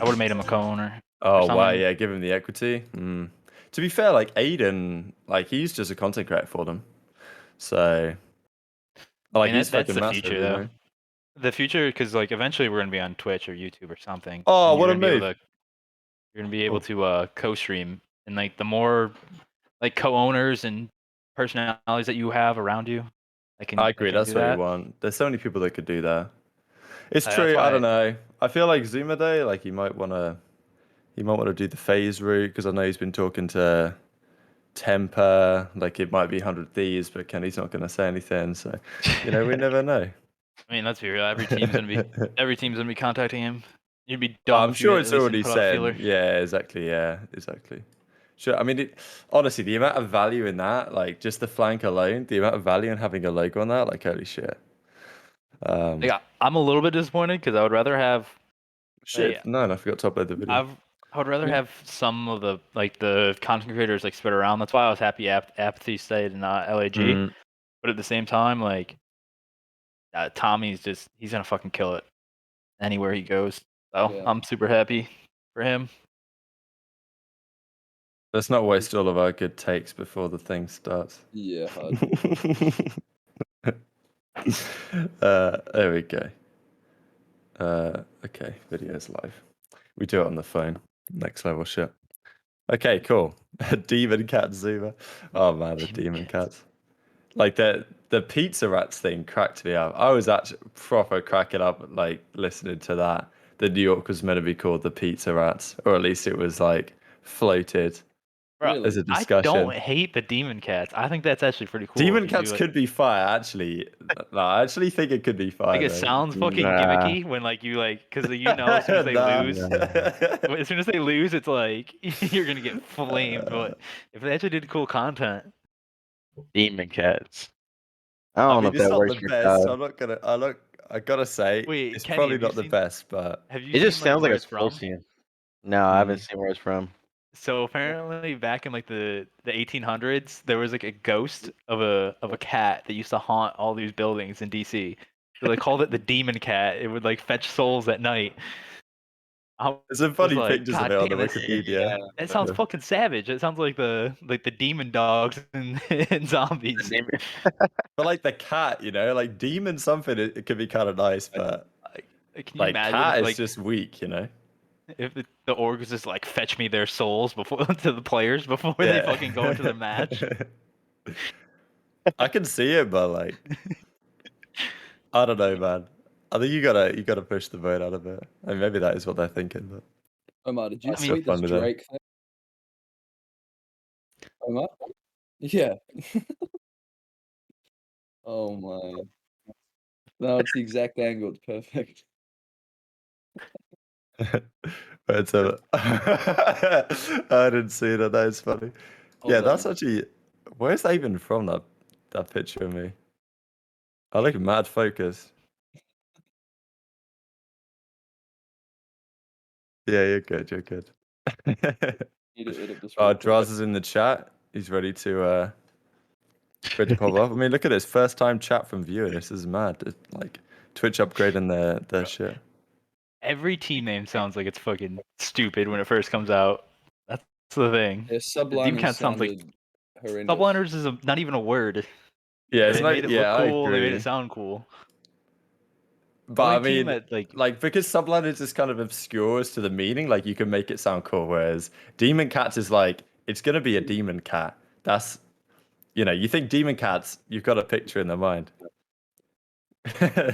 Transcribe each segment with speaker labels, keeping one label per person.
Speaker 1: I would have made him a co-owner.
Speaker 2: Oh wow, yeah, give him the equity. To be fair, like Aiden, like he's just a content creator for them, so like he's
Speaker 1: that's
Speaker 2: fucking
Speaker 1: the
Speaker 2: massive,
Speaker 1: future,
Speaker 2: you
Speaker 1: though.
Speaker 2: know?
Speaker 1: The future, because like eventually we're gonna be on Twitch or YouTube or something.
Speaker 2: Oh, what a move!
Speaker 1: You're gonna be able to co-stream, and like the more like co-owners and personalities that you have around you,
Speaker 2: I agree. That's what you want. There's so many people that could do that. It's true. I don't know. I feel like ZooMaa Day, like he might want to do the phase route because I know he's been talking to Temper. Like it might be 100 Thieves, but Kenny's not going to say anything. So, you know, we never know.
Speaker 1: I mean, let's be real. Every team's gonna be contacting him. You'd be dumb.
Speaker 2: I'm sure it's already said. Yeah, exactly. Yeah, exactly. Sure. I mean, honestly, the amount of value in that, like just the flank alone, the amount of value in having a logo on that, like holy shit.
Speaker 1: Yeah, I'm a little bit disappointed because I would rather have.
Speaker 2: Shit, no, I forgot to upload the video.
Speaker 1: I would rather have some of the the content creators like spread around. That's why I was happy Apathy stayed and not LAG. But at the same time, like Tommy's he's gonna fucking kill it anywhere he goes. So I'm super happy for him.
Speaker 2: Let's not waste all of our good takes before the thing starts.
Speaker 3: Yeah.
Speaker 2: There we go. Okay, video's live. We do it on the phone. Next level shit. Okay, cool. Demon cat ZooMaa. Oh man, the demon cats. Like the pizza rats thing cracked me up. I was actually proper cracking up, like listening to that. The New York was meant to be called the Pizza Rats, or at least it was like floated.
Speaker 1: Bro,
Speaker 2: as a discussion.
Speaker 1: I don't hate the demon cats. I think that's actually pretty cool.
Speaker 2: Demon cats could be fire, actually. No, I actually think it could be fire.
Speaker 1: Like it sounds fucking gimmicky when like you because you know as soon as they lose, as soon as they lose, it's like you're gonna get flamed. But if they actually did cool content,
Speaker 4: demon cats. I don't know if that works for
Speaker 2: best. I'm not gonna. I gotta say,
Speaker 1: wait,
Speaker 2: it's
Speaker 1: Kenny,
Speaker 2: probably not the best, but
Speaker 4: it just sounds like it's from. No, I haven't seen where it's from.
Speaker 1: So apparently, back in like the 1800s, there was like a ghost of a cat that used to haunt all these buildings in DC. So they called it the demon cat. It would like fetch souls at night.
Speaker 2: There's some funny pictures of it on the Wikipedia.
Speaker 1: That sounds fucking savage. It sounds like the demon dogs and zombies.
Speaker 2: But like the cat, you know, like demon something, it could be kind of nice, but
Speaker 1: can you imagine
Speaker 2: cat is just weak, you know.
Speaker 1: If the orgs just like fetch me their souls before to the players before they fucking go into the match.
Speaker 2: I can see it, but like, I don't know, man. I think you gotta push the vote out of it. I mean, maybe that is what they're thinking, but.
Speaker 3: Omar, did you see this Drake thing? Omar? Yeah. Oh my. No, it's the exact angle. It's perfect.
Speaker 2: It's I didn't see that. That is funny. Yeah, that's actually. Where's that even from? That picture of me. I look mad focused. Yeah, you're good. You're good. Draz is in the chat. He's ready to pop up. I mean, look at this first time chat from viewer. This is mad. It's like Twitch upgrading their shit.
Speaker 1: Every team name sounds like it's fucking stupid when it first comes out. That's the thing.
Speaker 3: Yeah, subliners sounds like horrendous.
Speaker 1: Subliners is not even a word.
Speaker 2: Yeah, it's
Speaker 1: they made it look cool. They made it sound cool.
Speaker 2: But I mean, like because subliners is kind of obscure as to the meaning. Like you can make it sound cool, whereas demon cats is like it's gonna be a demon cat. That's, you know, you think demon cats, you've got a picture in their mind.
Speaker 4: I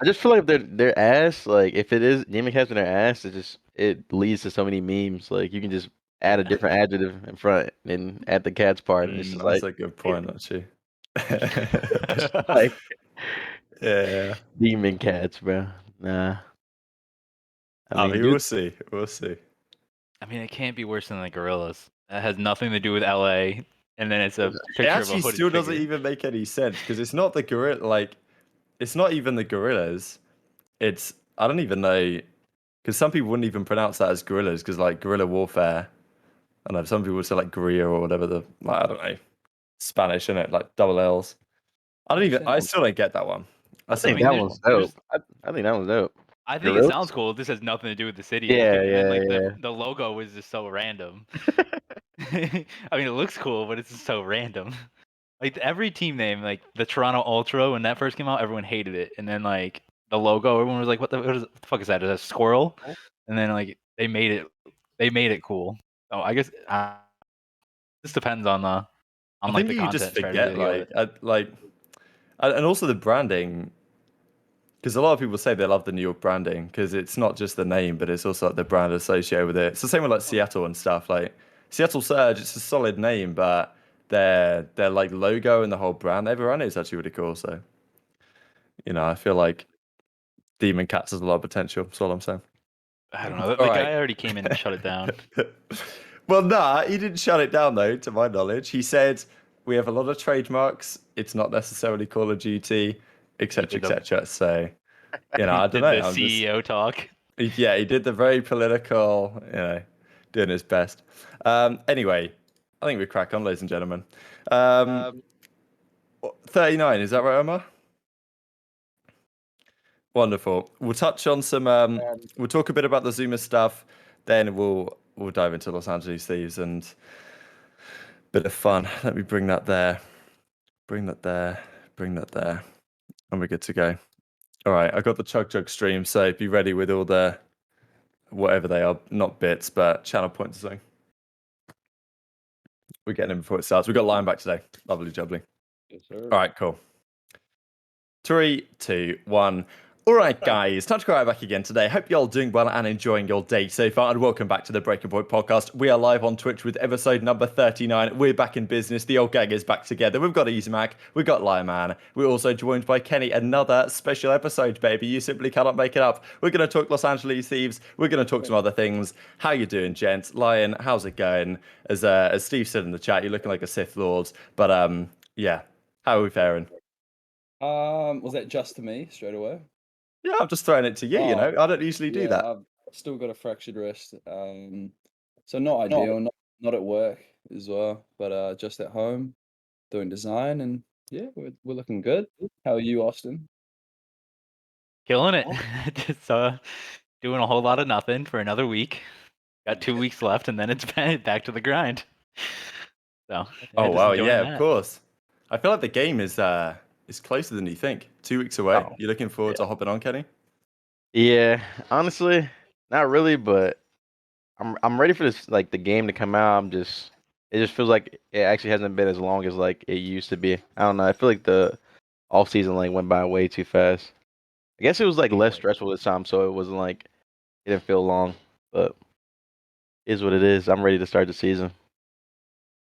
Speaker 4: just feel like their ass, like if it is demon cats in their ass, it leads to so many memes. Like you can just add a different adjective in front and add the cats part. And it's just
Speaker 2: that's a good point, actually.
Speaker 4: Like,
Speaker 2: yeah,
Speaker 4: demon cats, bro. Nah.
Speaker 2: I mean, we'll see. We'll see.
Speaker 1: I mean, it can't be worse than the Gorillas. That has nothing to do with LA. And then it's a picture of a hooded
Speaker 2: figure. It still doesn't even make any sense because it's not the gorilla. Like, it's not even the Gorillas. It's, I don't even know, because some people wouldn't even pronounce that as gorillas because like guerrilla warfare. I don't know, some people would say like guerrilla or whatever like, I don't know, Spanish, innit? Like double L's. I still don't get that one.
Speaker 4: I think that one's dope. I think that one's dope.
Speaker 1: I think it
Speaker 4: Gorillas?
Speaker 1: sounds cool. This has nothing to do with the city.
Speaker 4: Yeah,
Speaker 1: And then, like
Speaker 4: yeah.
Speaker 1: the logo was just so random. I mean, it looks cool, but it's just so random. Like every team name, like the Toronto Ultra, when that first came out, everyone hated it, and then like the logo, everyone was like, what the fuck is that? Is that a squirrel?" And then like they made it cool. So I guess this depends on
Speaker 2: I
Speaker 1: like
Speaker 2: think
Speaker 1: the
Speaker 2: you just
Speaker 1: content strategy
Speaker 2: forget,
Speaker 1: they go with.
Speaker 2: and also the branding, because a lot of people say they love the New York branding because it's not just the name, but it's also like the brand associated with it. It's the same with like Seattle and stuff. Like Seattle Surge, it's a solid name, but their like logo and the whole brand they've run is actually really cool. So, I feel like Demon Cats has a lot of potential. That's all I'm saying.
Speaker 1: I don't know. The
Speaker 2: All
Speaker 1: guy
Speaker 2: right.
Speaker 1: already came in and shut it down.
Speaker 2: Well, nah, he didn't shut it down though, to my knowledge. He said we have a lot of trademarks. It's not necessarily Call of Duty, etc., etc. So, I don't
Speaker 1: Did
Speaker 2: know.
Speaker 1: the
Speaker 2: I'm just
Speaker 1: CEO talk?
Speaker 2: Yeah, he did the very political, doing his best. Anyway, I think we crack on, ladies and gentlemen. 39, is that right, Omar? Wonderful. We'll touch on some. We'll talk a bit about the ZooMaa stuff, then we'll dive into Los Angeles Thieves and bit of fun. Let me bring that there. Bring that there. Bring that there. And we're good to go. All right, I got the Chug Jug stream, so be ready with all the whatever they are, not bits, but channel points or something. We're getting in before it starts. We've got Lion back today. Lovely jubbly.
Speaker 3: Yes, sir.
Speaker 2: All right, cool. 3, 2, 1. All right, guys, TacticalRab back again today. Hope you're all doing well and enjoying your day so far, and welcome back to the Breaking Point podcast. We are live on Twitch with episode number 39. We're back in business. The old gang is back together. We've got EasyMac. We've got Lionman. We're also joined by Kenny. Another special episode, baby. You simply cannot make it up. We're going to talk Los Angeles Thieves. We're going to talk some other things. How you doing, gents? Lion, how's it going? As Steve said in the chat, you're looking like a Sith Lord. But, yeah, how are we faring?
Speaker 3: Was that just to me straight away?
Speaker 2: Yeah, I'm just throwing it to you, I don't usually do that.
Speaker 3: I've still got a fractured wrist. So not ideal, not at work as well, but just at home doing design, and yeah, we're looking good. How are you, Austin?
Speaker 1: Killing it. Just doing a whole lot of nothing for another week. Got 2 weeks left, and then it's back to the grind. So.
Speaker 2: Oh wow, yeah,
Speaker 1: that.
Speaker 2: of course. I feel like the game is closer than you think. 2 weeks away.
Speaker 4: Oh,
Speaker 2: You looking forward to hopping on, Kenny?
Speaker 4: Yeah, honestly, not really, but I'm ready for this like the game to come out. It just feels like it actually hasn't been as long as like it used to be. I don't know. I feel like the off season like went by way too fast. I guess it was like less stressful this time, so it wasn't like it didn't feel long. But it is what it is. I'm ready to start the season.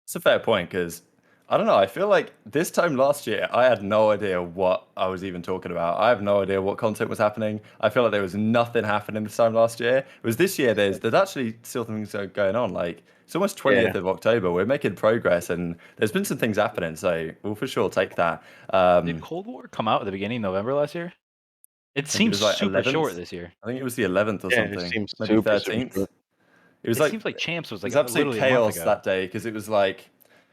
Speaker 2: It's a fair point because I don't know. I feel like this time last year, I had no idea what I was even talking about. I have no idea what content was happening. I feel like there was nothing happening this time last year. It was this year. There's actually still things going on. Like it's almost 20th of October. We're making progress, and there's been some things happening. So we'll for sure take that.
Speaker 1: Did Cold War come out at the beginning of November last year? It seems
Speaker 2: like
Speaker 1: super
Speaker 2: 11th.
Speaker 1: short this year.
Speaker 2: I think it was the 11th or something.
Speaker 4: It seems
Speaker 2: Maybe
Speaker 4: super
Speaker 2: 13th.
Speaker 4: short.
Speaker 2: It was
Speaker 1: It
Speaker 2: like
Speaker 1: seems like Champs was
Speaker 2: it
Speaker 1: like
Speaker 2: was absolute
Speaker 1: literally a month
Speaker 2: chaos
Speaker 1: ago.
Speaker 2: that day because it was like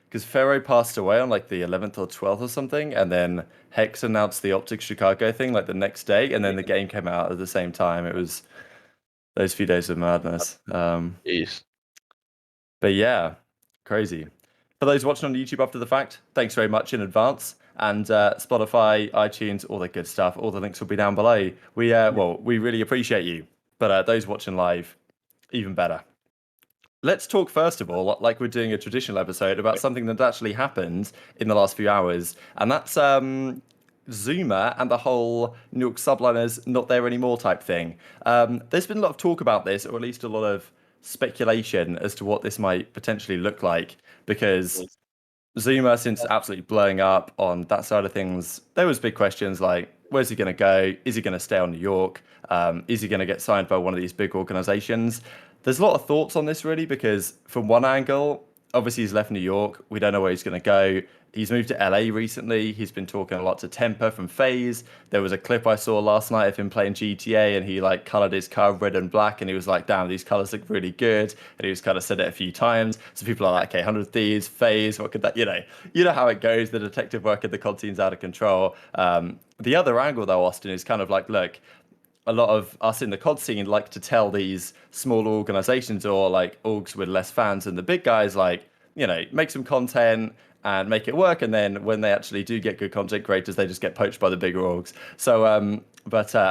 Speaker 2: because Pharaoh passed away on like the 11th or 12th or something, and then Hex announced the Optic Chicago thing like the next day, and then the game came out at the same time. It was those few days of madness.
Speaker 4: Jeez.
Speaker 2: But yeah, crazy. For those watching on YouTube after the fact, thanks very much in advance. And Spotify, iTunes, all that good stuff. All the links will be down below. We really appreciate you. But those watching live, even better. Let's talk first of all, like we're doing a traditional episode, about something that actually happened in the last few hours, and that's ZooMaa and the whole New York subliners not there anymore type thing. There's been a lot of talk about this, or at least a lot of speculation as to what this might potentially look like, because ZooMaa, since absolutely blowing up on that side of things, there was big questions like, where's he going to go? Is he going to stay on New York? Is he going to get signed by one of these big organizations? There's a lot of thoughts on this, really, because from one angle, obviously he's left New York. We don't know where he's going to go. He's moved to LA recently. He's been talking a lot to Temper from FaZe. There was a clip I saw last night of him playing GTA, and he like colored his car red and black, and he was like, damn, these colors look really good. And he was kind of said it a few times. So people are like, okay, 100 Thieves, FaZe, what could that, you know how it goes. The detective work at the COD scene's out of control. The other angle though, Austin, is kind of like, look, a lot of us in the COD scene like to tell these smaller organizations or like orgs with less fans than the big guys, like, you know, make some content and make it work. And then when they actually do get good content creators, they just get poached by the bigger orgs. So, I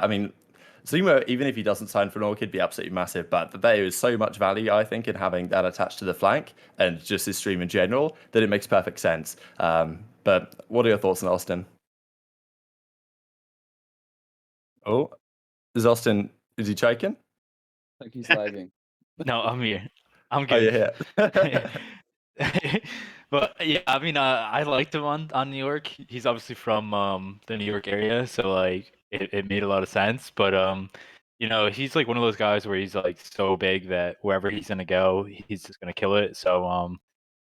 Speaker 2: mean, ZooMaa, even if he doesn't sign for an org, he'd be absolutely massive. But there is so much value, I think, in having that attached to the flank and just his stream in general that it makes perfect sense. But what are your thoughts on Austin? Oh, is Austin, is he choking?
Speaker 3: I think he's lagging.
Speaker 1: No, I'm here. I'm
Speaker 2: Oh,
Speaker 1: good.
Speaker 2: you're here.
Speaker 1: But yeah, I mean, I liked him on New York. He's obviously from the New York area, so like it made a lot of sense. But you know, he's like one of those guys where he's like so big that wherever he's gonna go, he's just gonna kill it. So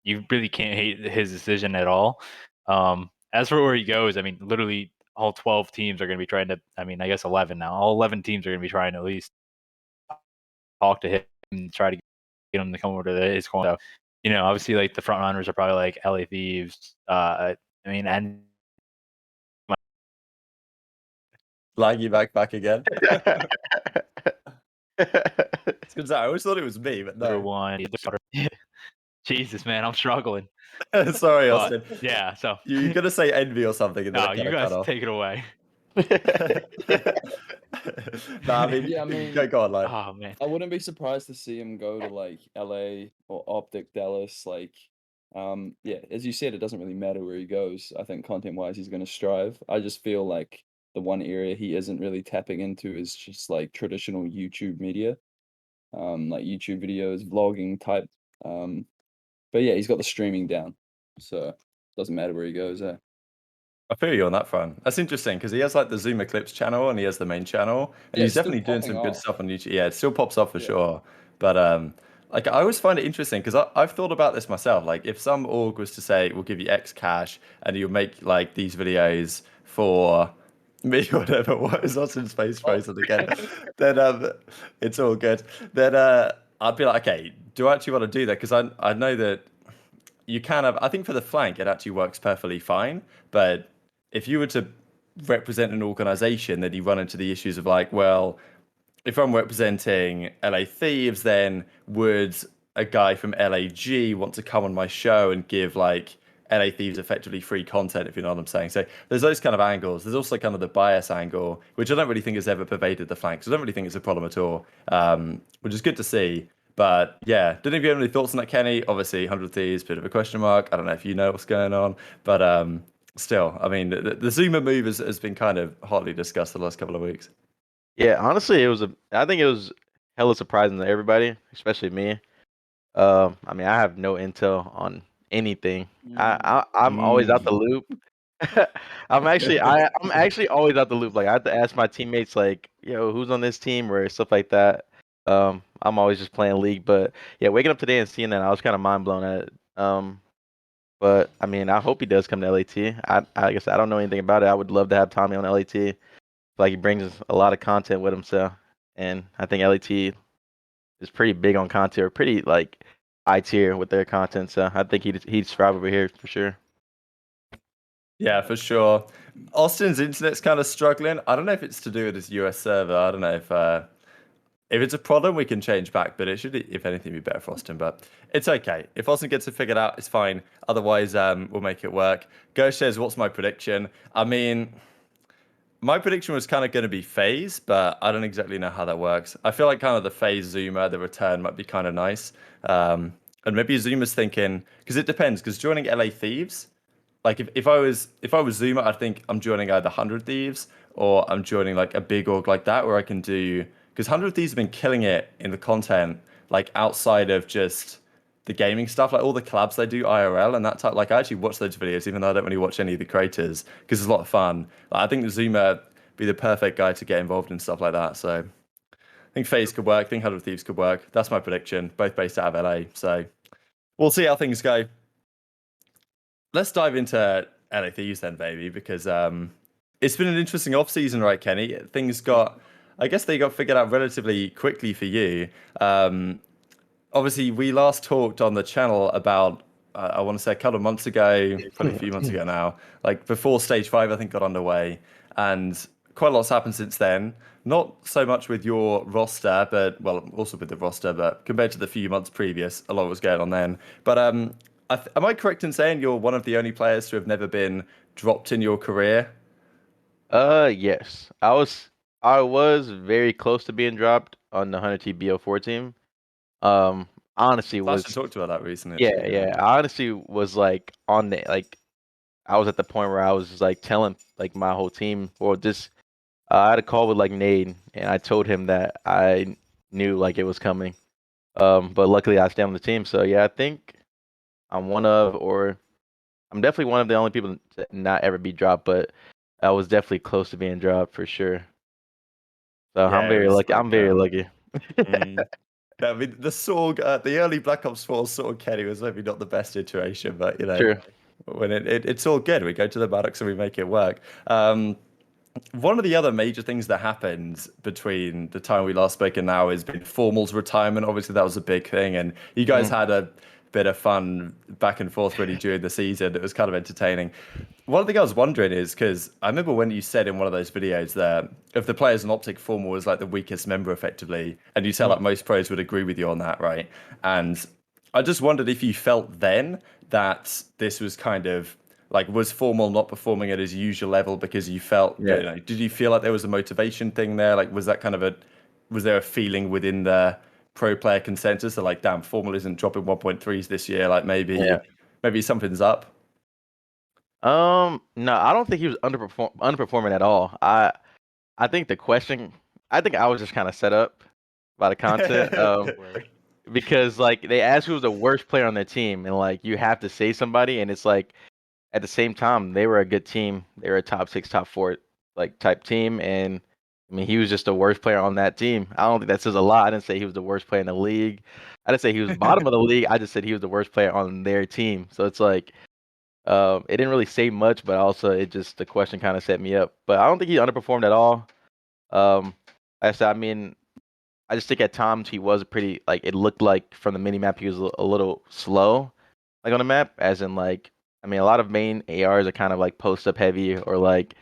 Speaker 1: you really can't hate his decision at all. As for where he goes, I mean, literally all 12 teams are gonna be trying to. I mean, I guess 11 now. All 11 teams are gonna be trying to at least talk to him and try to get him to come over to his corner. So, you know, obviously, like the front runners are probably like LA Thieves. I mean, and
Speaker 2: Laggy back again. It's good. I always thought it was me, but no.
Speaker 1: one. Jesus, man, I'm struggling.
Speaker 2: Sorry,
Speaker 1: But
Speaker 2: Austin.
Speaker 1: yeah, so
Speaker 2: You're gonna say envy or something, and then
Speaker 1: no,
Speaker 2: it
Speaker 1: you
Speaker 2: kind of
Speaker 1: guys
Speaker 2: cut off.
Speaker 1: take it away.
Speaker 2: No, I mean,
Speaker 3: Yeah, I mean,
Speaker 2: go on, like.
Speaker 1: Oh man,
Speaker 3: I wouldn't be surprised to see him go to like LA or Optic Dallas. Like, yeah, as you said, it doesn't really matter where he goes. I think content wise, he's going to strive. I just feel like the one area he isn't really tapping into is just like traditional YouTube media, like YouTube videos, vlogging type. But yeah, he's got the streaming down, so doesn't matter where he goes.
Speaker 2: I feel you on that front. That's interesting because he has like the ZooMaa Clips channel and he has the main channel, and
Speaker 3: Yeah,
Speaker 2: he's
Speaker 3: it's still
Speaker 2: definitely doing
Speaker 3: popping
Speaker 2: some good
Speaker 3: off.
Speaker 2: stuff on YouTube. Yeah, it still pops off for
Speaker 3: Yeah.
Speaker 2: sure. But like I always find it interesting because I've thought about this myself. Like if some org was to say we'll give you X cash and you'll make like these videos for me, whatever. What is Austin's face frozen again? Then it's all good. Then I'd be like, okay, do I actually want to do that? Because I know that you can have. I think for the flank, it actually works perfectly fine. But if you were to represent an organization, then you run into the issues of like, well, if I'm representing LA Thieves, then would a guy from LAG want to come on my show and give like LA Thieves effectively free content, if you know what I'm saying? So there's those kind of angles. There's also kind of the bias angle, which I don't really think has ever pervaded the flanks. I don't really think it's a problem at all, which is good to see. But yeah, did any of you have any thoughts on that, Kenny? Obviously, 100 Thieves, bit of a question mark. I don't know if you know what's going on, but still, I mean, the ZooMaa move has been kind of hotly discussed the last couple of weeks.
Speaker 4: Yeah, honestly, I think it was hella surprising to everybody, especially me. I mean, I have no intel on anything. I'm always out the loop. I'm actually always out the loop. Like I have to ask my teammates, like, yo, who's on this team or stuff like that. I'm always just playing League, but yeah, waking up today and seeing that, I was kind of mind blown at it. But I mean, I hope he does come to LAT. I guess I don't know anything about it. I would love to have Tommy on LAT. Like he brings a lot of content with him, so and I think LAT is pretty big on content, or pretty like high tier with their content. So I think he'd thrive over here for sure.
Speaker 2: Yeah, for sure. Austin's internet's kind of struggling. I don't know if it's to do with his US server. I don't know if it's a problem, we can change back, but it should, if anything, be better for Austin. But it's okay. If Austin gets it figured out, it's fine. Otherwise, we'll make it work. Ghost says, what's my prediction? I mean, my prediction was kind of going to be phase, but I don't exactly know how that works. I feel like kind of the phase ZooMaa, the return might be kind of nice. And maybe ZooMaa's thinking, because it depends, because joining LA Thieves, like if I was ZooMaa, I think I'm joining either 100 Thieves or I'm joining like a big org like that where I can do, because 100 Thieves have been killing it in the content, like outside of just the gaming stuff, like all the collabs they do IRL and that type. Like I actually watch those videos, even though I don't really watch any of the creators, because it's a lot of fun. Like, I think ZooMaa be the perfect guy to get involved in stuff like that. So I think FaZe could work. I think 100 Thieves could work. That's my prediction. Both based out of LA. So we'll see how things go. Let's dive into LA Thieves then, baby, because it's been an interesting off season, right, Kenny? Things got, I guess they got figured out relatively quickly for you. Obviously, we last talked on the channel about, I want to say a couple of months ago, probably a few months ago now, like before Stage 5, I think, got underway. And quite a lot's happened since then. Not so much with your roster, but well, also with the roster, but compared to the few months previous, a lot was going on then. But am I correct in saying you're one of the only players to have never been dropped in your career?
Speaker 4: Yes. I was very close to being dropped on the 100T BO4 team. Honestly
Speaker 2: I
Speaker 4: was
Speaker 2: should talk to about that recently.
Speaker 4: yeah,
Speaker 2: Actually,
Speaker 4: yeah. I honestly was like on the like I was at the point where I was just like telling like my whole team, or just I had a call with like Nade, and I told him that I knew like it was coming. But luckily I stayed on the team, so yeah, I think I'm definitely one of the only people to not ever be dropped, but I was definitely close to being dropped for sure. So I'm
Speaker 2: Yeah, it
Speaker 4: very
Speaker 2: was
Speaker 4: lucky. I'm
Speaker 2: like
Speaker 4: very lucky.
Speaker 2: I mean, the Sorg, the early Black Ops 4 Sorg Kenny was maybe not the best iteration, but
Speaker 4: True.
Speaker 2: when it's all good, we go to the Maddox and we make it work. One of the other major things that happened between the time we last spoke and now has been Formal's retirement. Obviously, that was a big thing, and you guys had a bit of fun back and forth really during the season. It was kind of entertaining. One thing I was wondering is, because I remember when you said in one of those videos that if the players in Optic, Formal was like the weakest member effectively, and you said like most pros would agree with you on that, right? And I just wondered if you felt then that this was kind of like, was Formal not performing at his usual level because you felt,
Speaker 4: Yeah.
Speaker 2: did you feel like there was a motivation thing there? Like, was that kind of was there a feeling within the pro player consensus that like, damn, Formal isn't dropping 1.3s this year, like
Speaker 4: Yeah.
Speaker 2: maybe something's up?
Speaker 4: No, I don't think he was underperforming at all. I think the question, I think I was just kind of set up by the content. Because like they asked who was the worst player on their team, and like you have to say somebody, and it's like at the same time they were a good team. They were a top 6, top 4 like type team, and I mean he was just the worst player on that team. I don't think that says a lot. I didn't say he was the worst player in the league. I didn't say he was bottom of the league. I just said he was the worst player on their team. So it's like it didn't really say much, but also it just the question kind of set me up. But I don't think he underperformed at all. Like I said, I mean, I just think at times he was pretty like it looked like from the mini map he was a little slow, like on the map, as in like I mean a lot of main ARs are kind of like post up heavy or like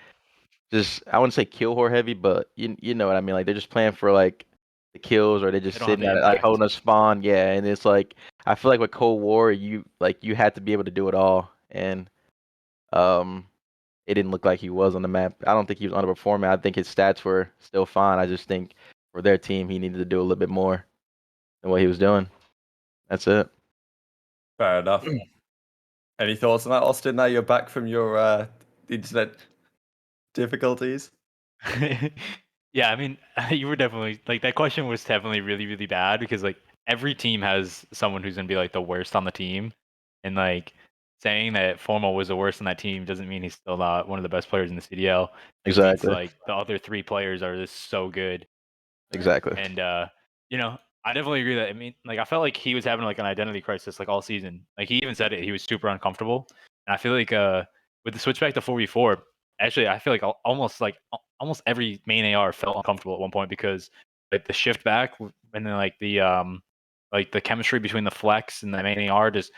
Speaker 4: just I wouldn't say kill whore heavy, but you know what I mean. Like they're just playing for like the kills or they're just
Speaker 1: They don't have
Speaker 4: sitting
Speaker 1: the
Speaker 4: at like
Speaker 1: impact.
Speaker 4: holding a spawn, yeah. And it's like I feel like with Cold War, you had to be able to do it all, and um it didn't look like he was on the map. I don't think he was underperforming. I think his stats were still fine. I just think for their team, he needed to do a little bit more than what he was doing. That's it.
Speaker 2: Fair enough. Any thoughts on that, Austin? Now you're back from your internet difficulties.
Speaker 1: Yeah, I mean, you were definitely like that question was definitely really, really bad because like every team has someone who's gonna be like the worst on the team, and like saying that Formal was the worst on that team doesn't mean he's still not one of the best players in the CDL. Just means
Speaker 4: Exactly.
Speaker 1: like the other 3 players are just so good.
Speaker 4: Exactly.
Speaker 1: And I definitely agree that I mean, like I felt like he was having like an identity crisis like all season. Like he even said it, he was super uncomfortable. And I feel like with the switch back to 4v4, actually I feel like almost every main AR felt uncomfortable at one point because like the shift back and then like the chemistry between the flex and the main AR just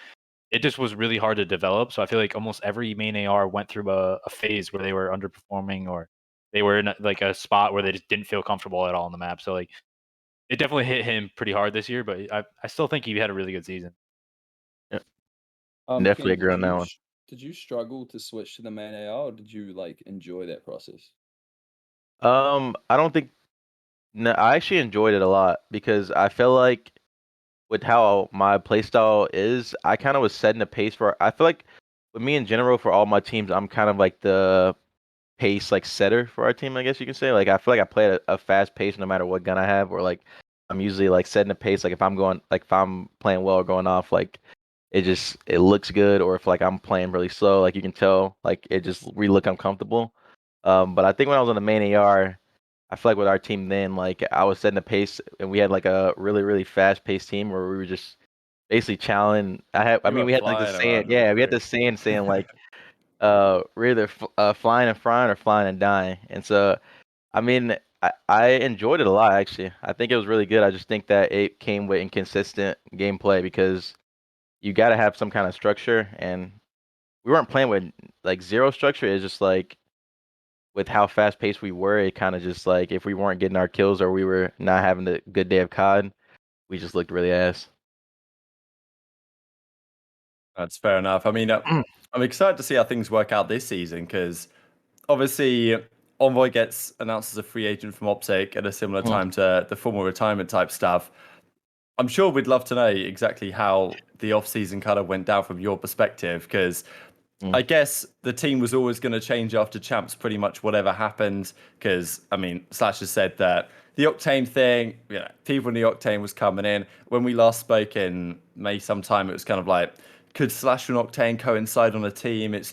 Speaker 1: was really hard to develop. So I feel like almost every main AR went through a phase where they were underperforming or they were in like a spot where they just didn't feel comfortable at all on the map. So like it definitely hit him pretty hard this year, but I still think he had a really good season.
Speaker 4: Yeah.
Speaker 3: Ken,
Speaker 4: Definitely agree on that one.
Speaker 3: did you struggle to switch to the main AR, or did you like enjoy that process?
Speaker 4: I don't think. No, I actually enjoyed it a lot because I feel like with how my playstyle is, I kind of was setting the pace for. I feel like with me in general for all my teams, I'm kind of like the pace like setter for our team, I guess you can say. Like I feel like I play at a fast pace no matter what gun I have, or like I'm usually like setting the pace. Like if I'm playing well or going off, like it looks good, or if like I'm playing really slow, like you can tell, like it just really look uncomfortable. But I think when I was on the main AR, I feel like with our team then, like I was setting the pace, and we had like a really really fast paced team where we were just basically challenging.
Speaker 2: You
Speaker 4: We
Speaker 2: were
Speaker 4: had like the
Speaker 2: flying
Speaker 4: saying,
Speaker 2: around real
Speaker 4: yeah, we had
Speaker 2: quick.
Speaker 4: the saying like we're either flying and frying or flying and dying. And so, I mean, I enjoyed it a lot actually. I think it was really good. I just think that it came with inconsistent gameplay because you got to have some kind of structure, and we weren't playing with like zero structure. It's just like with how fast paced we were, it kind of just like if we weren't getting our kills or we were not having a good day of COD, we just looked really ass.
Speaker 2: That's fair enough. I mean, I'm excited to see how things work out this season because obviously Envoy gets announced as a free agent from Optic at a similar time to the formal retirement type stuff. I'm sure we'd love to know exactly how the off-season kind of went down from your perspective, because I guess the team was always going to change after champs pretty much whatever happened, because, I mean, Slash has said that the Octane thing, you know, people in the Octane was coming in. When we last spoke in May sometime, it was kind of like, could Slash and Octane coincide on a team? It's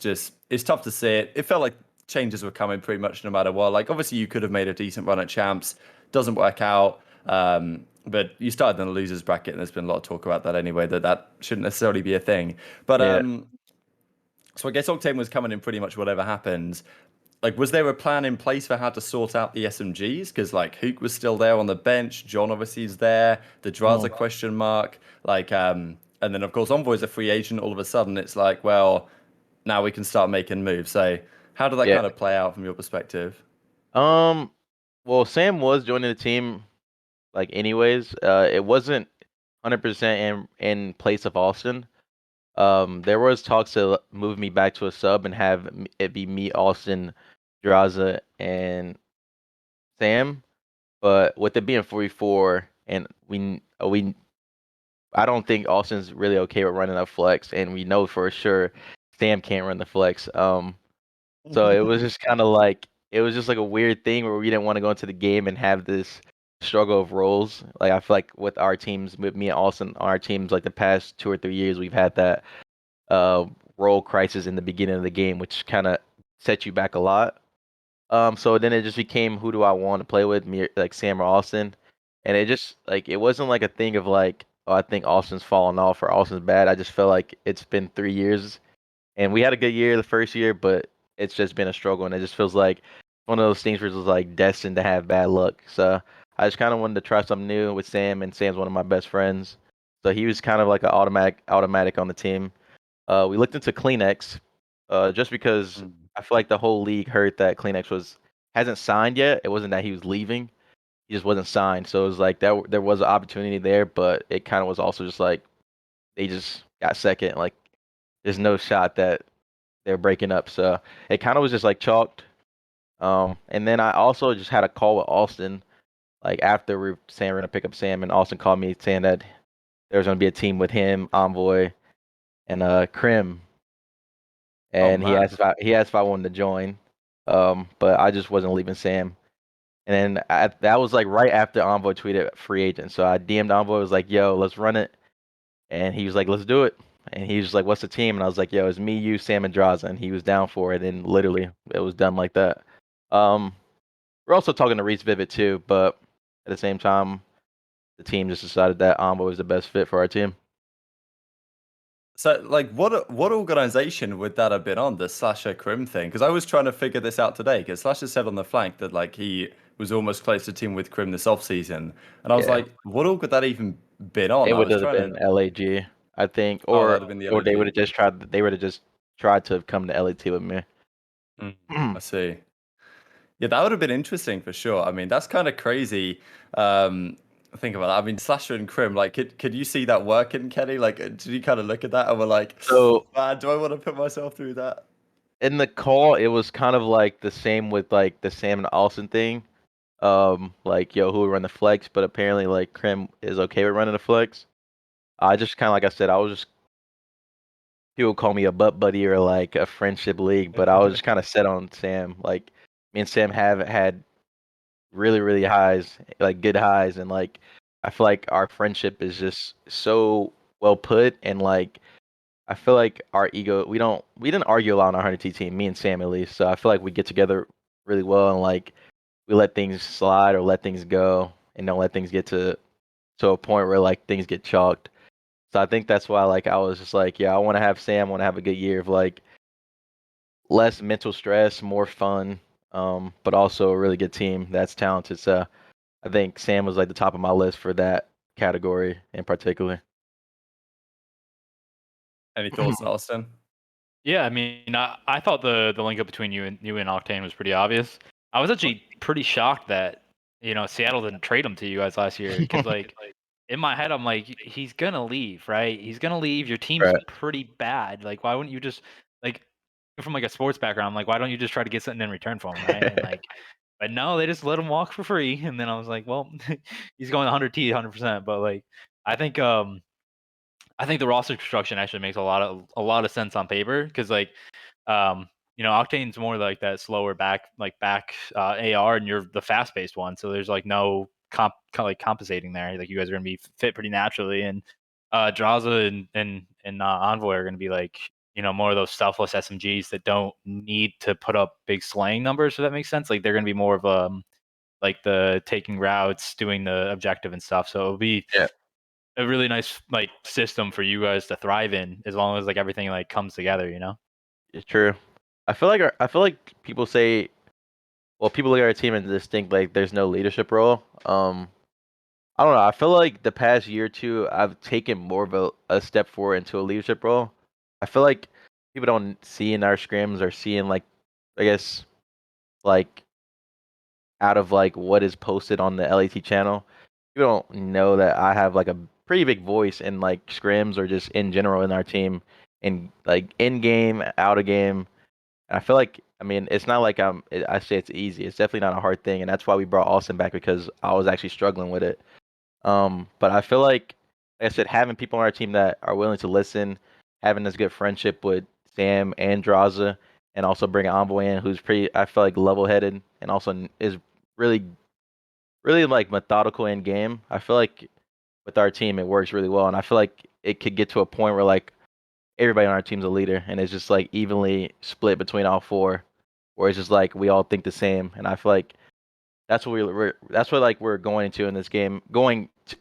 Speaker 2: tough to see it. It felt like changes were coming pretty much no matter what. Like, obviously, you could have made a decent run at champs. Doesn't work out. But you started in the losers bracket, and there's been a lot of talk about that anyway, that shouldn't necessarily be a thing. But so I guess Octane was coming in pretty much whatever happened. Like, was there a plan in place for how to sort out the SMGs? Because like Hook was still there on the bench, John obviously is there, the Draza question mark, like and then of course Envoy's a free agent. All of a sudden, it's like, well, now we can start making moves. So how did that kind of play out from your perspective?
Speaker 4: Well, Sam was joining the team like anyways. It wasn't 100% in place of Austin. There was talks to move me back to a sub and have it be me, Austin, Draza, and Sam. But with it being 44, and I don't think Austin's really okay with running a flex, and we know for sure Sam can't run the flex. So it was just kind of like it was just like a weird thing where we didn't want to go into the game and have this struggle of roles. Like I feel like with our teams, with me and Austin, our teams, like the past 2 or 3 years, we've had that role crisis in the beginning of the game, which kind of set you back a lot. So then it just became who do I want to play with, me like Sam or Austin, and it just like it wasn't like a thing of like, oh, I think Austin's fallen off or Austin's bad. I just felt like it's been 3 years and we had a good year the first year, but it's just been a struggle, and it just feels like one of those things where it's like destined to have bad luck. So I just kind of wanted to try something new with Sam, and Sam's one of my best friends, so he was kind of like an automatic on the team. We looked into Kleenex, just because I feel like the whole league heard that Kleenex hasn't signed yet. It wasn't that he was leaving; he just wasn't signed. So it was like that there was an opportunity there, but it kind of was also just like they just got second. Like there's no shot that they're breaking up. So it kind of was just like chalked. And then I also just had a call with Austin, like after we were saying we're gonna pick up Sam, and Austin called me saying that there was gonna be a team with him, Envoy, and Crim, and he asked if I wanted to join. But I just wasn't leaving Sam. And then that was like right after Envoy tweeted free agent. So I DM'd Envoy, was like, "Yo, let's run it." And he was like, "Let's do it." And he was like, "What's the team?" And I was like, "Yo, it's me, you, Sam, and Draza." And he was down for it. And literally, it was done like that. We're also talking to Reese Vivid too, but at the same time, the team just decided that Envoy was the best fit for our team.
Speaker 2: So, like, what organization would that have been on, the Slasher Crim thing? Because I was trying to figure this out today, because Slasher said on the flank that, like, he was almost close to team with Crim this offseason. And I was like, what org would that even been on?
Speaker 4: It
Speaker 2: I
Speaker 4: would
Speaker 2: was
Speaker 4: have
Speaker 2: trying
Speaker 4: been
Speaker 2: to...
Speaker 4: LAG, I think,
Speaker 2: Oh, that would have been the
Speaker 4: or they would
Speaker 2: LAG.
Speaker 4: have just tried to come to LAT with me.
Speaker 2: I see. Yeah, that would have been interesting for sure. I mean, that's kind of crazy. Think about that. I mean, Slasher and Crim, like, could you see that working, Kenny? Like, did you kind of look at that and were like,
Speaker 4: So
Speaker 2: man, do I want to put myself through that?
Speaker 4: in the call, it was kind of like the same with like the Sam and Austin thing. Like yo, who would run the flex? But apparently, like Crim is okay with running the flex. I just kind of like I said, I was just people call me a butt buddy or like a friendship league, but I was just kind of set on Sam. Like me and Sam have had really highs, like good highs, and like I feel like our friendship is just so well put, and like I feel like our ego we didn't argue a lot on our 100T team, me and Sam at least. So I feel like we get together really well, and like we let things slide or let things go, and don't let things get to a point where like things get chalked. So I think that's why like I was just like, yeah, I want to have Sam, want to have a good year of like less mental stress, more fun, but also a really good team that's talented. So I think Sam was like the top of my list for that category in particular.
Speaker 2: Any thoughts, Austin?
Speaker 1: Yeah, I mean, I thought the link up between you and Octane was pretty obvious. I was actually pretty shocked that Seattle didn't trade him to you guys last year because like in my head I'm like he's gonna leave, right? He's gonna leave. Your team's
Speaker 4: Right.
Speaker 1: pretty bad. Like why wouldn't you just like from like a sports background? I'm like why don't you just try to get something in return for him, right? And like, but no, they just let him walk for free. And then I was like, well, he's going 100T, 100%. But like I think the roster construction actually makes a lot of sense on paper because like Octane's more like that slower back AR and you're the fast paced one, so there's like no compensating there. Like you guys are gonna be fit pretty naturally, and Draza and Envoy are gonna be like more of those selfless SMGs that don't need to put up big slaying numbers. So that makes sense. Like they're gonna be more of like the taking routes, doing the objective and stuff. So it'll be
Speaker 4: Yeah.
Speaker 1: a really nice like system for you guys to thrive in as long as like everything like comes together,
Speaker 4: It's true. I feel like people say, well, people look at our team and just think like there's no leadership role. I don't know. I feel like the past year or two, I've taken more of a step forward into a leadership role. I feel like people don't see in our scrims or seeing like, I guess, like out of like what is posted on the LAT channel, people don't know that I have like a pretty big voice in like scrims or just in general in our team, in like in game, out of game. And I feel like, I mean, it's not like I say it's easy. It's definitely not a hard thing, and that's why we brought Austin back because I was actually struggling with it. But I feel like I said, having people on our team that are willing to listen, having this good friendship with Sam and Draza, and also bringing Envoy in, who's pretty, I feel like level-headed and also is really, really like methodical in game. I feel like with our team, it works really well, and I feel like it could get to a point where like everybody on our team's a leader, and it's just like evenly split between all four, where it's just like we all think the same, and I feel like that's what that's what like we're going into in this game,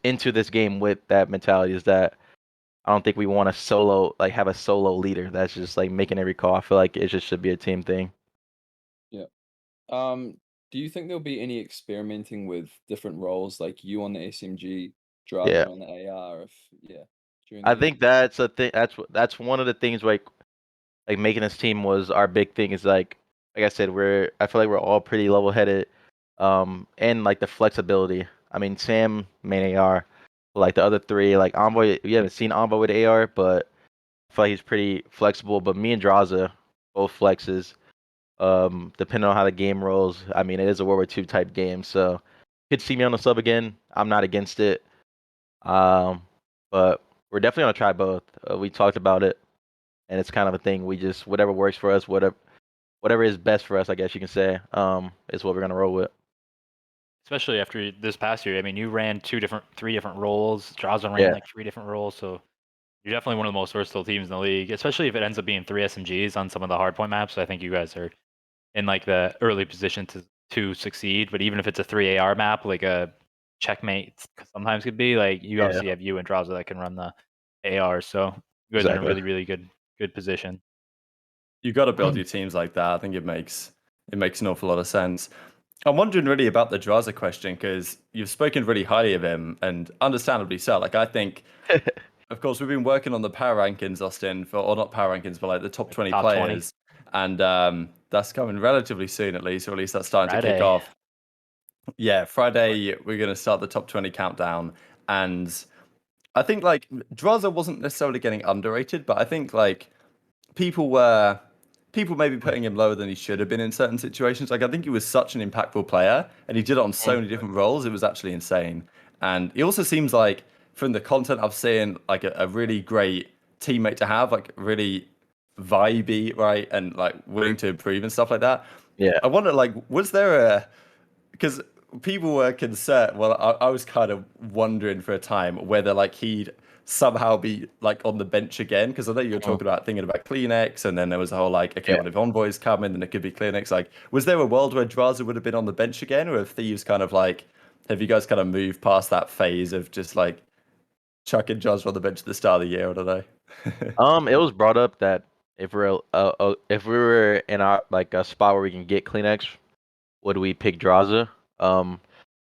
Speaker 4: into this game with that mentality is that I don't think we want to have a solo leader that's just like making every call. I feel like it just should be a team thing.
Speaker 3: Yeah. Do you think there'll be any experimenting with different roles, like you on the SMG,
Speaker 4: Yeah,
Speaker 3: Draza on the AR? During
Speaker 4: I
Speaker 3: the
Speaker 4: think that's a thing. That's one of the things like making this team was our big thing. Is like I said, I feel like we're all pretty level headed, and like the flexibility. I mean, Sam main AR, but like the other three, like Envoy, we haven't seen Envoy with AR, but I feel like he's pretty flexible. But me and Draza both flexes. Depending on how the game rolls, I mean, it is a World War II type game, so you could see me on the sub again. I'm not against it. Um, but we're definitely gonna try both. We talked about it, and it's kind of a thing. We just whatever works for us, whatever is best for us, I guess you can say, is what we're gonna roll with.
Speaker 1: Especially after this past year. I mean, you ran three different roles. Draza ran
Speaker 4: Yeah,
Speaker 1: like 3 different roles, so you're definitely one of the most versatile teams in the league. Especially if it ends up being 3 SMGs on some of the hardpoint maps. I think you guys are in like the early position to succeed. But even if it's a 3 AR map, like a checkmate sometimes could be, like you
Speaker 4: yeah,
Speaker 1: obviously have you and Draza that can run the AR. So you guys are in a
Speaker 4: exactly.
Speaker 1: really good position.
Speaker 2: You got to build your teams like that. I think it makes an awful lot of sense. I'm wondering really about the Draza question because you've spoken really highly of him, and understandably so. Like I think, of course, we've been working on the power rankings, Austin, or not power rankings, but like the top 20
Speaker 1: top 20.
Speaker 2: players, and that's coming relatively soon, at least, or at least that's starting to kick
Speaker 1: Friday.
Speaker 2: off. Yeah, Friday we're going to start the top 20 countdown, and I think like Draza wasn't necessarily getting underrated, but I think like people maybe putting him lower than he should have been in certain situations. Like I think he was such an impactful player, and he did it on so many different roles. It was actually insane. And he also seems like, from the content I've seen, like a really great teammate to have, like really vibey, right, and like willing to improve and stuff like that.
Speaker 4: Yeah.
Speaker 2: I wonder, like, was there because people were concerned. Well, I was kind of wondering for a time whether like he'd somehow be like on the bench again, because I know you were
Speaker 4: Mhm.
Speaker 2: thinking about Kleenex, and then there was a whole like, okay,
Speaker 4: Yeah.
Speaker 2: what if Envoys come in, then it could be Kleenex. Like, was there a world where Draza would have been on the bench again, or have Thieves kind of like, have you guys kind of moved past that phase of just like chucking Draza on the bench at the start of the year? I don't know.
Speaker 4: It was brought up that if we were in a spot where we can get Kleenex, would we pick Draza?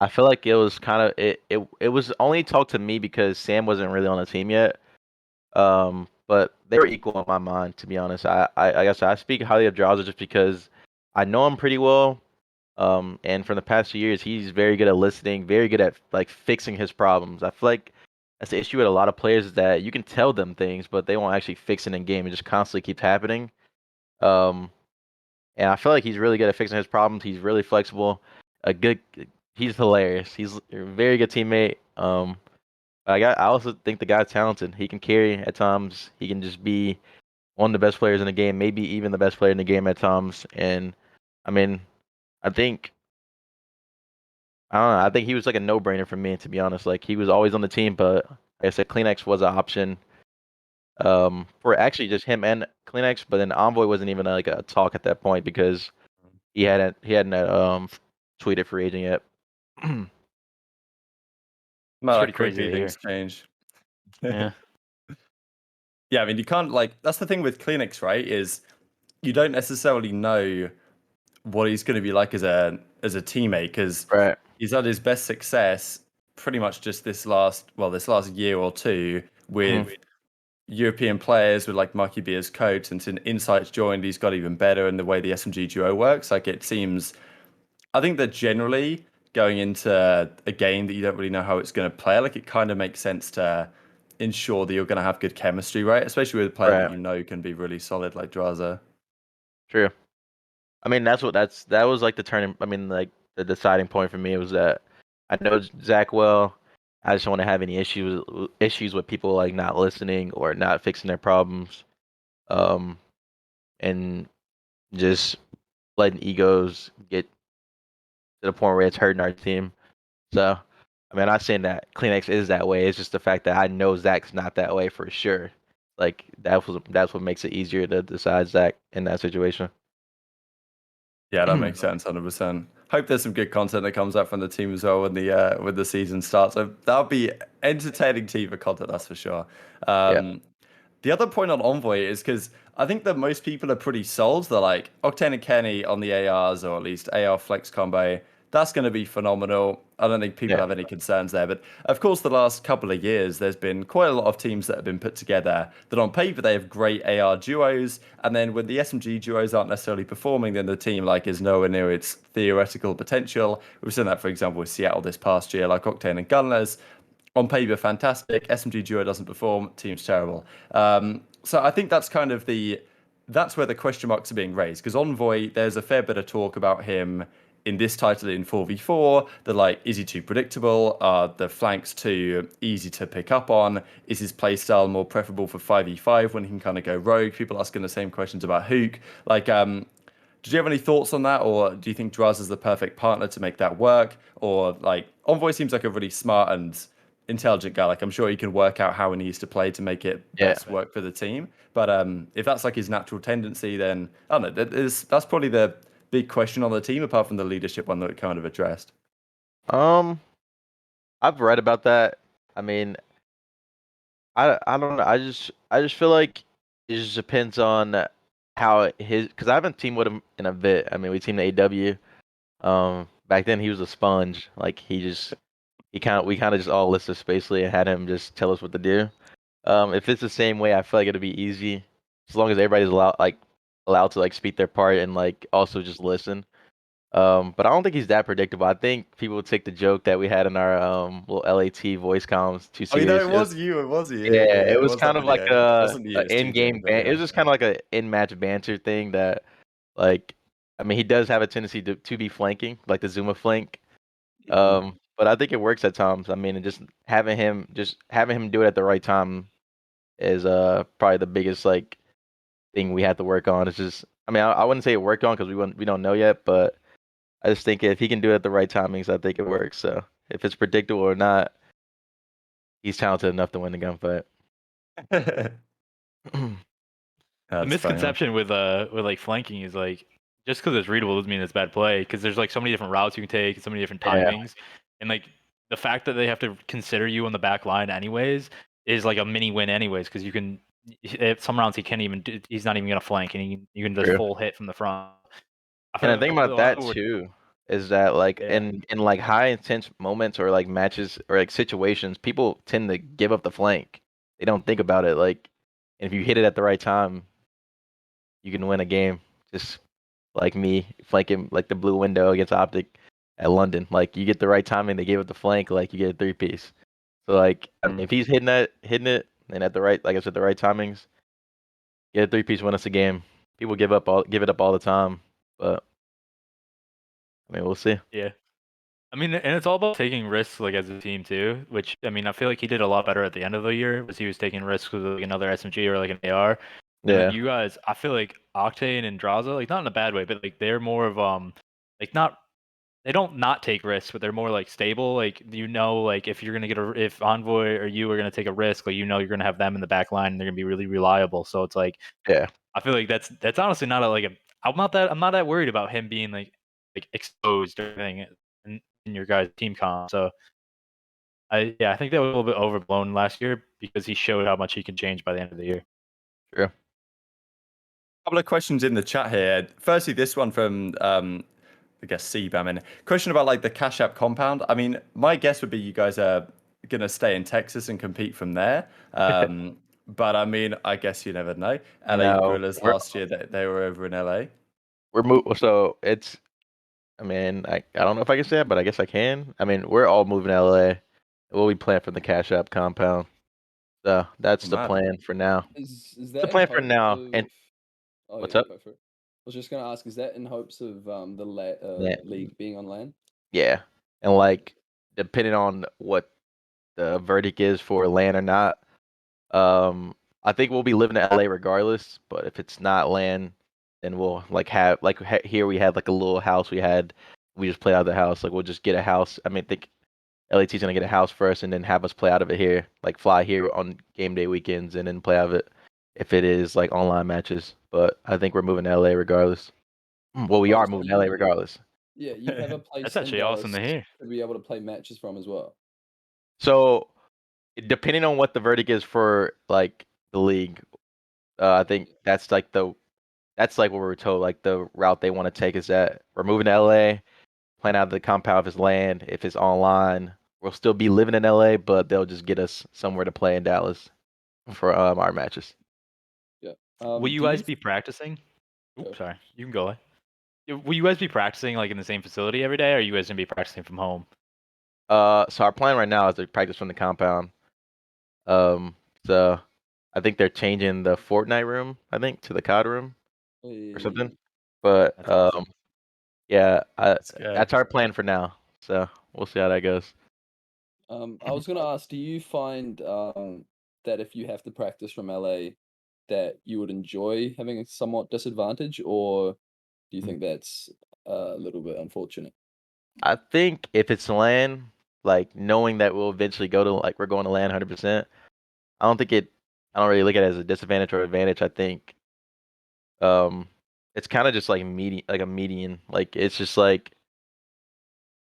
Speaker 4: I feel like it was kind of it was only talked to me because Sam wasn't really on the team yet. but they were equal in my mind, to be honest. I guess I speak highly of Drowser just because I know him pretty well. And for the past few years, he's very good at listening, very good at like fixing his problems. I feel like that's the issue with a lot of players is that you can tell them things, but they won't actually fix it in game. It just constantly keeps happening. And I feel like he's really good at fixing his problems. He's really flexible. He's hilarious. He's a very good teammate. I also think the guy's talented. He can carry at times. He can just be one of the best players in the game, maybe even the best player in the game at times. And I mean, I think I don't know. I think he was like a no-brainer for me, to be honest. Like he was always on the team, but like I said, Kleenex was an option. For actually just him and Kleenex, but then Envoy wasn't even like a talk at that point because he hadn't tweeted free agent yet.
Speaker 2: Man,
Speaker 1: pretty
Speaker 2: like
Speaker 1: crazy
Speaker 2: quickly
Speaker 1: to
Speaker 2: things change.
Speaker 1: Yeah.
Speaker 2: Yeah, I mean, you can't like. That's the thing with Kleenex, right? Is you don't necessarily know what he's going to be like as a teammate because
Speaker 4: Right.
Speaker 2: he's had his best success pretty much just this last year or two with European players with like Mikey B as coach, and since Insights joined, he's got even better in the way the SMG duo works. Like it seems, I think that generally going into a game that you don't really know how it's going to play, like it kind of makes sense to ensure that you're going to have good chemistry, right? Especially with a player that
Speaker 4: Right.
Speaker 2: you know can be really solid like Draza.
Speaker 4: True. I mean, that was like the turning. I mean, like the deciding point for me was that I know Zach well. I just don't want to have any issues with people like not listening or not fixing their problems, and just letting egos get to the point where it's hurting our team. So, I mean, I'm not saying that Kleenex is that way. It's just the fact that I know Zach's not that way for sure. Like that's what makes it easier to decide Zach in that situation.
Speaker 2: Yeah, that makes sense, 100%. Hope there's some good content that comes out from the team as well when the season starts. So that'll be entertaining TV content, that's for sure.
Speaker 4: Yeah.
Speaker 2: The other point on Envoy is because I think that most people are pretty sold. They're like Octane and Kenny on the ARs, or at least AR flex combo. That's going to be phenomenal. I don't think people
Speaker 4: Yeah.
Speaker 2: have any concerns there. But of course, the last couple of years, there's been quite a lot of teams that have been put together that on paper they have great AR duos, and then when the SMG duos aren't necessarily performing, then the team like is nowhere near its theoretical potential. We've seen that, for example, with Seattle this past year, like Octane and Gunless. On paper, fantastic. SMG duo doesn't perform. Team's terrible. So I think that's kind of that's where the question marks are being raised. Because Envoy, there's a fair bit of talk about him in this title in 4v4. That like, is he too predictable? Are the flanks too easy to pick up on? Is his playstyle more preferable for 5v5 when he can kind of go rogue? People asking the same questions about Hook. Like, did you have any thoughts on that, or do you think Draz is the perfect partner to make that work? Or like Envoy seems like a really smart and intelligent guy. Like I'm sure he can work out how he needs to play to make it best work for the team. But if that's like his natural tendency, then I don't know. That's probably the big question on the team, apart from the leadership one that we kind of addressed.
Speaker 4: I've read about that. I mean, I don't know. I just feel like it just depends on how because I haven't teamed with him in a bit. I mean, we teamed AW. Back then he was a sponge. Like we kind of just all listed spacely and had him just tell us what to do. If it's the same way, I feel like it'll be easy as long as everybody's allowed to like speak their part and like also just listen. But I don't think he's that predictable. I think people would take the joke that we had in our little LAT voice comms too
Speaker 2: Oh, you know,
Speaker 4: serious.
Speaker 2: it was you. It was you.
Speaker 4: Yeah, it was
Speaker 2: was that
Speaker 4: kind of like
Speaker 2: video. It wasn't you.
Speaker 4: a
Speaker 2: It's
Speaker 4: in-game
Speaker 2: TJ, but
Speaker 4: ban. It
Speaker 2: yeah.
Speaker 4: was just kind of like a in-match banter thing that, like, I mean, he does have a tendency to be flanking, like the ZooMaa flank. But I think it works at times. I mean, and just having him do it at the right time is probably the biggest like thing we have to work on. It's just, I mean, I wouldn't say it worked on because we don't know yet, but I just think if he can do it at the right timings, I think it works. So if it's predictable or not, he's talented enough to win the gunfight.
Speaker 1: The misconception with like flanking is like just because it's readable doesn't mean it's bad play, because there's like so many different routes you can take, so many different timings, and like the fact that they have to consider you on the back line anyways is like a mini win anyways, because you can some rounds he can't even he's not even gonna flank, and you can just full hit from the front.
Speaker 4: And the thing about that too is that like in like high intense moments or like matches or like situations, people tend to give up the flank. They don't think about it. Like and if you hit it at the right time, you can win a game. Just like me flanking like the blue window against Optic at London. Like you get the right timing, they gave it the flank, like you get a 3-piece. So like I mean, if he's hitting it, and at the right, like I said, the right timings, get a 3-piece, win us a game. People give it up all the time, but I mean, we'll see.
Speaker 1: Yeah. I mean, and it's all about taking risks, like as a team too. Which I mean, I feel like he did a lot better at the end of the year, was he was taking risks with like another SMG or like an AR. And
Speaker 4: Yeah,
Speaker 1: like you guys, I feel like Octane and Draza, like not in a bad way, but like they're more of like not they don't not take risks, but they're more like stable. Like like if you're gonna if Envoy or you are gonna take a risk, like you're gonna have them in the back line and they're gonna be really reliable. So it's like
Speaker 4: yeah,
Speaker 1: I feel like that's honestly not I'm not that worried about him being like exposed or anything in your guys' team comp. So I think that was a little bit overblown last year because he showed how much he can change by the end of the year.
Speaker 4: true.
Speaker 2: Couple of questions in the chat here. Firstly, this one from I guess CBAM. And question about like the Cash App compound. I mean, my guess would be you guys are gonna stay in Texas and compete from there. But I mean, I guess you never know. LA
Speaker 4: No,
Speaker 2: Guerillas last year they were over in LA.
Speaker 4: so it's. I mean, I don't know if I can say it, but I guess I can. I mean, we're all moving to LA. We'll be playing from the Cash App compound. So that's
Speaker 2: Oh,
Speaker 4: the
Speaker 2: mad.
Speaker 4: plan for now.
Speaker 3: Is
Speaker 4: The
Speaker 3: that in
Speaker 4: plan for
Speaker 3: hopes
Speaker 4: now.
Speaker 3: of?
Speaker 4: And
Speaker 3: Oh
Speaker 4: what's
Speaker 3: yeah,
Speaker 4: up?
Speaker 3: go for it. I was just gonna ask, is that in hopes of the
Speaker 4: Yeah.
Speaker 3: league being on LAN?
Speaker 4: Yeah, and like depending on what the verdict is for land or not, I think we'll be living in LA regardless. But if it's not land, then we'll like have here we had like a little house we just play out of the house. Like we'll just get a house. I mean, I think LAT's gonna get a house first and then have us play out of it here. Like fly here on game day weekends and then play out of it if it is like online matches. But I think we're moving to LA regardless. Well, we are
Speaker 3: Oh, so
Speaker 4: moving to LA regardless.
Speaker 3: yeah, you have a place
Speaker 1: That's
Speaker 3: in
Speaker 1: actually awesome
Speaker 3: Dallas
Speaker 1: to hear.
Speaker 3: to be able to play matches from as well.
Speaker 4: So depending on what the verdict is for like the league, I think that's like what we were told. Like the route they want to take is that we're moving to LA, playing out of the compound of his land. If it's online, we'll still be living in LA, but they'll just get us somewhere to play in Dallas for our matches.
Speaker 3: Yeah.
Speaker 1: Will you
Speaker 3: do
Speaker 1: guys
Speaker 3: you
Speaker 1: be practicing?
Speaker 3: Go.
Speaker 1: Oops, sorry. You can go ahead. Will you guys be practicing like in the same facility every day, or are you guys gonna be practicing from home?
Speaker 4: So our plan right now is to practice from the compound. So I think they're changing the Fortnite room, I think, to the COD room or something. But
Speaker 1: That's awesome.
Speaker 4: yeah,
Speaker 1: good.
Speaker 4: that's our plan for now. So we'll see how that goes.
Speaker 3: I was gonna ask, do you find that if you have to practice from LA, that you would enjoy having a somewhat disadvantage, or do you think that's a little bit unfortunate?
Speaker 4: I think if it's LAN, like knowing that we'll eventually go to like we're going to LAN 100%, I don't think it. I don't really look at it as a disadvantage or advantage. I think it's kind of just like a median. Like it's just like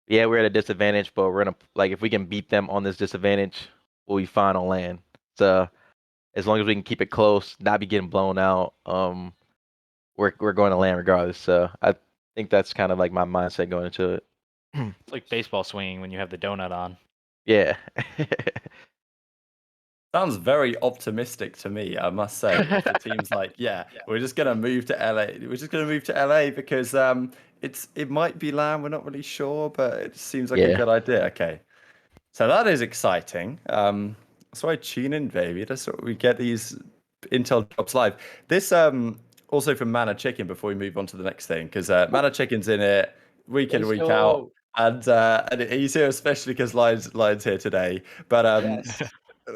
Speaker 4: yeah, we're at a disadvantage, but we're gonna like if we can beat them on this disadvantage, we'll be fine on LAN. So as long as we can keep it close, not be getting blown out, we're going to LAN regardless. So I think that's kind of like my mindset going into it.
Speaker 1: It's like baseball swinging when you have the donut on.
Speaker 4: Yeah.
Speaker 2: Sounds very optimistic to me, I must say. If the team's like, yeah, we're just gonna move to LA. We're just gonna move to LA because it might be LAN, we're not really sure, but it seems like a
Speaker 4: Yeah.
Speaker 2: good idea. Okay. So that is exciting. That's why tune in, baby. That's what we get these Intel Drops live. This also from Mana Chicken before we move on to the next thing, because Mana Chicken's in it week in,
Speaker 3: Let's
Speaker 2: week out.
Speaker 3: go.
Speaker 2: And he's here especially because Lion's here today. But
Speaker 3: Yes.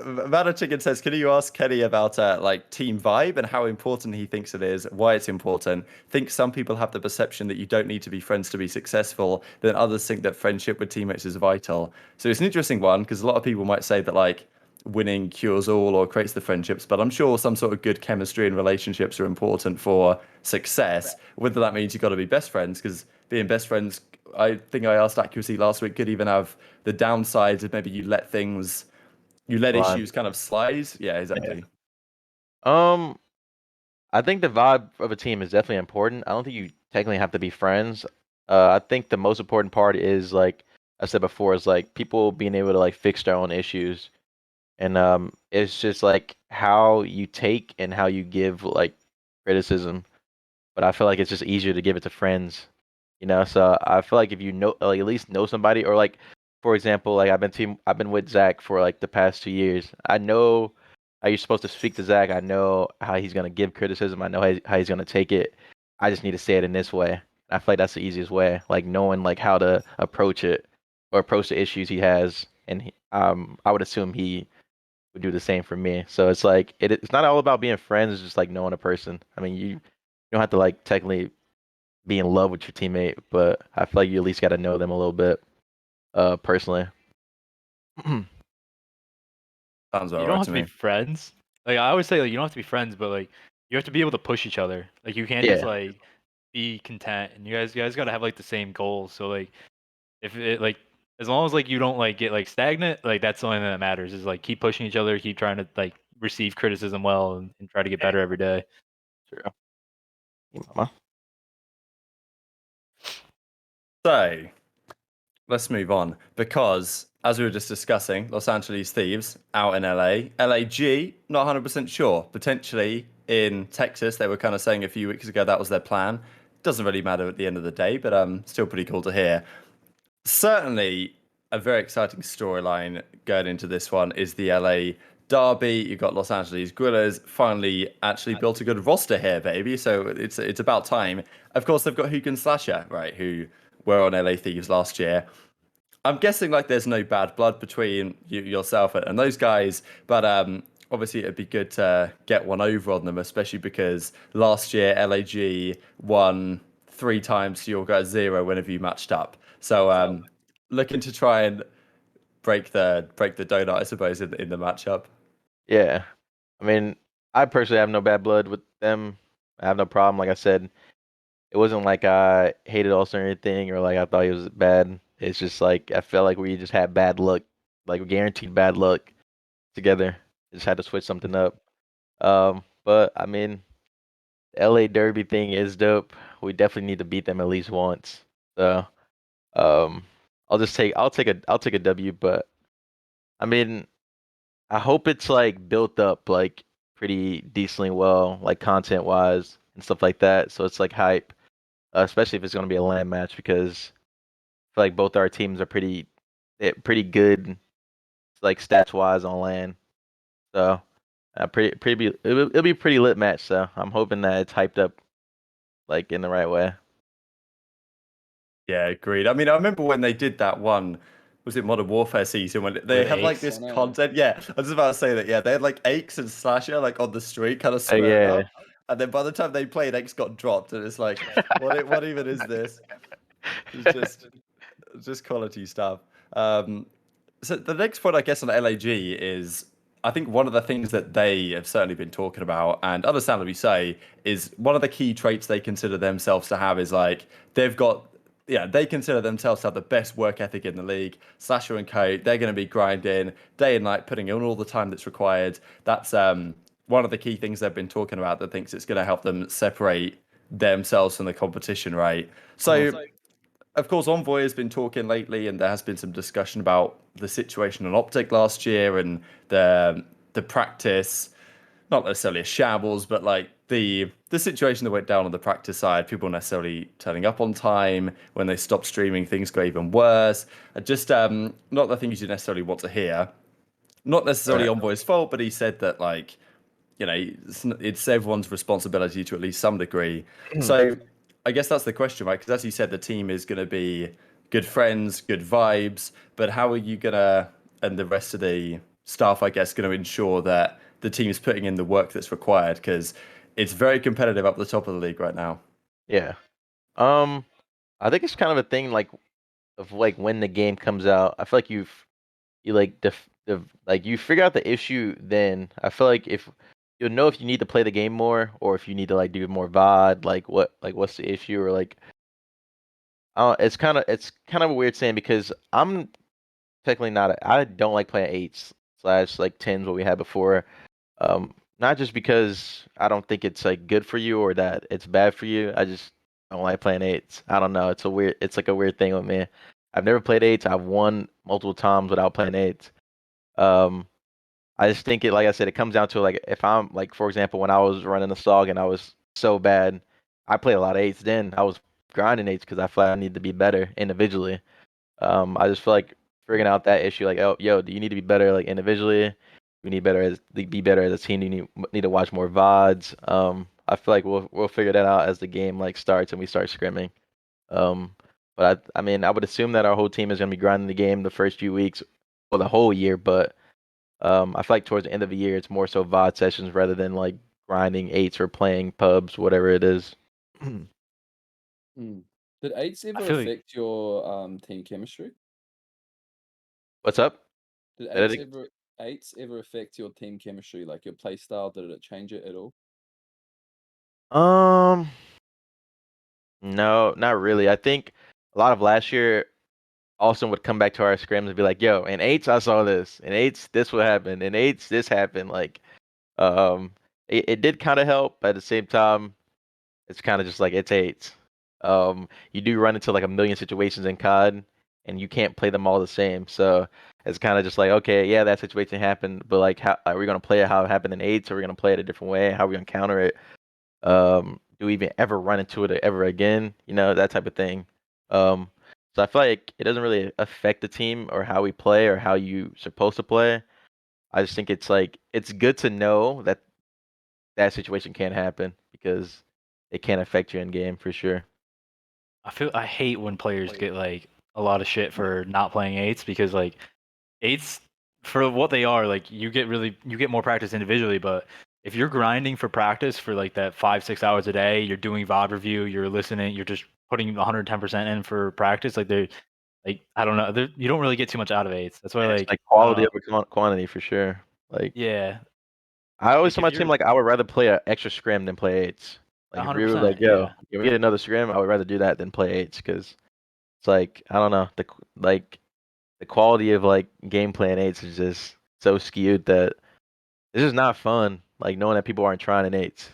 Speaker 2: Mana Chicken says, can you ask Kenny about like team vibe and how important he thinks it is, why it's important? Think some people have the perception that you don't need to be friends to be successful, then others think that friendship with teammates is vital. So it's an interesting one because a lot of people might say that like winning cures all or creates the friendships, but I'm sure some sort of good chemistry and relationships are important for success. Whether that means you've got to be best friends, because being best friends, I think I asked Accuracy last week, could even have the downsides of maybe you let
Speaker 4: Fine.
Speaker 2: issues kind of slide. Yeah, exactly.
Speaker 4: I think the vibe of a team is definitely important. I don't think you technically have to be friends. I think the most important part is like I said before, is like people being able to like fix their own issues. and it's just like how you take and how you give like criticism. But I feel like it's just easier to give it to friends, you know. So I feel like if you know, like at least know somebody, or like for example, like I've been with Zach for like the past 2 years. I know how you're supposed to speak to Zach. I know how he's gonna give criticism. I know how he's gonna take it. I just need to say it in this way. I feel like that's the easiest way, like knowing like how to approach it or approach the issues he has, and I would assume he would do the same for me. So it's like it's not all about being friends. It's just like knowing a person. I mean, you don't have to like technically be in love with your teammate, but I feel like you at least got to know them a little bit, personally.
Speaker 2: Sounds about
Speaker 1: You don't
Speaker 2: right
Speaker 1: have
Speaker 2: to
Speaker 1: to be
Speaker 2: me.
Speaker 1: friends. Like I always say, like you don't have to be friends, but like you have to be able to push each other. Like you can't just
Speaker 4: Yeah,
Speaker 1: like be content, and you guys gotta have like the same goals. So like if it like as long as like you don't like get like stagnant, like that's the only thing that matters. Is like keep pushing each other, keep trying to like receive criticism well, and try to get better every day.
Speaker 4: true. Mama.
Speaker 2: So let's move on, because as we were just discussing, Los Angeles Thieves out in LA. LAG, not 100% sure. Potentially in Texas, they were kind of saying a few weeks ago that was their plan. Doesn't really matter at the end of the day, but still pretty cool to hear. Certainly a very exciting storyline going into this one is the LA Derby. You've got Los Angeles Guerillas finally actually built a good roster here, baby. So it's about time. Of course, they've got Hook and Slasher, right, who were on LA Thieves last year. I'm guessing like there's no bad blood between yourself and those guys, but obviously it'd be good to get one over on them, especially because last year LAG won 3 times to your guys 0 whenever you matched up. So looking to try and break the donut, I suppose, in the matchup.
Speaker 4: Yeah, I mean, I personally have no bad blood with them. I have no problem. Like I said, it wasn't like I hated Austin or anything, or like I thought he was bad. It's just like I felt like we just had bad luck, like guaranteed bad luck together. Just had to switch something up. But I mean, the LA Derby thing is dope. We definitely need to beat them at least once. So, um, I'll take a W. But I mean, I hope it's like built up like pretty decently well, like content wise and stuff like that. So it's like hype, especially if it's going to be a land match, because I feel like both our teams are pretty good, like stats wise on land. So it'll be a pretty lit match. So I'm hoping that it's hyped up like in the right way.
Speaker 2: Yeah, agreed. I mean, I remember when they did that one, was it Modern Warfare season, when they
Speaker 1: With
Speaker 2: had like
Speaker 1: Aches.
Speaker 2: this
Speaker 3: I know.
Speaker 2: content? Yeah, I was just about to say that. Yeah, they had like Aches and Slasher like on the street, kind of
Speaker 4: Oh
Speaker 2: squaring
Speaker 4: yeah,
Speaker 2: up, and then by the time they played, Aches got dropped, and it's like, what even is this? It's just quality stuff. So the next point, I guess, on LAG is, I think one of the things that they have certainly been talking about, and understandably say, is one of the key traits they consider themselves to have is like they've got, yeah, they consider themselves to have the best work ethic in the league. Slasher and Co, they're going to be grinding day and night, putting in all the time that's required. That's one of the key things they've been talking about that thinks it's going to help them separate themselves from the competition, right? So of course, Envoy has been talking lately, and there has been some discussion about the situation on Optic last year and the practice, not necessarily a shambles, but like the situation that went down on the practice side. People necessarily turning up on time. When they stopped streaming, things got even worse. Just not the things you necessarily want to hear. Not necessarily
Speaker 4: right.
Speaker 2: Envoy's fault, but he said that like, it's everyone's responsibility to at least some degree. So I guess that's the question, right? Because as you said, the team is going to be good friends, good vibes, but how are you gonna, and the rest of the staff, I guess, going to ensure that the team is putting in the work that's required? Because it's very competitive up the top of the league right now.
Speaker 4: Yeah. Um, I think it's kind of a thing like of like when the game comes out. I feel like you like like you figure out the issue then. I feel like if you'll know if you need to play the game more or if you need to like do more VOD, like what's the issue, or like it's kind of a weird saying because I'm technically not I don't like playing 8s slash like 10s what we had before. Not just because I don't think it's like good for you or that it's bad for you. I just don't like playing 8s. I don't know. It's like a weird thing with me. I've never played 8s. I've won multiple times without playing 8s. Um, I just think it, like I said, it comes down to like if I'm like, for example, when I was running the SOG and I was so bad, I played a lot of eights then. I was grinding eights because I felt like I need to be better individually. I just feel like figuring out that issue, like, oh, yo, do you need to be better like individually? We need better as be better as a team. You need to watch more VODs. I feel like we'll figure that out as the game like starts and we start scrimming. Um, but I mean, I would assume that our whole team is gonna be grinding the game the first few weeks or the whole year. But I feel like towards the end of the year, it's more so VOD sessions rather than like grinding eights or playing pubs, whatever it is.
Speaker 3: Did eights
Speaker 1: I
Speaker 3: ever
Speaker 1: feel like
Speaker 3: affect your team chemistry?
Speaker 4: What's up?
Speaker 3: Did
Speaker 4: Say that
Speaker 3: eights ever affect your team chemistry, like your play style? Did it change it at all?
Speaker 4: No, not really. I think a lot of last year, Austin would come back to our scrims and be like, "Yo, in eights, I saw this. In eights, this would happen. In eights, this happened." Like, um, it did kind of help, but at the same time, it's kind of just like it's eights. You do run into like a million situations in COD, and you can't play them all the same. So it's kind of just like, okay, yeah, that situation happened, but like, how are we gonna play it how it happened in eights? Are we gonna play it a different way? How are we gonna counter it? Do we even ever run into it ever again? You know, that type of thing. Um, so I feel like it doesn't really affect the team or how we play or how you supposed to play. I just think it's like it's good to know that that situation can't happen because it can affect you in game for sure.
Speaker 1: I hate when players get like a lot of shit for not playing eights because like eights for what they are, like you get more practice individually, but if you're grinding for practice for like that 5-6 hours a day, you're doing VOD review, you're listening, you're just putting 110% in for practice, like they like I don't know, you don't really get too much out of eights. That's why
Speaker 4: Yeah, it's
Speaker 1: like
Speaker 4: like
Speaker 1: I don't
Speaker 4: quality
Speaker 1: know.
Speaker 4: over quantity for sure. Like
Speaker 1: Yeah,
Speaker 4: I always
Speaker 1: like
Speaker 4: tell
Speaker 1: if
Speaker 4: my team
Speaker 1: you're
Speaker 4: like I would rather play an extra scrim than play eights. Like if you're like,
Speaker 1: 100%,
Speaker 4: yo,
Speaker 1: yeah,
Speaker 4: can we get another scrim? I would rather do that than play eights because it's like I don't know like the quality of like gameplay in eights is just so skewed that it's just not fun. Like knowing that people aren't trying in eights,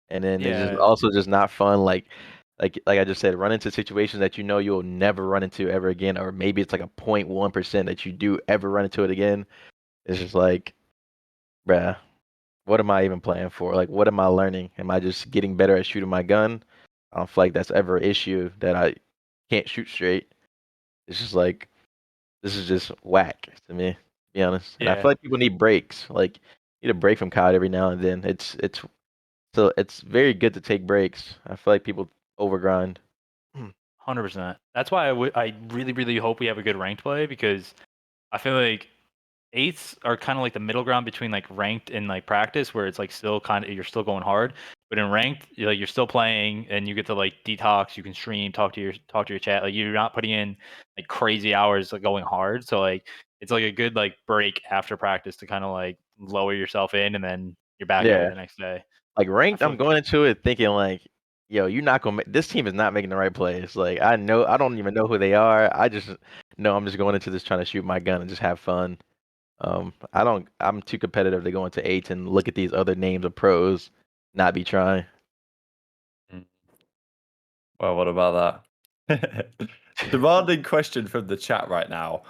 Speaker 4: and then it's just
Speaker 1: yeah,
Speaker 4: also just not fun. Like I just said, run into situations that you know you'll never run into ever again, or maybe it's like a 0.1% that you do ever run into it again. It's just like, bruh, what am I even playing for? Like, what am I learning? Am I just getting better at shooting my gun? I don't feel like that's ever an issue that I can't shoot straight. It's just like this is just whack to me, to be honest. And I
Speaker 1: yeah.
Speaker 4: feel like people need breaks. Like, you need a break from COD every now and then. It's very good to take breaks. I feel like people overgrind.
Speaker 1: 100%. That's why I really, really hope we have a good ranked play because I feel like eights are kind of like the middle ground between like ranked and like practice, where it's like still kind of you're still going hard, but in ranked, you're still playing and you get to like detox. You can stream, talk to your chat. Like you're not putting in like crazy hours like going hard. So like it's like a good like break after practice to kind of like lower yourself in, and then you're back at it
Speaker 4: Yeah.
Speaker 1: the next day.
Speaker 4: Like
Speaker 1: I
Speaker 4: ranked,
Speaker 1: feel
Speaker 4: I'm going into it thinking like, yo, you're not gonna. This team is not making the right plays. Like I know, I don't even know who they are. I just know I'm just going into this trying to shoot my gun and just have fun. I don't. I'm too competitive to go into eights and look at these other names of pros, not be trying.
Speaker 2: Well, what about that? Demanding question from the chat right now.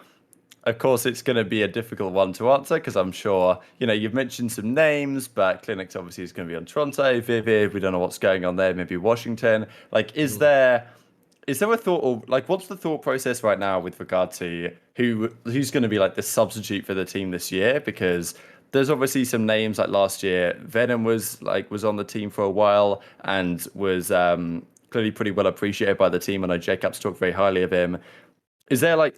Speaker 2: Of course, it's going to be a difficult one to answer because I'm sure, you've mentioned some names, but Clinics obviously is going to be on Toronto, Vivid, we don't know what's going on there, maybe Washington. Like, is there a thought, or like, what's the thought process right now with regard to who's going to be like the substitute for the team this year? Because there's obviously some names like last year, Venom was on the team for a while and was clearly pretty well appreciated by the team. I know Jacobs talked very highly of him. Is there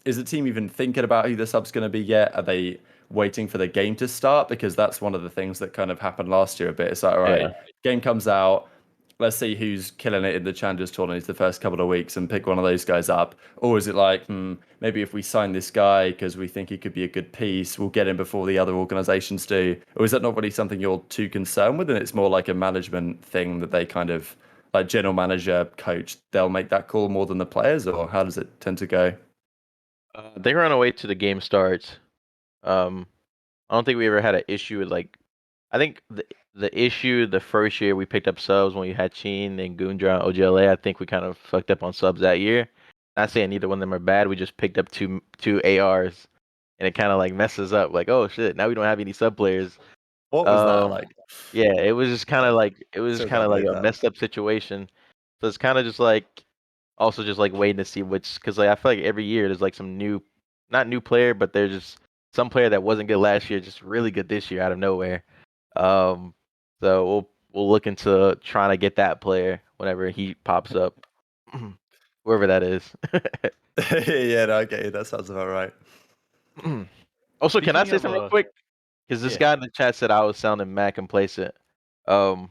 Speaker 2: is the team even thinking about who the sub's going to be yet? Are they waiting for the game to start? Because that's one of the things that kind of happened last year a bit. It's like, all right,
Speaker 4: Yeah,
Speaker 2: game comes out, let's see who's killing it in the Challengers tournament the first couple of weeks and pick one of those guys up. Or is it like, maybe if we sign this guy because we think he could be a good piece, we'll get him before the other organizations do? Or is that not really something you're too concerned with? And it's more like a management thing that they kind of, like general manager, coach, they'll make that call more than the players? Or how does it tend to go?
Speaker 4: they run away to the game starts. Um, I don't think we ever had an issue with like. I think the issue the first year we picked up subs when we had Sheen and Goondra and OGLA. I think we kind of fucked up on subs that year. Not saying neither one of them are bad. We just picked up two ARs, and it kind of like messes up. Like, oh shit, now we don't have any sub players.
Speaker 2: What was that like?
Speaker 4: Yeah, it was just kind of like
Speaker 2: Still can't
Speaker 4: a
Speaker 2: believe that.
Speaker 4: messed up situation. So it's kind of just like also just like waiting to see which, because like I feel like every year there's like some new, not new player, but there's just some player that wasn't good last year, just really good this year out of nowhere. So we'll look into trying to get that player whenever he pops up, whoever that is.
Speaker 2: Yeah, no, I get you. That sounds about right.
Speaker 4: Also, can I
Speaker 1: Speaking
Speaker 4: say
Speaker 1: of,
Speaker 4: something real quick? Because this
Speaker 1: yeah.
Speaker 4: guy in the chat said I was sounding mad complacent. I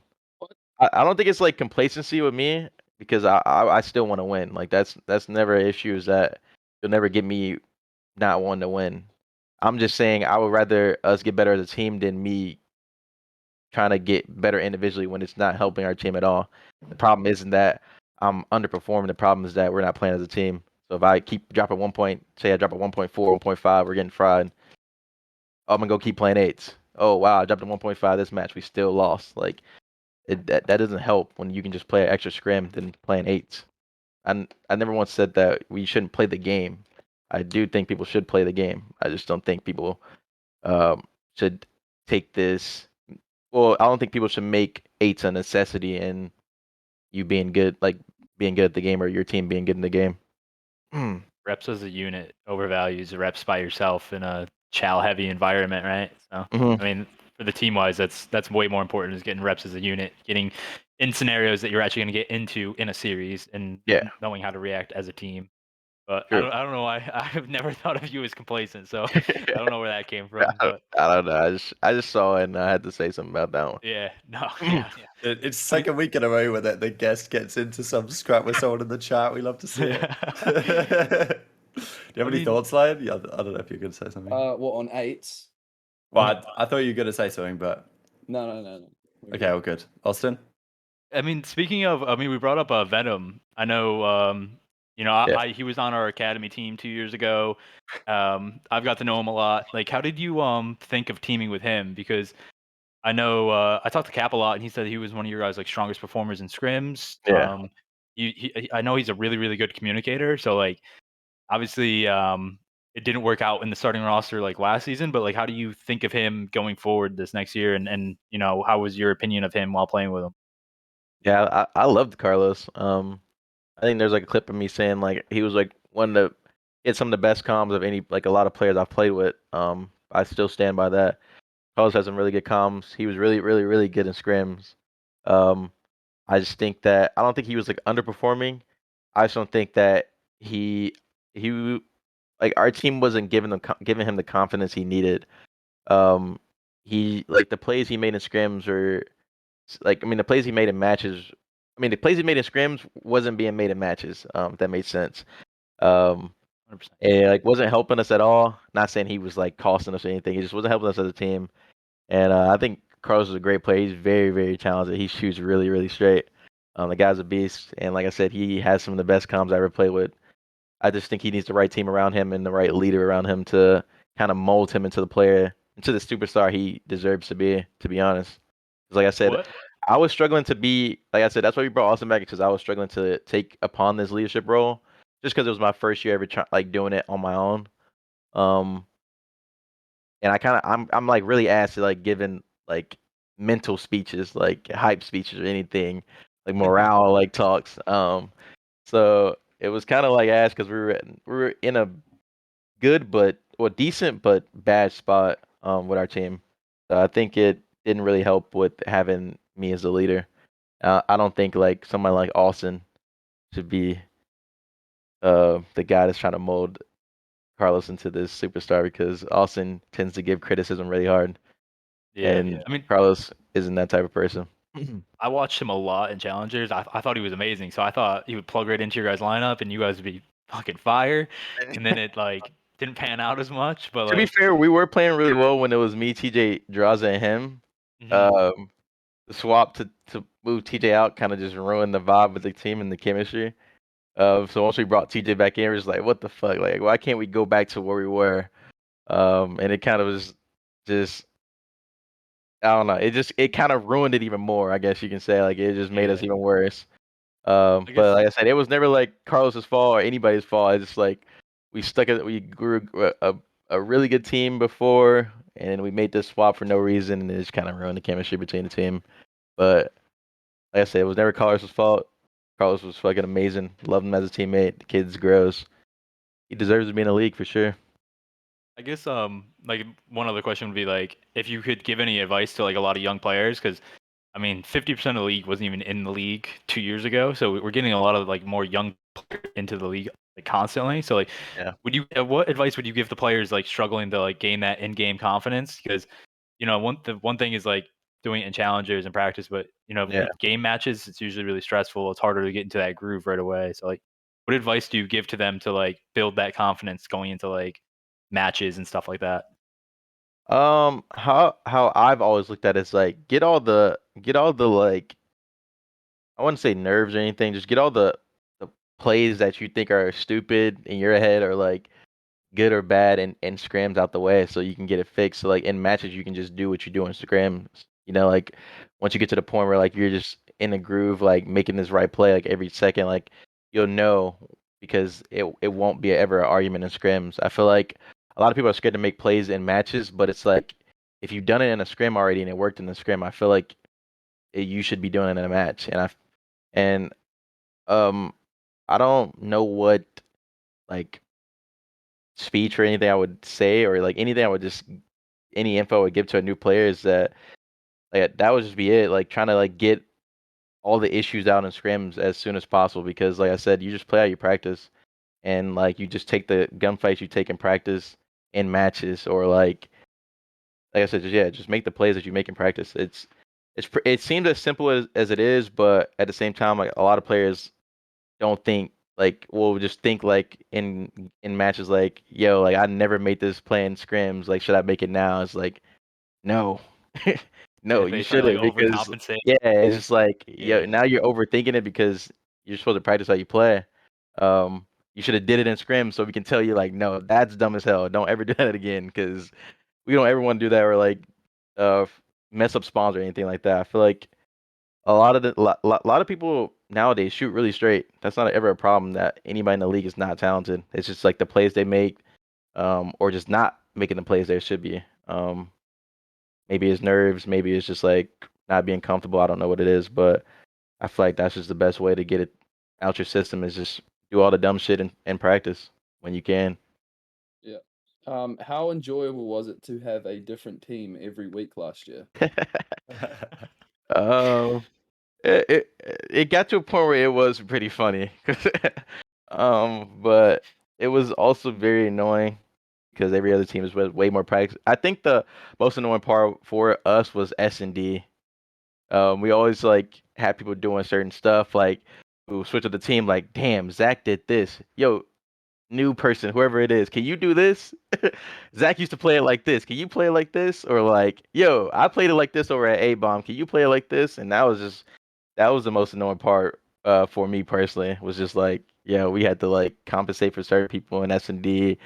Speaker 4: don't think it's like complacency with me because I still want to win. Like that's never an issue. Is that you'll never get me not wanting to win. I'm just saying I would rather us get better as a team than me trying to get better individually when it's not helping our team at all. The problem isn't that I'm underperforming. The problem is that we're not playing as a team. So if I keep dropping 1 point, say I drop a 1.4, 1.5, we're getting fried. I'm gonna go keep playing 8s. Oh wow, I dropped a 1.5 this match. We still lost. Like that doesn't help when you can just play an extra scrim than playing 8s. I never once said that we shouldn't play the game. I do think people should play the game. I just don't think people should take this. Well, I don't think people should make 8s a necessity and you being good, like being good at the game or your team being good in the game.
Speaker 1: Reps as a unit overvalues reps by yourself in a chow heavy environment, right? So
Speaker 4: Mhm.
Speaker 1: I mean, for the team wise, that's way more important is getting reps as a unit, getting in scenarios that you're actually going to get into in a series, and
Speaker 4: Yeah.
Speaker 1: knowing how to react as a team. But
Speaker 4: True.
Speaker 1: I don't know why I've never thought of you as complacent, so I don't know where that came from.
Speaker 4: I
Speaker 1: But
Speaker 4: don't know. I just saw it and I had to say something about that one.
Speaker 1: yeah, no, yeah.
Speaker 2: It's second week in a row where the guest gets into some scrap with someone in the chat. We love to see it. Do you have any thoughts, Lion? Yeah, I don't know if you're going to say something.
Speaker 3: What on 8s?
Speaker 2: Well, I thought you were going to say something, but
Speaker 3: No.
Speaker 2: okay, all good. Austin?
Speaker 1: I mean, speaking of, I mean, we brought up Venom. I know, you know,
Speaker 4: Yeah.
Speaker 1: he was on our academy team 2 years ago. I've got to know him a lot. Like, how did you think of teaming with him? Because I know I talked to Cap a lot, and he said he was one of your guys' like strongest performers in scrims.
Speaker 4: Yeah.
Speaker 1: I know he's a really, really good communicator. So like, obviously, it didn't work out in the starting roster like last season. But like, how do you think of him going forward this next year? And you know, how was your opinion of him while playing with him?
Speaker 4: Yeah, I loved Carlos. I think there's like a clip of me saying like he was like one of the he had some of the best comms of any like a lot of players I've played with. I still stand by that. Carlos has some really good comms. He was really, really, really good in scrims. Um, I just think that I don't think he was like underperforming. I just don't think that he like our team wasn't giving him the confidence he needed. Um, he like the plays he made in scrims were like I mean the plays he made in matches. I mean the plays he made in scrims wasn't being made in matches. If that made sense. Um,
Speaker 1: 100%.
Speaker 4: and like wasn't helping us at all. Not saying he was like costing us or anything. He just wasn't helping us as a team. And I think Carlos is a great player. He's very, very talented. He shoots really, really straight. The guy's a beast. And like I said, he has some of the best comms I ever played with. I just think he needs the right team around him and the right leader around him to kind of mold him into the player, into the superstar he deserves to be honest. 'Cause like I said,
Speaker 1: What?
Speaker 4: I was struggling to be, like I said, that's why we brought Austin back because I was struggling to take upon this leadership role just because it was my first year ever like doing it on my own. Um, and I'm like really asked to like giving like mental speeches, like hype speeches or anything, like morale like talks. So it was kind of like asked because we were in a good but well decent but bad spot with our team. So I think it didn't really help with having me as a leader. I don't think like somebody like Austin should be the guy that's trying to mold Carlos into this superstar because Austin tends to give criticism really hard.
Speaker 1: Yeah.
Speaker 4: And
Speaker 1: I mean,
Speaker 4: Carlos isn't that type of person.
Speaker 1: I watched him a lot in challengers. I thought he was amazing. So I thought he would plug right into your guys' lineup, and you guys would be fucking fire. And then it like didn't pan out as much. But
Speaker 4: To be
Speaker 1: like,
Speaker 4: fair, we were playing really well when it was me, TJ, Draza, and him.
Speaker 1: mhm.
Speaker 4: The swap to move TJ out kind of just ruined the vibe with the team and the chemistry. So once we brought TJ back in, it was like, what the fuck? Like, why can't we go back to where we were? And it kind of was just, I don't know. It kind of ruined it even more. I guess you can say like it just made us
Speaker 1: Yeah.
Speaker 4: even worse.
Speaker 1: I
Speaker 4: But
Speaker 1: guess
Speaker 4: like I said, it was never like Carlos's fault or anybody's fault. It's just like we grew a really good team before, and we made this swap for no reason, and it just kind of ruined the chemistry between the team. But like I said, it was never Carlos's fault. Carlos was fucking amazing. Love him as a teammate. The kid's gross. He deserves to be in the league for sure.
Speaker 1: I guess like one other question would be like if you could give any advice to like a lot of young players, because I mean 50% of the league wasn't even in the league 2 years ago, so we're getting a lot of like more young players into the league like constantly. So like,
Speaker 4: Yeah.
Speaker 1: would you what advice would you give the players like struggling to like gain that in-game confidence? Because the one thing is like doing it in challengers and practice, but
Speaker 4: Yeah.
Speaker 1: game matches it's usually really stressful. It's harder to get into that groove right away. So like, what advice do you give to them to like build that confidence going into like matches and stuff like that?
Speaker 4: How I've always looked at it is like get all the like I wouldn't say nerves or anything, just get all the plays that you think are stupid in your head or like good or bad and scrims out the way so you can get it fixed. So like in matches you can just do what you do in scrims. Like once you get to the point where like you're just in a groove, like making this right play like every second, like you'll know because it won't be ever an argument in scrims. I feel like a lot of people are scared to make plays in matches, but it's like if you've done it in a scrim already and it worked in the scrim, I feel like you should be doing it in a match. And um I don't know what like speech or anything I would say or like anything I would just any info I would give to a new player is that like that would just be it. Like trying to like get all the issues out in scrims as soon as possible because like I said, you just play how you practice and like you just take the gunfights you take in practice in matches or like I said, just make the plays that you make in practice. It seems as simple as it is, but at the same time, like a lot of players don't think like will just think like in matches like yo like I never made this play in scrims like should I make it now? It's like no, no,
Speaker 1: Yeah,
Speaker 4: you
Speaker 1: they try to like
Speaker 4: shouldn't because
Speaker 1: overcompensate.
Speaker 4: yeah, it's just like
Speaker 1: Yeah,
Speaker 4: now you're overthinking it because you're supposed to practice how you play. You should have did it in scrim so we can tell you like no, that's dumb as hell. Don't ever do that again because we don't ever want to do that or like mess up spawns or anything like that. I feel like a lot of lot of people nowadays shoot really straight. That's not ever a problem that anybody in the league is not talented. It's just like the plays they make, or just not making the plays they should be. Maybe it's nerves, maybe it's just like not being comfortable. I don't know what it is, but I feel like that's just the best way to get it out your system is just do all the dumb shit in practice when you can.
Speaker 3: Yeah. How enjoyable was it to have a different team every week last year?
Speaker 4: um, it got to a point where it was pretty funny, but it was also very annoying because every other team is way more practice. I think the most annoying part for us was S&D. We always like had people doing certain stuff, like we would switch to the team, like, damn, Zach did this. Yo, new person, whoever it is, can you do this? Zach used to play it like this. Can you play it like this? Or like, yo, I played it like this over at A Bomb. Can you play it like this? And that was the most annoying part for me personally. Was just like, yeah, we had to like compensate for certain people in S&D,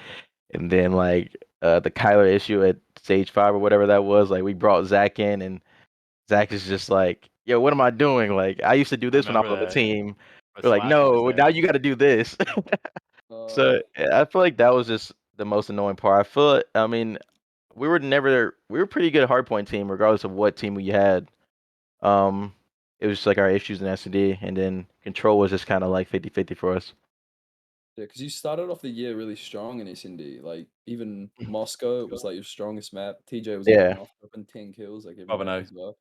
Speaker 4: and then like the Kyler issue at Stage 5 or whatever that was. Like we brought Zach in, and Zach is just like, yo, what am I doing? Like I used to do
Speaker 1: I
Speaker 4: this when I
Speaker 1: remember
Speaker 4: was on the
Speaker 1: that.
Speaker 4: team.
Speaker 1: But
Speaker 4: We're like,
Speaker 1: Slacker was
Speaker 4: no,
Speaker 1: there.
Speaker 4: now you got to do this.
Speaker 3: Uh,
Speaker 4: So I feel like that was just the most annoying part. I feel, I mean, we were a pretty good hardpoint team, regardless of what team we had. Um, it was just like our issues in S&D, and then control was just kind of like 50-50 for us.
Speaker 3: yeah, because you started off the year really strong in S&D. Like even Moscow, it was like your strongest map. TJ was going
Speaker 4: Yeah.
Speaker 3: off dropping 10 kills like every
Speaker 2: Probably
Speaker 3: map
Speaker 2: no.
Speaker 3: as well.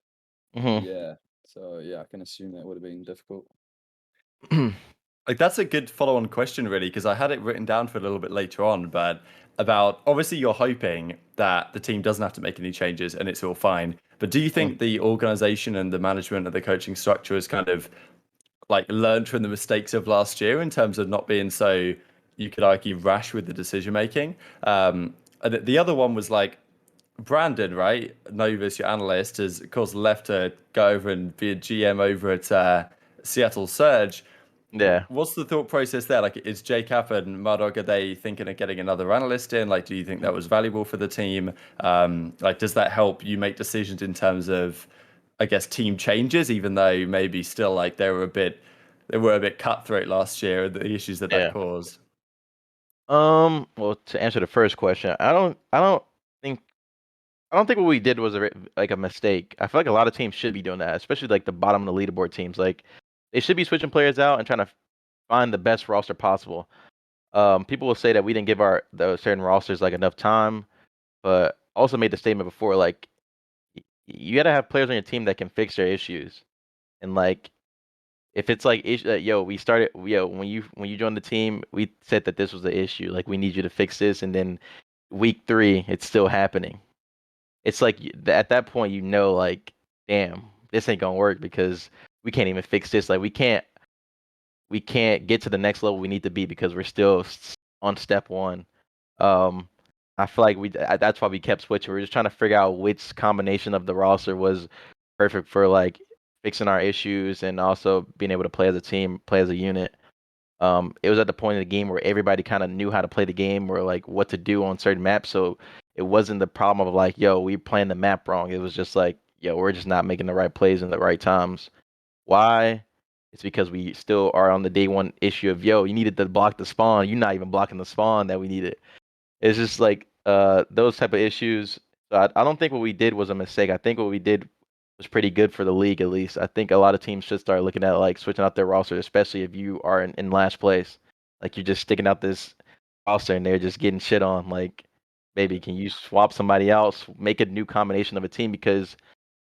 Speaker 4: Hmm.
Speaker 3: Yeah. So yeah, I can assume that would have been difficult.
Speaker 2: Like that's a good follow-on question, really, because I had it written down for a little bit later on, but about obviously you're hoping that the team doesn't have to make any changes and it's all fine. But do you think the organization and the management and the coaching structure has kind of like learned from the mistakes of last year in terms of not being so, you could argue, rash with the decision making? And the other one was like Brandon, right? Novus, your analyst, has of course left to go over and be a GM over at Seattle Surge.
Speaker 4: Yeah.
Speaker 2: What's the thought process there? Like, is Jacob and Mardog, are they thinking of getting another analyst in? Like, do you think that was valuable for the team? Like, does that help you make decisions in terms of, I guess, team changes, even though maybe still like they were a bit cutthroat last year, the issues that
Speaker 4: Yeah.
Speaker 2: caused?
Speaker 4: Well, to answer the first question, think I don't think what we did was like a mistake. I feel like a lot of teams should be doing that, especially like the bottom of the leaderboard teams. Like they should be switching players out and trying to find the best roster possible. People will say that we didn't give those certain rosters like enough time, but also made the statement before like you got to have players on your team that can fix their issues. And like if it's like yo, when you joined the team, we said that this was the issue. Like we need you to fix this, and then week 3, it's still happening. It's like at that point, like, damn, this ain't gonna work because we can't even fix this. Like we can't get to the next level we need to be because we're still on step 1. Um, I feel like that's why we kept switching. We are just trying to figure out which combination of the roster was perfect for like fixing our issues and also being able to play as a team, play as a unit. It was at the point of the game where everybody kind of knew how to play the game or like what to do on certain maps. So it wasn't the problem of like, yo, we playing the map wrong. It was just like, yo, we're just not making the right plays in the right times. Why? It's because we still are on the day 1 issue of, yo, you needed to block the spawn. You're not even blocking the spawn that we needed. It's just like those type of issues. So I don't think what we did was a mistake. I think what we did was pretty good for the league, at least. I think a lot of teams should start looking at like switching out their roster, especially if you are in last place. Like you're just sticking out this roster and they're just getting shit on. Like, baby, can you swap somebody else, make a new combination of a team? Because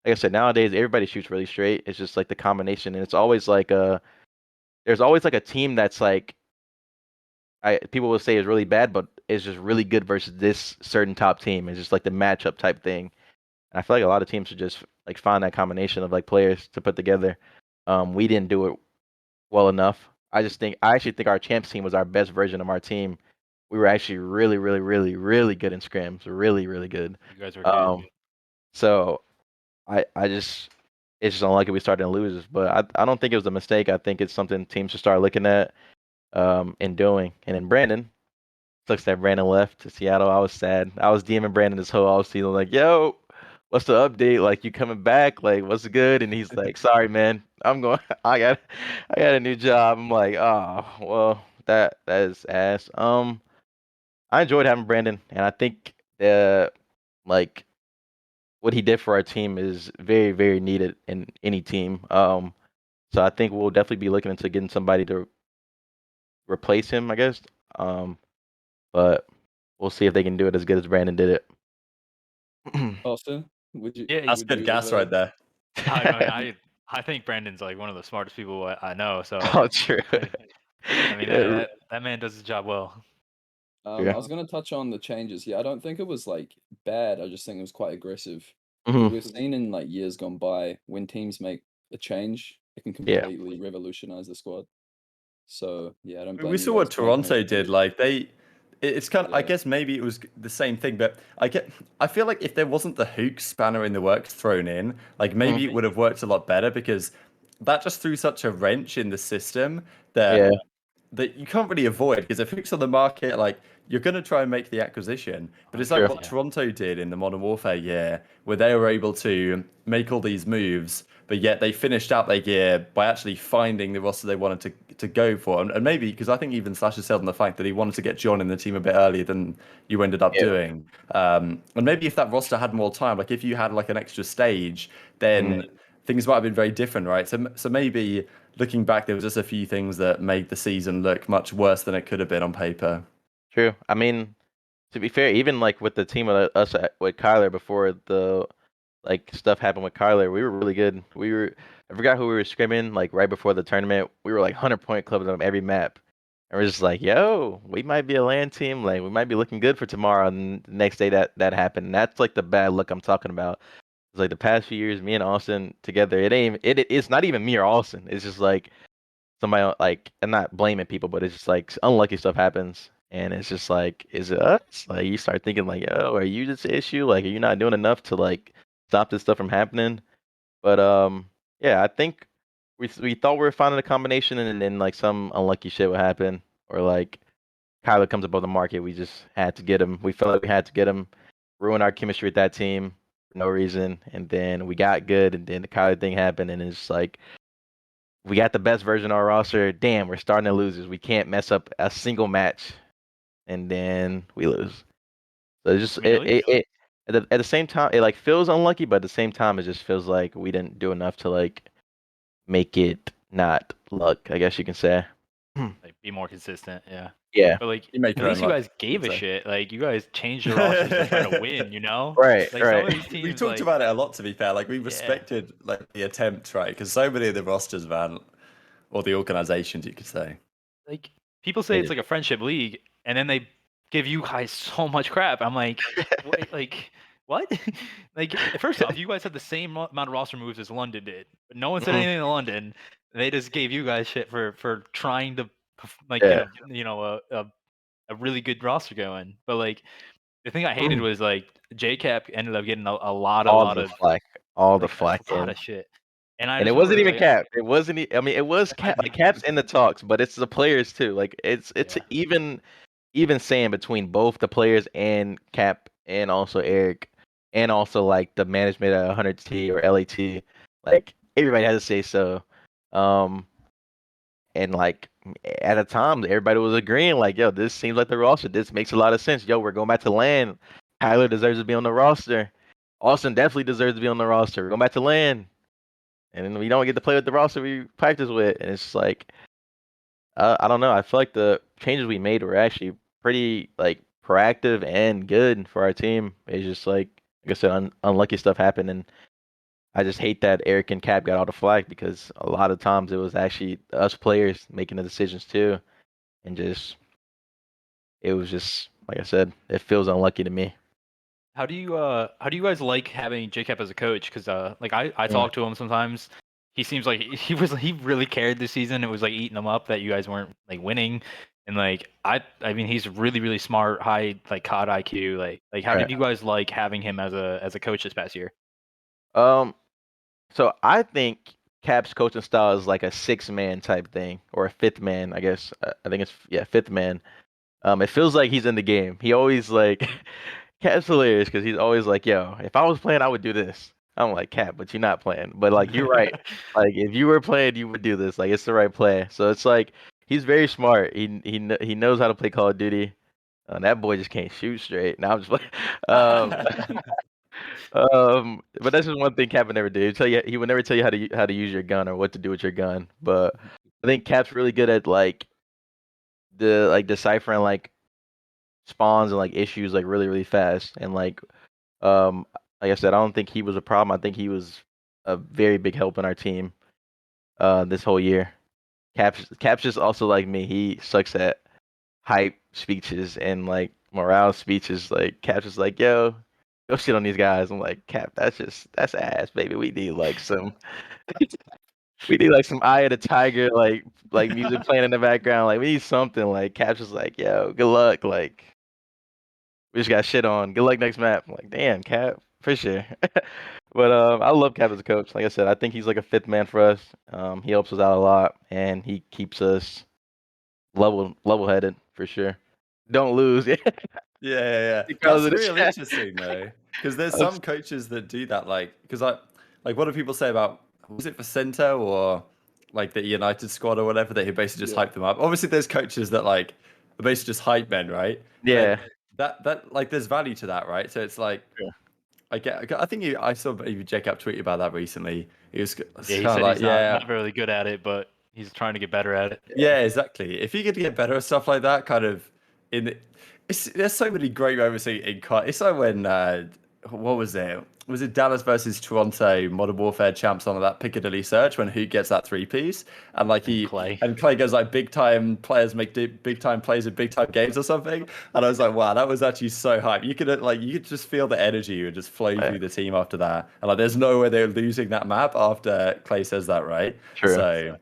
Speaker 4: like I said, nowadays everybody shoots really straight. It's just like the combination, and it's always like there's always like a team that's like people will say is really bad, but is just really good versus this certain top team. It's just like the matchup type thing. And I feel like a lot of teams should just like find that combination of like players to put together. We didn't do it well enough. I actually think our champs team was our best version of our team. We were actually really, really, really, really good in scrims. Really, really good.
Speaker 1: You guys are good.
Speaker 4: So I just it's just unlucky we started to lose. But I don't think it was a mistake. I think it's something teams should start looking at and doing. And then Brandon, sucks that Brandon left to Seattle. I was sad. I was DMing Brandon this whole offseason, like, yo, what's the update? Like, you coming back? Like, what's good? And he's like, sorry, man. I'm going. I got a new job. I'm like, oh, well, that is ass. I enjoyed having Brandon, and I think like what he did for our team is very, very needed in any team. So I think we'll definitely be looking into getting somebody to replace him, I guess. But we'll see if they can do it as good as Brandon did it.
Speaker 3: Austin, would you?
Speaker 1: Yeah,
Speaker 2: That's
Speaker 3: would
Speaker 2: good
Speaker 3: you
Speaker 2: gas right there.
Speaker 1: I think Brandon's like one of the smartest people I know. So
Speaker 4: Oh, true.
Speaker 1: I mean
Speaker 4: Yeah,
Speaker 1: that man does his job well.
Speaker 3: I
Speaker 4: yeah.
Speaker 3: was gonna touch on the changes. Yeah, I don't think it was like bad. I just think it was quite aggressive because
Speaker 4: Mhm.
Speaker 3: we've seen in like years gone by when teams make a change, it can
Speaker 4: Yeah,
Speaker 3: completely revolutionize the squad. So yeah, I don't
Speaker 2: We
Speaker 3: blame you
Speaker 2: saw
Speaker 3: guys
Speaker 2: what
Speaker 3: for making
Speaker 2: Toronto
Speaker 3: a
Speaker 2: did.
Speaker 3: pretty.
Speaker 2: Like it's kind of. I
Speaker 3: Yeah,
Speaker 2: guess maybe it was the same thing, but I feel like if there wasn't the Hook spanner in the works thrown in, like maybe
Speaker 4: Mhm.
Speaker 2: it would have worked a lot better because that just threw such a wrench in the system that
Speaker 4: yeah,
Speaker 2: that you can't really avoid because if Hook's on the market, like you're going to try and make the acquisition. But it's like
Speaker 4: true.
Speaker 2: what Toronto did in the Modern Warfare year, where they were able to make all these moves, but yet they finished out their year by actually finding the roster they wanted to go for. And maybe because I think even Slash has said on the fact that he wanted to get John in the team a bit earlier than you ended up
Speaker 4: Yeah.
Speaker 2: doing. And maybe if that roster had more time, like if you had like an extra stage, then things might have been very different, right? So maybe looking back, there was just a few things that made the season look much worse than it could have been on paper.
Speaker 4: True. I mean, to be fair, even like with the team with us with Kyler before the like stuff happened with Kyler, we were really good. I forgot who we were scrimming like right before the tournament. We were like 100-point clubs on every map. And we're just like, yo, we might be a land team. Like we might be looking good for tomorrow. And the next day that happened. And that's like the bad luck I'm talking about. It's like the past few years, me and Austin together, it's not even me or Austin. It's just like somebody like, I'm not blaming people, but it's just like unlucky stuff happens. And it's just like, is it us? Like you start thinking like, yo, are you this issue? Like, are you not doing enough to like stop this stuff from happening? But yeah, I think we thought we were finding a combination, and then like some unlucky shit would happen, or like Kyler comes above the market. We just had to get him. We felt like we had to get him, ruin our chemistry with that team for no reason, and then we got good, and then the Kyler thing happened, and it's like we got the best version of our roster. Damn, we're starting to lose. We can't mess up a single match, and then we lose. So it's just
Speaker 1: Really?
Speaker 4: it at the same time it like feels unlucky, but at the same time it just feels like we didn't do enough to like make it not luck, I guess you can say.
Speaker 1: Like be more consistent, yeah.
Speaker 4: Yeah.
Speaker 1: But like
Speaker 2: You make
Speaker 1: at
Speaker 2: your own
Speaker 1: least you
Speaker 2: luck,
Speaker 1: guys gave a
Speaker 2: I'd say.
Speaker 1: shit. Like you guys changed your rosters to try to win, you know?
Speaker 4: Right,
Speaker 1: Like some
Speaker 4: right.
Speaker 1: of these
Speaker 2: We
Speaker 1: teams
Speaker 2: talked
Speaker 1: like
Speaker 2: about it a lot, to be fair. Like we
Speaker 1: Yeah.
Speaker 2: respected like the attempt, right? Because so many of the rosters, man, or the organizations, you could say.
Speaker 1: like people say it's like a friendship league, and then they give you guys so much crap. I'm like, wait, like what? Like first off, you guys had the same amount of roster moves as London did, but no one said
Speaker 4: Mhm.
Speaker 1: anything to London. They just gave you guys shit for trying to like
Speaker 4: Yeah.
Speaker 1: get a really good roster going. But like the thing I hated was like JCap ended up getting a lot of
Speaker 4: flack. All the
Speaker 1: like
Speaker 4: flack.
Speaker 1: a lot of shit. And I
Speaker 4: And it
Speaker 1: just
Speaker 4: wasn't
Speaker 1: remember
Speaker 4: even
Speaker 1: like
Speaker 4: Cap. It wasn't. I mean, it was Cap. Like Cap's in the talks, but it's the players too. Like it's
Speaker 1: Yeah.
Speaker 4: even saying between both the players and Cap and also Eric and also like the management at 100T or LAT. Like everybody has to say so. And like at a time, everybody was agreeing, like, yo, this seems like the roster. This makes a lot of sense. Yo, we're going back to land. Tyler deserves to be on the roster. Austin definitely deserves to be on the roster. We're going back to land. And then we don't get to play with the roster we practice with. And it's like, I don't know. I feel like the changes we made were actually pretty like proactive and good for our team. It's just like I said, unlucky stuff happened, and I just hate that Eric and Cap got all the flack because a lot of times it was actually us players making the decisions too, and just it was just like I said, it feels unlucky to me.
Speaker 1: how do you guys like having JCap as a coach? Because like I talk to him sometimes. He seems like he really cared this season. It was like eating him up that you guys weren't like winning. And like I mean he's really smart, high like COD IQ. Like how
Speaker 4: Right.
Speaker 1: did you guys like having him as a coach this past year?
Speaker 4: So I think Cap's coaching style is like a 6-man type thing or a 5th man, I guess. I think it's 5th man. It feels like he's in the game. He always like Cap's hilarious because he's always like, "Yo, if I was playing, I would do this." I'm like, "Cap, but you're not playing." But like, you're right. Like, if you were playing, you would do this. Like, it's the right play. So it's like he's very smart. He knows how to play Call of Duty. That boy just can't shoot straight. Now I'm just like, um, but that's just one thing Cap would never do. He would never tell you how to use your gun or what to do with your gun. But I think Cap's really good at like deciphering like spawns and like issues like really fast and like I said, I don't think he was a problem. I think he was a very big help in our team this whole year. Cap's just also like me. He sucks at hype speeches and like morale speeches. Like Cap's just like, yo, go shit on these guys. I'm like, Cap, that's ass, baby. We need like some Eye of the Tiger like music playing in the background. Like we need something. Like Cap's just like, yo, good luck. Like we just got shit on. Good luck next map. I'm like, damn, Cap, for sure. But I love Cap as a coach. Like I said, I think he's like a 5th man for us. He helps us out a lot, and he keeps us level headed for sure. Don't lose.
Speaker 2: Yeah.
Speaker 4: Because
Speaker 2: That's
Speaker 4: of the
Speaker 2: real
Speaker 4: chat.
Speaker 2: interesting though, because there's some coaches that do that. Like, because like, what do people say about was it Vicento or like the United squad or whatever that he basically just hyped them up? Obviously, there's coaches that like are basically just hype men, right?
Speaker 4: Yeah.
Speaker 2: But that like there's value to that, right? So it's like I think I saw maybe Jacob tweet about that recently. He was
Speaker 1: Yeah, he
Speaker 2: kind of
Speaker 1: said
Speaker 2: like,
Speaker 1: he's
Speaker 2: yeah,
Speaker 1: not really good at it, but he's trying to get better at it.
Speaker 2: yeah, exactly. If you could get better at stuff like that, kind of there's so many great moments in COD. It's like when what was it? Was it Dallas versus Toronto Modern Warfare champs on that Piccadilly search when who gets that 3-piece and like
Speaker 1: Clay.
Speaker 2: Clay goes like big time players make big time plays in big time games or something, and I was like, wow, that was actually so hype. You could just feel the energy would just flow through the team after that, and like there's no way they're losing that map after Clay says that, right?
Speaker 4: True.
Speaker 2: So.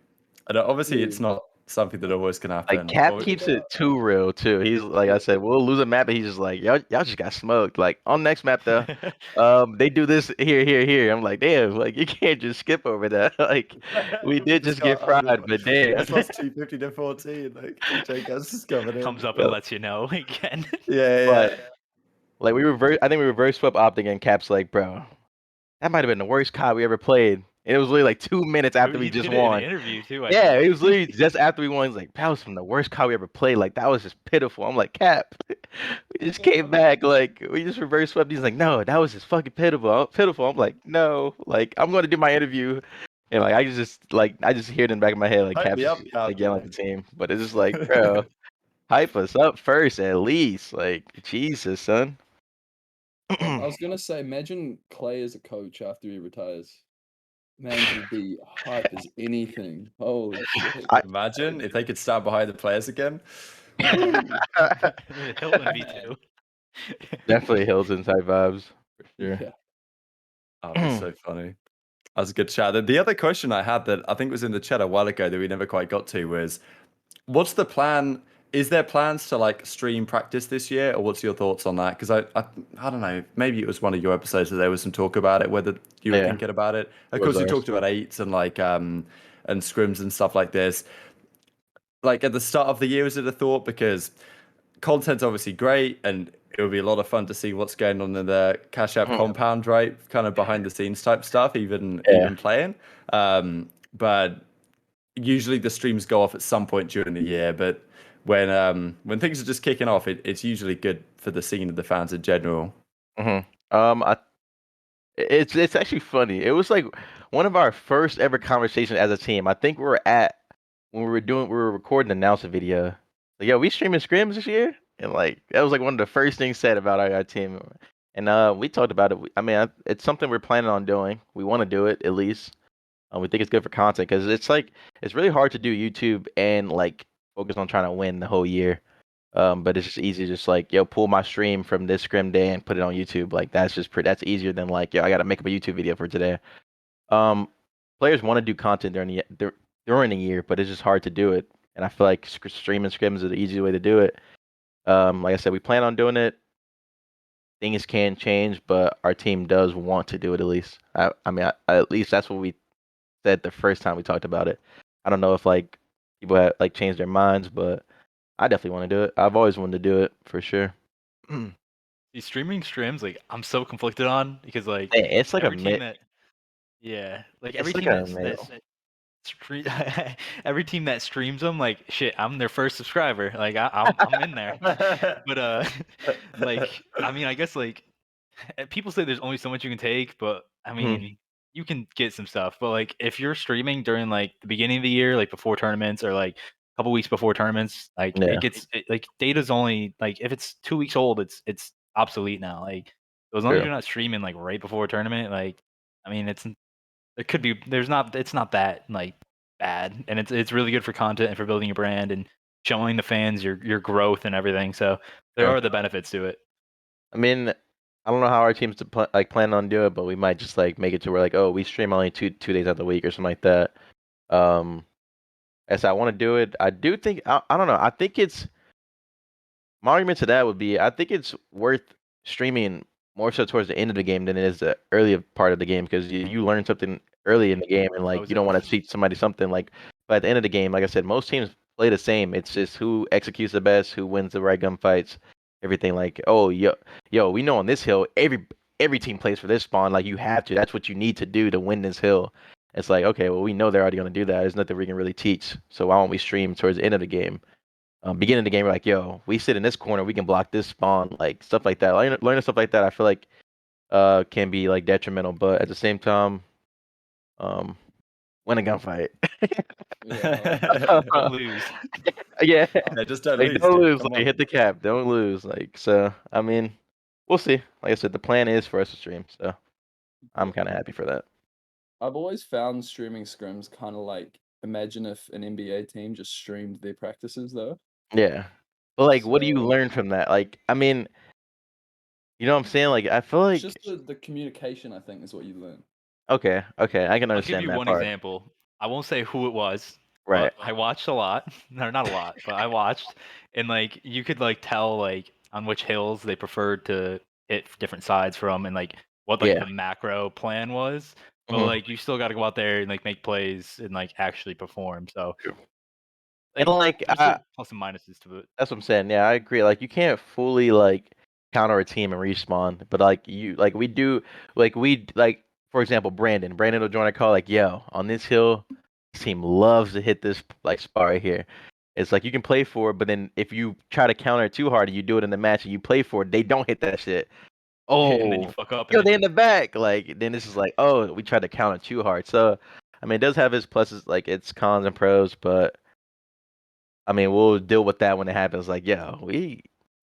Speaker 2: And obviously, it's not something that always can happen.
Speaker 4: Like Cap keeps it too real too. He's like I said, we'll lose a map, and he's just like, y'all just got smoked. Like on next map though, they do this here. I'm like, damn, like you can't just skip over that. Like we did just get fried, but damn.
Speaker 2: It's lost 250 to 14. Like JK's just coming in.
Speaker 1: Comes up and lets you know again.
Speaker 2: Yeah.
Speaker 4: Like I think we reverse swept Optic and Cap's like, bro, that might have been the worst COD we ever played. And it was literally like 2 minutes after we
Speaker 1: He
Speaker 4: just
Speaker 1: did it in an
Speaker 4: won.
Speaker 1: interview too.
Speaker 4: Yeah, it was literally just after we won. He's like, that was from the worst COD we ever played. Like, that was just pitiful. I'm like, Cap, we just came back. Like, we just reverse swept. He's like, no, that was just fucking pitiful. I'm like, no, like, I'm going to do my interview. And like, I just hear it in the back of my head, like,
Speaker 2: Hype
Speaker 4: Cap's
Speaker 2: me up,
Speaker 4: just,
Speaker 2: Cap,
Speaker 4: like, yelling at
Speaker 2: man.
Speaker 4: the team. But it's just like, bro, hype us up first, at least. Like, Jesus, son.
Speaker 3: I was gonna say, imagine Clay as a coach after he retires. Man will be hype as anything. Holy shit.
Speaker 2: Imagine if they could stand behind the players again.
Speaker 3: Ooh,
Speaker 1: Hilton V2.
Speaker 4: Definitely Hilton type vibes, for sure.
Speaker 3: yeah.
Speaker 2: Oh, that'd be so funny. That was a good chat. The other question I had that I think was in the chat a while ago that we never quite got to was, what's the plan? Is there plans to like stream practice this year, or what's your thoughts on that? Because I don't know. Maybe it was one of your episodes that there was some talk about it, whether you were
Speaker 4: Yeah.
Speaker 2: thinking about it. Of
Speaker 4: It was
Speaker 2: course, you
Speaker 4: ours.
Speaker 2: talked about eights and like and scrims and stuff like this. Like at the start of the year, was it a thought? Because content's obviously great, and it would be a lot of fun to see what's going on in the Cash App compound, right? Kind of behind the scenes type stuff, even playing. But usually the streams go off at some point during the year. But when things are just kicking off, it's usually good for the scene of the fans in general.
Speaker 4: It's actually funny. It was like one of our first ever conversations as a team. I think we were recording the announcement video. Like, yo, we streaming scrims this year, and like that was like one of the first things said about our team. And we talked about it. I mean, it's something we're planning on doing. We want to do it at least. We think it's good for content because it's really hard to do YouTube and like focus on trying to win the whole year. But it's just easy, just like, yo, pull my stream from this scrim day and put it on YouTube. Like that's that's easier than like, yo, I gotta make up a YouTube video for today. Players want to do content during the year, but it's just hard to do it. And I feel like streaming scrims is the easy way to do it. Like I said, we plan on doing it. Things can change, but our team does want to do it at least. At least that's what we said the first time we talked about it. I don't know if like people have like changed their minds, but I definitely want to do it. I've always wanted to do it for sure.
Speaker 1: These streaming streams, like I'm so conflicted on because like
Speaker 4: It's like
Speaker 1: every
Speaker 4: a
Speaker 1: team that, yeah, like every
Speaker 4: it's like
Speaker 1: team
Speaker 4: a
Speaker 1: that's stream, every team that streams them, like shit, I'm their first subscriber. Like I'm in there, but like I mean, I guess like people say there's only so much you can take, but I mean, you can get some stuff. But like if you're streaming during like the beginning of the year, like before tournaments or like a couple weeks before tournaments, like
Speaker 4: Yeah.
Speaker 1: like data's only like if it's 2 weeks old, it's obsolete now. Like so as long as
Speaker 4: True.
Speaker 1: you're not streaming like right before a tournament, like I mean it's not that like bad, and it's really good for content and for building your brand and showing the fans your growth and everything. So there
Speaker 4: Sure.
Speaker 1: are the benefits to it.
Speaker 4: I mean, I don't know how our teams plan on doing it, but we might just like make it to where like, oh, we stream only two days out of the week or something like that. As I want to do it, I do think I don't know. I think it's my argument to that would be I think it's worth streaming more so towards the end of the game than it is the earlier part of the game because you learn something early in the game and like you don't want to teach somebody something like. But at the end of the game, like I said, most teams play the same. It's just who executes the best, who wins the right gunfights, everything. Like, oh yo, we know on this hill every team plays for this spawn. Like you have to. That's what you need to do to win this hill. It's like, okay, well we know they're already gonna do that. There's nothing we can really teach. So why don't we stream towards the end of the game? Beginning of the game, we're like, yo, we sit in this corner, we can block this spawn, like stuff like that. Learning stuff like that, I feel like can be like detrimental, but at the same time, win a gunfight.
Speaker 1: Don't lose.
Speaker 4: Yeah,
Speaker 2: just don't
Speaker 4: like
Speaker 2: lose.
Speaker 4: don't
Speaker 2: Dude.
Speaker 4: lose.
Speaker 2: Come
Speaker 4: Like
Speaker 2: on.
Speaker 4: hit the cap, don't lose. Like so, I mean, we'll see. Like I said, the plan is for us to stream, so I'm kind of happy for that.
Speaker 3: I've always found streaming scrims kind of like imagine if an NBA team just streamed their practices though.
Speaker 4: Yeah, but like, what do you
Speaker 3: So-
Speaker 4: learn from that? Like, I mean, you know what I'm saying? Like, I feel
Speaker 3: It's
Speaker 4: like
Speaker 3: just the communication, I think, is what you learn.
Speaker 4: okay, I can
Speaker 1: I'll give
Speaker 4: understand
Speaker 1: you
Speaker 4: that
Speaker 1: one
Speaker 4: part.
Speaker 1: example. I won't say who it was.
Speaker 4: Right.
Speaker 1: But I watched a lot. No, not a lot, but I watched, and like you could like tell like on which hills they preferred to hit different sides from, and like what like
Speaker 4: Yeah.
Speaker 1: the macro plan was. But
Speaker 4: Mhm.
Speaker 1: like you still got to go out there and like make plays and like actually perform. So
Speaker 4: And like,
Speaker 1: there's like plus and minuses to it.
Speaker 4: that's what I'm saying. Yeah, I agree. Like, you can't fully like counter a team and respawn, but like we do, like we like for example, Brandon will join a call like, yo, on this hill, this team loves to hit this like spot right here. It's like you can play for it, but then if you try to counter it too hard and you do it in the match and you play for it, they don't hit that shit.
Speaker 1: And then you
Speaker 4: Oh,
Speaker 1: fuck up.
Speaker 4: yo,
Speaker 1: And
Speaker 4: they
Speaker 1: then
Speaker 4: in the back. Like then this is like, oh, we tried to counter too hard. So I mean, it does have its pluses, like its cons and pros, but I mean, we'll deal with that when it happens. Like, yo,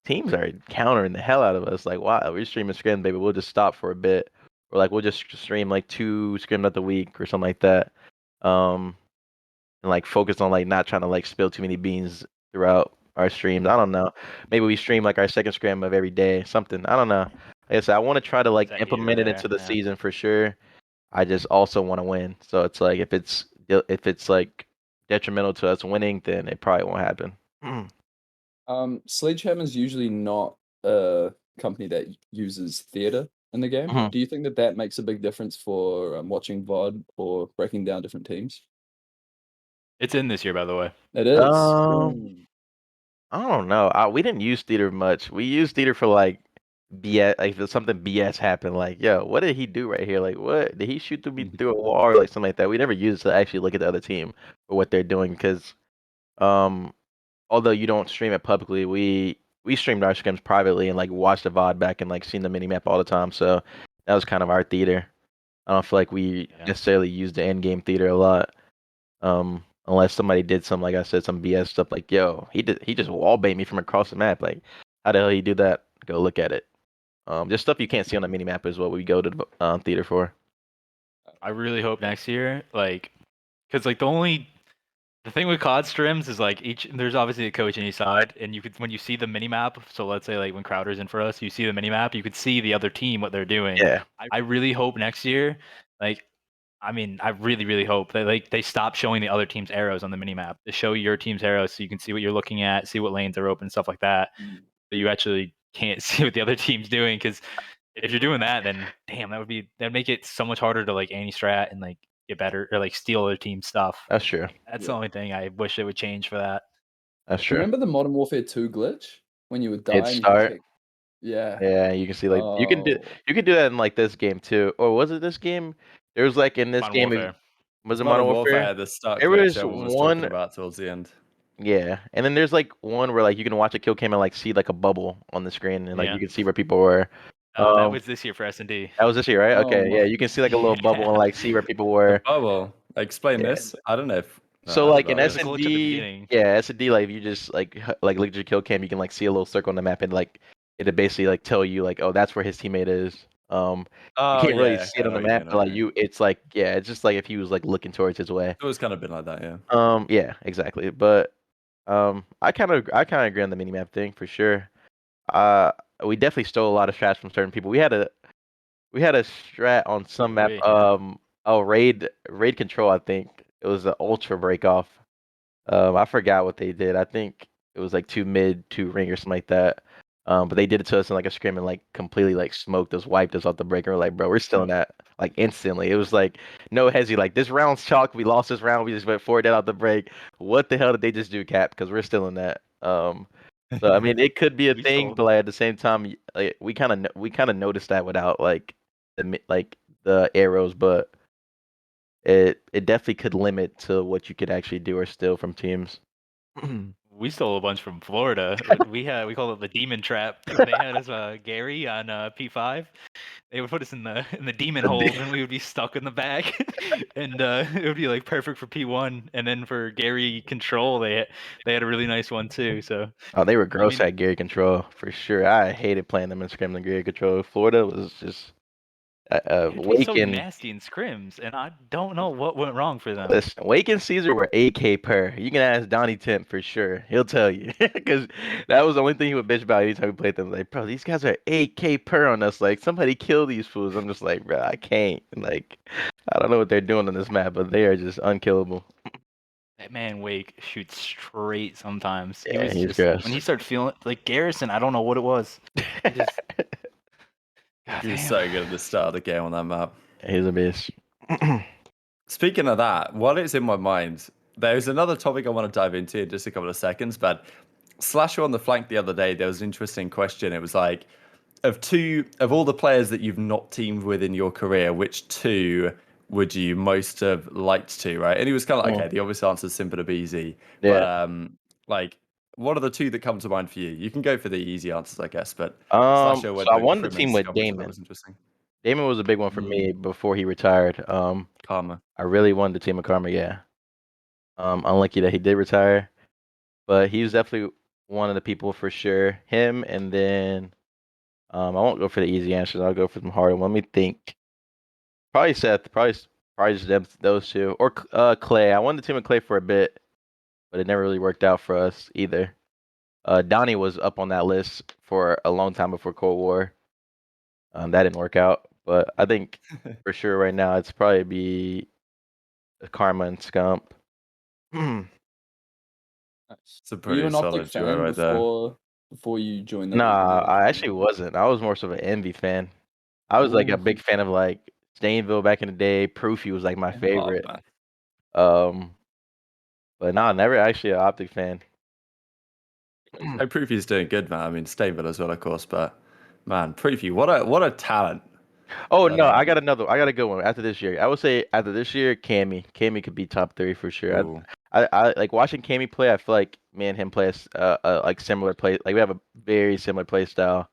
Speaker 4: teams are countering the hell out of us. Like, wow, we're streaming Scrims, baby. We'll just stop for a bit, or like we'll just stream like 2 Scrims a week or something like that. And like focus on like not trying to like spill too many beans throughout our streams. I don't know. Maybe we stream like our second Scrim of every day, something. I don't know. Like I said, I want to try to like
Speaker 1: that heater
Speaker 4: implement it
Speaker 1: there,
Speaker 4: into the
Speaker 1: yeah.
Speaker 4: season for sure. I just also want to win. So it's like if it's like detrimental to us winning, then it probably won't happen.
Speaker 3: Sledgehammer's usually not a company that uses theater in the game.
Speaker 4: Mhm.
Speaker 3: Do you think that that makes a big difference for watching VOD or breaking down different teams?
Speaker 1: It's in this year, by the way.
Speaker 3: It is.
Speaker 4: Um, I don't know. We didn't use theater much. We used theater for like BS, like if something BS happened, like, yo, what did he do right here? Like, what did he shoot through me through a wall or like something like that? We never used to actually look at the other team or what they're doing because, although you don't stream it publicly, we streamed our scrims privately and like watched the VOD back and like seen the mini map all the time. So that was kind of our theater. I don't feel like we necessarily used the end game theater a lot. Unless somebody did some, like I said, some BS stuff like, yo, he just wall bait me from across the map. Like, how the hell he do that? Go look at it. Just stuff you can't see on the mini map is what we go to the theater for.
Speaker 1: I really hope next year, like, because like the thing with COD streams is like there's obviously a coach on each side, and you could when you see the mini map. So let's say like when Crowder's in for us, you see the mini map, you could see the other team what they're doing.
Speaker 4: Yeah,
Speaker 1: I really hope next year, like, I mean, I really hope that they stop showing the other team's arrows on the mini map. To show your team's arrows so you can see what you're looking at, see what lanes are open, stuff like that. But you actually can't see what the other team's doing because if you're doing that, then damn, that'd make it so much harder to like anti-strat and like get better or like steal other team stuff.
Speaker 4: that's true.
Speaker 1: That's the only thing I wish it would change for that.
Speaker 4: That's
Speaker 3: Do you
Speaker 4: true.
Speaker 3: remember the Modern Warfare 2 glitch when you would die?
Speaker 4: Hit
Speaker 3: And you
Speaker 4: start.
Speaker 3: could yeah.
Speaker 4: Yeah, you can see like you can do that in like this game too. Or was it this game? There was like in this
Speaker 1: Modern
Speaker 4: game.
Speaker 1: Warfare.
Speaker 4: Was it
Speaker 2: Modern
Speaker 4: Modern Warfare?
Speaker 2: The start
Speaker 4: There
Speaker 2: glitch
Speaker 4: was
Speaker 2: everyone was
Speaker 4: one.
Speaker 2: talking about towards the end.
Speaker 4: Yeah, and then there's like one where like you can watch a kill cam and like see like a bubble on the screen and like
Speaker 1: Yeah.
Speaker 4: you can see where people were.
Speaker 1: That was this year for S&D.
Speaker 4: That was this year, right?
Speaker 3: Oh
Speaker 4: Okay, yeah,
Speaker 3: my-
Speaker 4: you can see like a little bubble and like see where people
Speaker 2: The
Speaker 4: were.
Speaker 2: bubble. Explain
Speaker 4: Yeah.
Speaker 2: this. I don't know if.
Speaker 4: So like in
Speaker 1: It was a glitch at the
Speaker 4: S&D,
Speaker 1: beginning.
Speaker 4: yeah, S&D like if you just like look at your kill cam, you can like see a little circle on the map and like it'll basically like tell you like, oh, that's where his teammate is. You can't really see it on the map, but like it's like it's just like if he was like looking towards his way.
Speaker 2: It's always kind of been like that, yeah.
Speaker 4: Yeah, exactly. But I kind of agree on the minimap thing for sure. We definitely stole a lot of strats from certain people. We had a strat on some map. Raid control. I think it was an ultra break off. I forgot what they did. I think it was like 2 mid, 2 ring or something like that. But they did it to us in like a scrim and like completely like smoked us, wiped us off the break. And we're like, bro, we're still in that like instantly. It was like no hezzy. Like this round's chalk. We lost this round. We just went 4 dead out the break. What the hell did they just do, Cap? Because we're still in that. So I mean, it could be a thing, but like at the same time, like we kind of noticed that without like the arrows, but it definitely could limit to what you could actually do or steal from teams.
Speaker 1: We stole a bunch from Florida. We call it the demon trap. When they had us Gary on P5. They would put us in the demon hold, and we would be stuck in the back, and it would be like perfect for P1. And then for Gary control, they had a really nice one too. So
Speaker 4: they were gross at Gary control for sure. I hated playing them in Scrim and Gary control. Florida was just
Speaker 1: Wake so nasty in scrims, and I don't know what went wrong for them.
Speaker 4: Listen, Wake and Caesar were 8K per. You can ask Donnie Temp for sure. He'll tell you because that was the only thing he would bitch about anytime we played them. Like, bro, these guys are 8K per on us. Like, somebody kill these fools. I'm just like, bro, I can't. Like, I don't know what they're doing on this map, but they are just unkillable.
Speaker 1: That man Wake shoots straight sometimes.
Speaker 4: Yeah,
Speaker 1: he's
Speaker 4: gross.
Speaker 1: When he started feeling like Garrison, I don't know what it was.
Speaker 2: He was so good at the start of the game on that map.
Speaker 4: He's a beast.
Speaker 2: Speaking of that, while it's in my mind, there's another topic I want to dive into in just a couple of seconds. But Slasher on the flank the other day, there was an interesting question. It was like, of all the players that you've not teamed with in your career, which two would you most have liked to, right? And he was kind of like, okay, the obvious answer is simple to easy.
Speaker 4: Yeah.
Speaker 2: But like, what are the two that come to mind for you? You can go for the easy answers, I guess. But
Speaker 4: So
Speaker 2: went
Speaker 4: I
Speaker 2: to
Speaker 4: won the
Speaker 2: Crim and
Speaker 4: team with
Speaker 2: Scum, which I thought
Speaker 4: Damon.
Speaker 2: was interesting.
Speaker 4: Damon was a big one for me before he retired.
Speaker 2: Karma.
Speaker 4: I really wanted the team of Karma, yeah. Unlucky that he did retire, but he was definitely one of the people for sure. Him, and then I won't go for the easy answers. I'll go for some harder. Let me think. Probably Seth. Probably just them, those two, or Clay. I won the team of Clay for a bit, but it never really worked out for us either. Donnie was up on that list for a long time before Cold War. That didn't work out, but I think for sure right now it's probably be Karma and Scump.
Speaker 3: Nice.
Speaker 2: It's a
Speaker 3: Were you
Speaker 2: pretty
Speaker 3: an Optic
Speaker 2: solid duo
Speaker 3: fan
Speaker 2: right there.
Speaker 3: before you joined the
Speaker 4: Nah,
Speaker 3: EasyMac?
Speaker 4: I actually wasn't. I was more so of an Envy fan. I was like a
Speaker 3: Ooh.
Speaker 4: big fan of like Stainville back in the day. Proofy was like my favorite.
Speaker 2: Oh,
Speaker 4: But nah, never actually an Optic fan.
Speaker 2: I prove he's doing good, man. I mean, Stable as well, of course, but man, Preview, what a talent.
Speaker 4: Oh no, I got a good one after this year. I would say after this year, Cammy could be top 3 for sure.
Speaker 2: Ooh.
Speaker 4: I like watching Cammy play. I feel like me and him play like similar play. Like we have a very similar play style.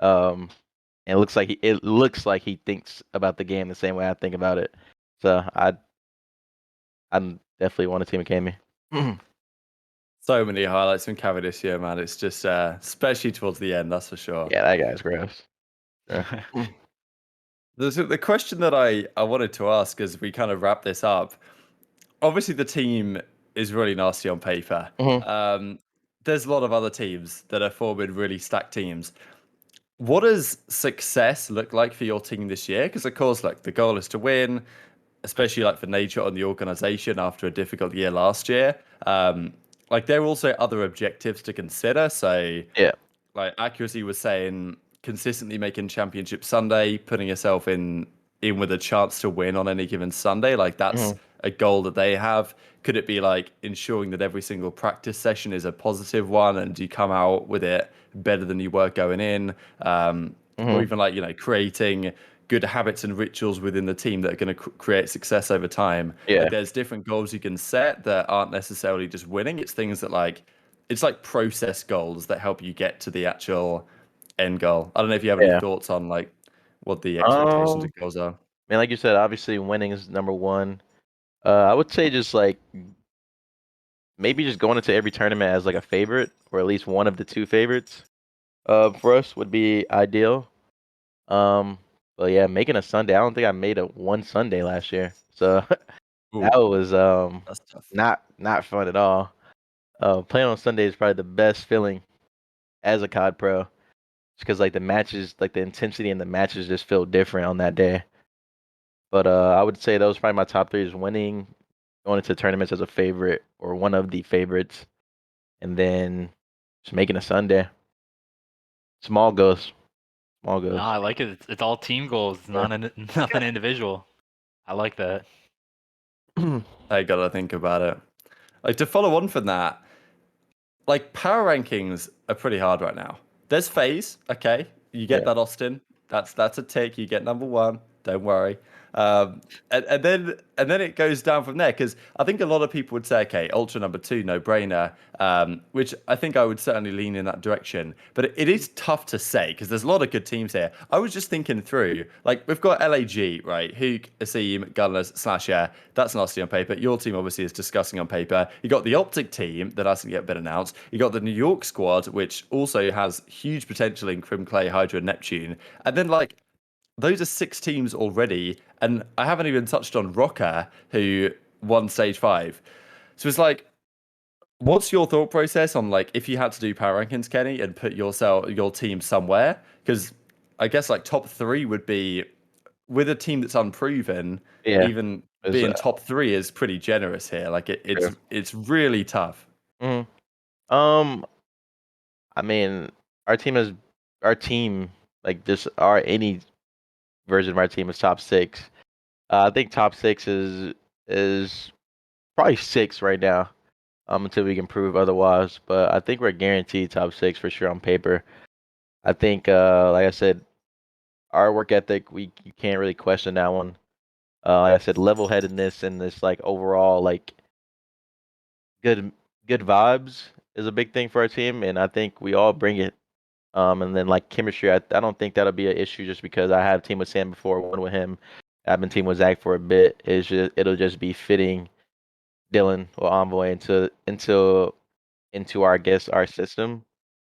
Speaker 4: And it looks like he thinks about the game the same way I think about it. So I'm definitely want a team of Cammy.
Speaker 2: So many highlights from Cavi this year, man. It's just especially towards the end, that's for sure.
Speaker 4: Yeah, that guy's gross. Yeah.
Speaker 2: The question that I wanted to ask as we kind of wrap this up, obviously the team is really nasty on paper. There's a lot of other teams that are forming really stacked teams. What does success look like for your team this year? Because of course, like the goal is to win, especially like for nature on the organization after a difficult year last year. Like there are also other objectives to consider. So
Speaker 4: Yeah.
Speaker 2: like Accuracy was saying, consistently making Championship Sunday, putting yourself in with a chance to win on any given Sunday. Like that's a goal that they have. Could it be like ensuring that every single practice session is a positive one and you come out with it better than you were going in? Or even like, creating good habits and rituals within the team that are going to create success over time.
Speaker 4: Yeah.
Speaker 2: Like there's different goals you can set that aren't necessarily just winning. It's things that it's like process goals that help you get to the actual end goal. I don't know if you have any thoughts on like what the expectations and goals are.
Speaker 4: Man, like you said, obviously winning is number one. I would say just like maybe just going into every tournament as like a favorite or at least one of the 2 favorites. For us would be ideal. But yeah, making a Sunday. I don't think I made a one Sunday last year, so that was
Speaker 2: That's tough.
Speaker 4: not fun at all. Playing on Sunday is probably the best feeling as a COD pro, because like the matches, like the intensity in the matches just feel different on that day. But I would say those probably my top 3 is winning, going into tournaments as a favorite or one of the favorites, and then just making a Sunday. Small goals. Small goals.
Speaker 1: No, I like it. It's all team goals. It's nothing individual. I like that.
Speaker 2: I gotta think about it. Like to follow on from that, like power rankings are pretty hard right now. There's phase, okay. You get that, Austin. That's a tick. You get number 1. Don't worry. And then it goes down from there, because I think a lot of people would say, okay, Ultra number 2, no brainer, which I think I would certainly lean in that direction. But it is tough to say because there's a lot of good teams here. I was just thinking through, like we've got LAG, right? Hook, Asim, Gunners, Slasher. That's nasty on paper. Your team obviously is disgusting on paper. You got the Optic team that hasn't yet been announced. You got the New York squad, which also has huge potential in Crim, Clay, Hydra, and Neptune. And then like those are 6 teams already, and I haven't even touched on Rocker, who won stage 5. So it's like, what's your thought process on like if you had to do power rankings, Kenny, and put your team somewhere? Because I guess like top 3 would be with a team that's unproven.
Speaker 4: Yeah,
Speaker 2: even being top 3 is pretty generous here. Like it's really tough.
Speaker 4: I mean, our team like just any version of our team is top 6. I think top 6 is probably 6 right now. Until we can prove otherwise, but I think we're guaranteed top 6 for sure on paper. I think, like I said, our work ethic, you can't really question that one. Like I said, level-headedness and this like overall like good vibes is a big thing for our team, and I think we all bring it. And then like chemistry, I don't think that'll be an issue just because I have teamed with Sam before, won with him. I've been teamed with Zach for a bit. It'll just be fitting Dylan or Envoy into our our system.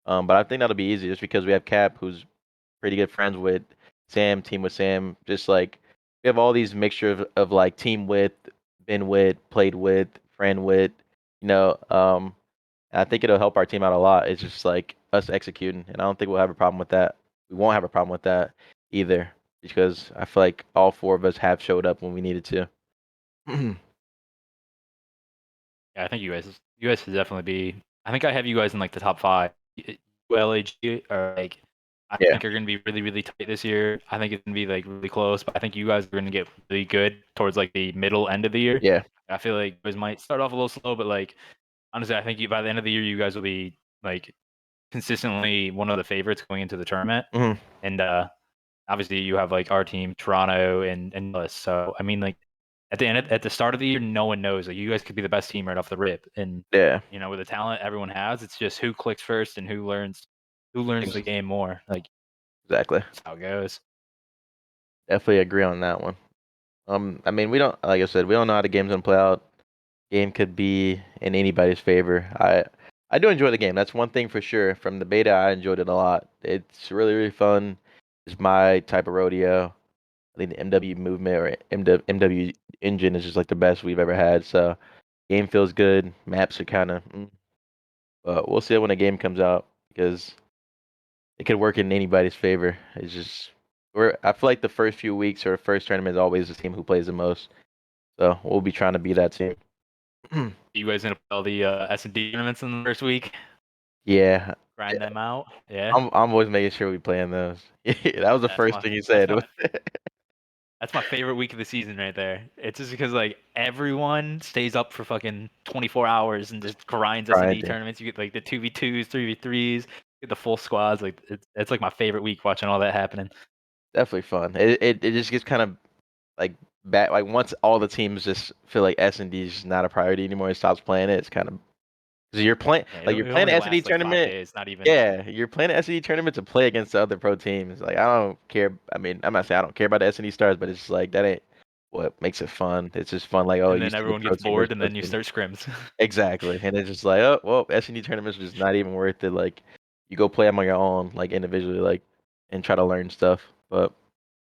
Speaker 4: But I think that'll be easy just because we have Cap, who's pretty good friends with Sam, team with Sam. Just like we have all these mixture of like team with, been with, played with, friend with, you know. And I think it'll help our team out a lot. It's just like us executing, and I don't think we'll have a problem with that. We won't have a problem with that either because I feel like all four of us have showed up when we needed to.
Speaker 1: Yeah, I think you guys should definitely be. I think I have you guys in like the top 5. LAG are like, I
Speaker 4: Yeah.
Speaker 1: think are gonna be really, really tight this year. I think it's gonna be like really close, but I think you guys are gonna get really good towards like the middle end of the year.
Speaker 4: Yeah.
Speaker 1: I feel like you guys might start off a little slow, but like honestly, I think by the end of the year, you guys will be like consistently one of the favorites going into the tournament.
Speaker 4: Mhm.
Speaker 1: And obviously, you have like our team, Toronto, and NYSL. So I mean, like at the start of the year, no one knows. Like you guys could be the best team right off the rip, and
Speaker 4: Yeah.
Speaker 1: you know with the talent everyone has, it's just who clicks first and who learns the game more. Like
Speaker 4: Exactly.
Speaker 1: that's how it goes.
Speaker 4: Definitely agree on that one. I mean, we don't, like I said, we don't know how the game's gonna play out. Game could be in anybody's favor. I do enjoy the game. That's one thing for sure. From the beta, I enjoyed it a lot. It's really, really fun. It's my type of rodeo. I think the MW movement or MW engine is just like the best we've ever had. So game feels good. Maps are kind of, but we'll see when the game comes out because it could work in anybody's favor. It's just I feel like the first few weeks or first tournament is always the team who plays the most. So we'll be trying to be that team.
Speaker 1: You guys gonna play all the S&D tournaments in the first week?
Speaker 4: Yeah,
Speaker 1: Grind them out. Yeah.
Speaker 4: I'm always making sure we play in those. That was the first thing you said.
Speaker 1: That's my favorite week of the season right there. It's just because like everyone stays up for fucking 24 hours and just grinds S&D
Speaker 4: Grinding.
Speaker 1: tournaments. You get like the 2v2s, 3v3s, get the full squads. Like it's like my favorite week watching all that happening.
Speaker 4: Definitely fun. It just gets kind of like bad. Like once all the teams just feel like S&D is just not a priority anymore, it stops playing it. It's kind of because you're playing
Speaker 1: Yeah,
Speaker 4: like you're
Speaker 1: it
Speaker 4: playing
Speaker 1: only
Speaker 4: an S&D
Speaker 1: lasts like 5
Speaker 4: tournament.
Speaker 1: days, not even.
Speaker 4: Yeah, you're playing an S&D tournament to play against the other pro teams. Like I don't care. I mean, I'm not saying I don't care about the S&D stars, but it's just like that ain't what makes it fun. It's just fun. Like, oh,
Speaker 1: And
Speaker 4: you
Speaker 1: then
Speaker 4: see the
Speaker 1: everyone
Speaker 4: pro
Speaker 1: gets
Speaker 4: team versus
Speaker 1: bored, and
Speaker 4: pro
Speaker 1: then you
Speaker 4: team.
Speaker 1: start scrims.
Speaker 4: Exactly, and it's just like, oh, well, S&D tournaments are just not even worth it. Like, you go play them on your own, like individually, like, and try to learn stuff. But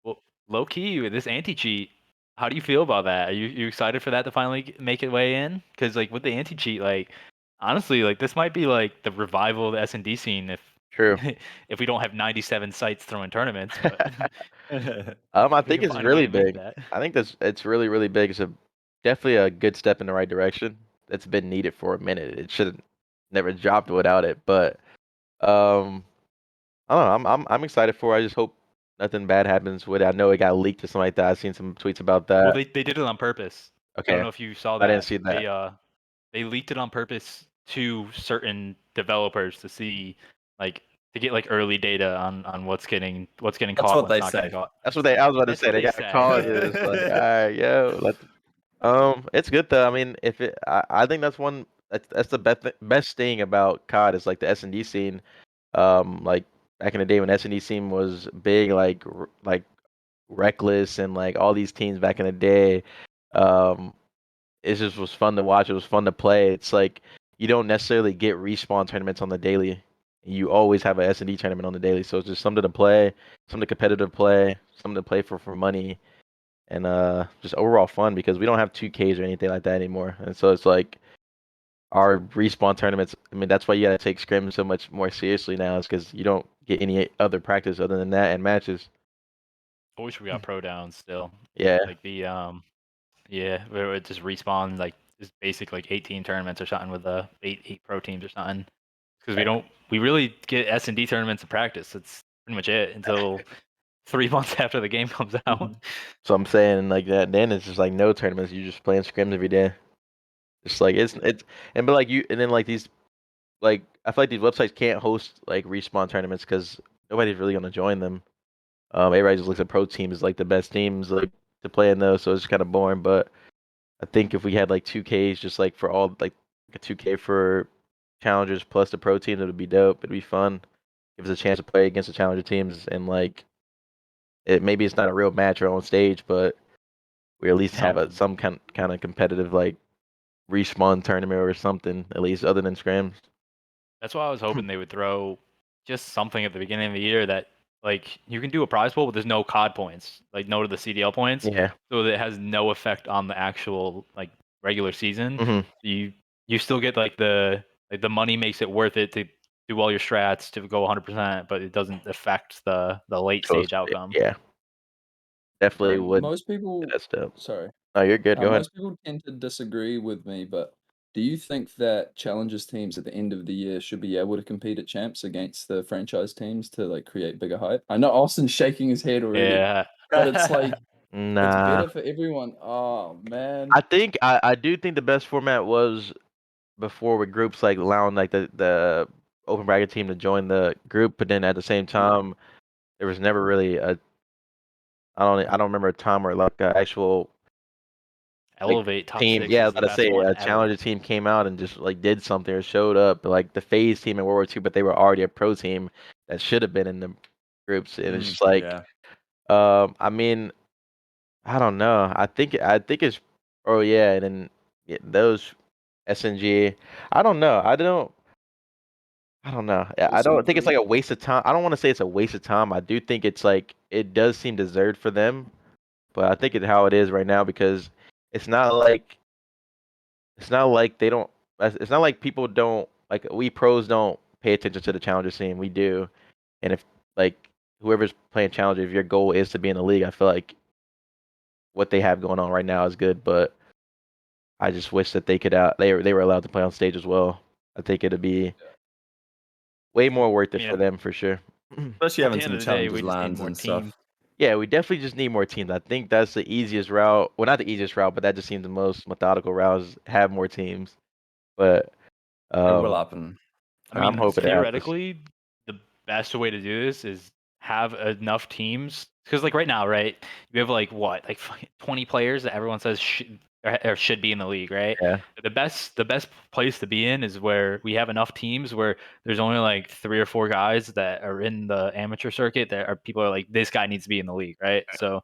Speaker 1: Well, low key with this anti cheat, how do you feel about that? Are you excited for that to finally make it way in? Because like with the anti cheat, like honestly, like this might be like the revival of the S&D scene if
Speaker 4: true.
Speaker 1: if we don't have 97 sites throwing tournaments. But
Speaker 4: I
Speaker 1: we
Speaker 4: think
Speaker 1: can
Speaker 4: it's
Speaker 1: find a way
Speaker 4: really
Speaker 1: to make
Speaker 4: big.
Speaker 1: that.
Speaker 4: I think it's really, really big. It's definitely a good step in the right direction. That's been needed for a minute. It should have never dropped without it. But um, I don't know. I'm excited for it. I just hope nothing bad happens with it. I know it got leaked or something like that. I've seen some tweets about
Speaker 1: Well,
Speaker 4: that.
Speaker 1: they did it on purpose. I don't
Speaker 4: Okay,
Speaker 1: know if you saw
Speaker 4: I didn't
Speaker 1: that.
Speaker 4: see that.
Speaker 1: They leaked it on purpose to certain developers to see like to get like early data on what's getting
Speaker 2: That's
Speaker 1: caught,
Speaker 2: what
Speaker 1: what's
Speaker 2: they
Speaker 1: not getting
Speaker 2: say.
Speaker 1: caught.
Speaker 4: That's what I was about to
Speaker 1: That's
Speaker 4: say.
Speaker 1: what
Speaker 4: They
Speaker 1: they
Speaker 4: got
Speaker 1: say.
Speaker 4: caught. It's like, all right, yo, it's good though. I mean, if it, I think that's the best thing about COD is like the S&D scene. Like back in the day when S&D scene was big, like Reckless and like all these teams back in the day. Um, it just was fun to watch. It was fun to play. It's like you don't necessarily get respawn tournaments on the daily. You always have a S&D tournament on the daily, so it's just something to play, something competitive play, something to play for money, and just overall fun because we don't have 2Ks or anything like that anymore. And so it's like our respawn tournaments. I mean, that's why you gotta take scrims so much more seriously now, is because you don't get any other practice other than that and matches.
Speaker 1: I wish we got pro downs still.
Speaker 4: Yeah,
Speaker 1: Like the yeah, where it just respawn like just basic like 18 tournaments or something with eight pro teams or something. Because we really get S&D tournaments in practice. That's pretty much it until 3 months after the game comes out.
Speaker 4: so I'm saying like that. Then it's just like no tournaments. You just playing scrims every day. It's like it's and but like you and then like these like I feel like these websites can't host like respawn tournaments because nobody's really gonna join them. Everybody just looks at pro teams as like the best teams like to play in those, so it's kind of boring. But I think if we had like 2Ks just like for all like a 2K for challengers plus the pro teams, it would be dope. It'd be fun. Give us a chance to play against the challenger teams and like maybe it's not a real match or on stage, but we at least have some kind of competitive like respawn tournament or something at least other than scrims.
Speaker 1: That's why I was hoping they would throw just something at the beginning of the year that like you can do a prize pool, but there's no COD points, like no to the CDL points.
Speaker 4: Yeah.
Speaker 1: So that it has no effect on the actual like regular season.
Speaker 4: Mhm.
Speaker 1: You still get like the money makes it worth it to do all your strats to go 100%, but it doesn't affect the late
Speaker 4: So
Speaker 1: stage outcome.
Speaker 4: Yeah. Definitely would.
Speaker 3: Most people.
Speaker 4: That's dope.
Speaker 3: Sorry.
Speaker 4: No, you're good. Go ahead.
Speaker 3: Most people tend to disagree with me, but do you think that challengers teams at the end of the year should be able to compete at champs against the franchise teams to like create bigger hype? I know Austin's shaking his head already,
Speaker 1: Yeah.
Speaker 3: but it's like it's
Speaker 4: Nah.
Speaker 3: better for everyone. Oh man.
Speaker 4: I do think the best format was before with groups like allowing like the open bracket team to join the group, but then at the same time there was never really a I don't remember a time where like an actual
Speaker 1: Elevate top
Speaker 4: team.
Speaker 1: 6
Speaker 4: Yeah, I
Speaker 1: is
Speaker 4: was
Speaker 1: the
Speaker 4: about to
Speaker 1: best
Speaker 4: say
Speaker 1: one
Speaker 4: a
Speaker 1: ever.
Speaker 4: challenger team came out and just like did something or showed up, like the phase team in World War II, but they were already a pro team that should have been in the groups, and it's just like,
Speaker 2: Yeah.
Speaker 4: I mean, I don't know. I think it's oh yeah, and then those SNG. I don't know. I don't know. I don't think it's like a waste of time. I don't want to say it's a waste of time. I do think it's like it does seem deserved for them, but I think it's how it is right now because it's not like they don't. It's not like people don't like we pros don't pay attention to the challenger scene. We do, and if like whoever's playing challenger, if your goal is to be in the league, I feel like what they have going on right now is good. But I just wish that they could they were allowed to play on stage as well. I think it'd be way more worth it for them for sure.
Speaker 2: Especially
Speaker 1: At
Speaker 2: having
Speaker 1: the end
Speaker 2: some
Speaker 1: of the day,
Speaker 2: challenges
Speaker 1: we just need
Speaker 2: lands
Speaker 1: more
Speaker 2: and stuff.
Speaker 1: teams.
Speaker 4: Yeah, we definitely just need more teams. I think that's the easiest route. Well, not the easiest route, but that just seems the most methodical route is have more teams. But
Speaker 2: It will happen.
Speaker 1: I
Speaker 4: I'm
Speaker 1: mean,
Speaker 4: hoping it happens.
Speaker 1: theoretically, the best way to do this is have enough teams. Because, like, right now, right, you have, like, what, like 20 players that everyone says should be in the league, right?
Speaker 4: Yeah.
Speaker 1: The best place to be in is where we have enough teams where there's only, like, 3 or 4 guys that are in the amateur circuit that are people are like, this guy needs to be in the league, right? So,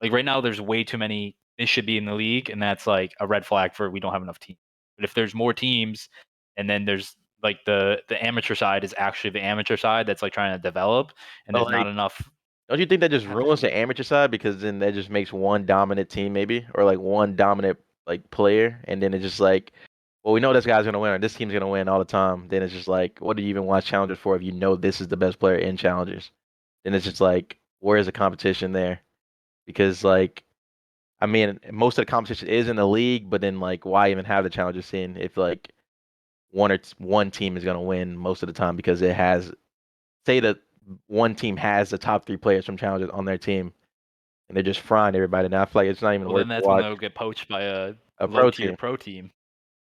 Speaker 1: like, right now, there's way too many, this should be in the league, and that's, like, a red flag for we don't have enough teams. But if there's more teams, and then there's like the amateur side is actually the amateur side that's like trying to develop, and
Speaker 4: But
Speaker 1: there's not
Speaker 4: like,
Speaker 1: enough.
Speaker 4: don't you think that just ruins the amateur side because then that just makes one dominant team maybe or like one dominant like player and then it's just like, well, we know this guy's gonna win or this team's gonna win all the time. Then it's just like, what do you even watch challengers for if you know this is the best player in challengers? Then it's just like, where's the competition there? Because like, I mean, most of the competition is in the league, but then like, why even have the challenger scene if like one team is gonna win most of the time because it has, say that one team has the top 3 players from challengers on their team, and they're just frying everybody. Now I feel like it's not even
Speaker 1: Well,
Speaker 4: worth
Speaker 1: then
Speaker 4: to
Speaker 1: that's when
Speaker 4: watch
Speaker 1: they'll get poached by a
Speaker 4: a
Speaker 1: low
Speaker 4: pro
Speaker 1: tier
Speaker 4: team.
Speaker 1: pro team.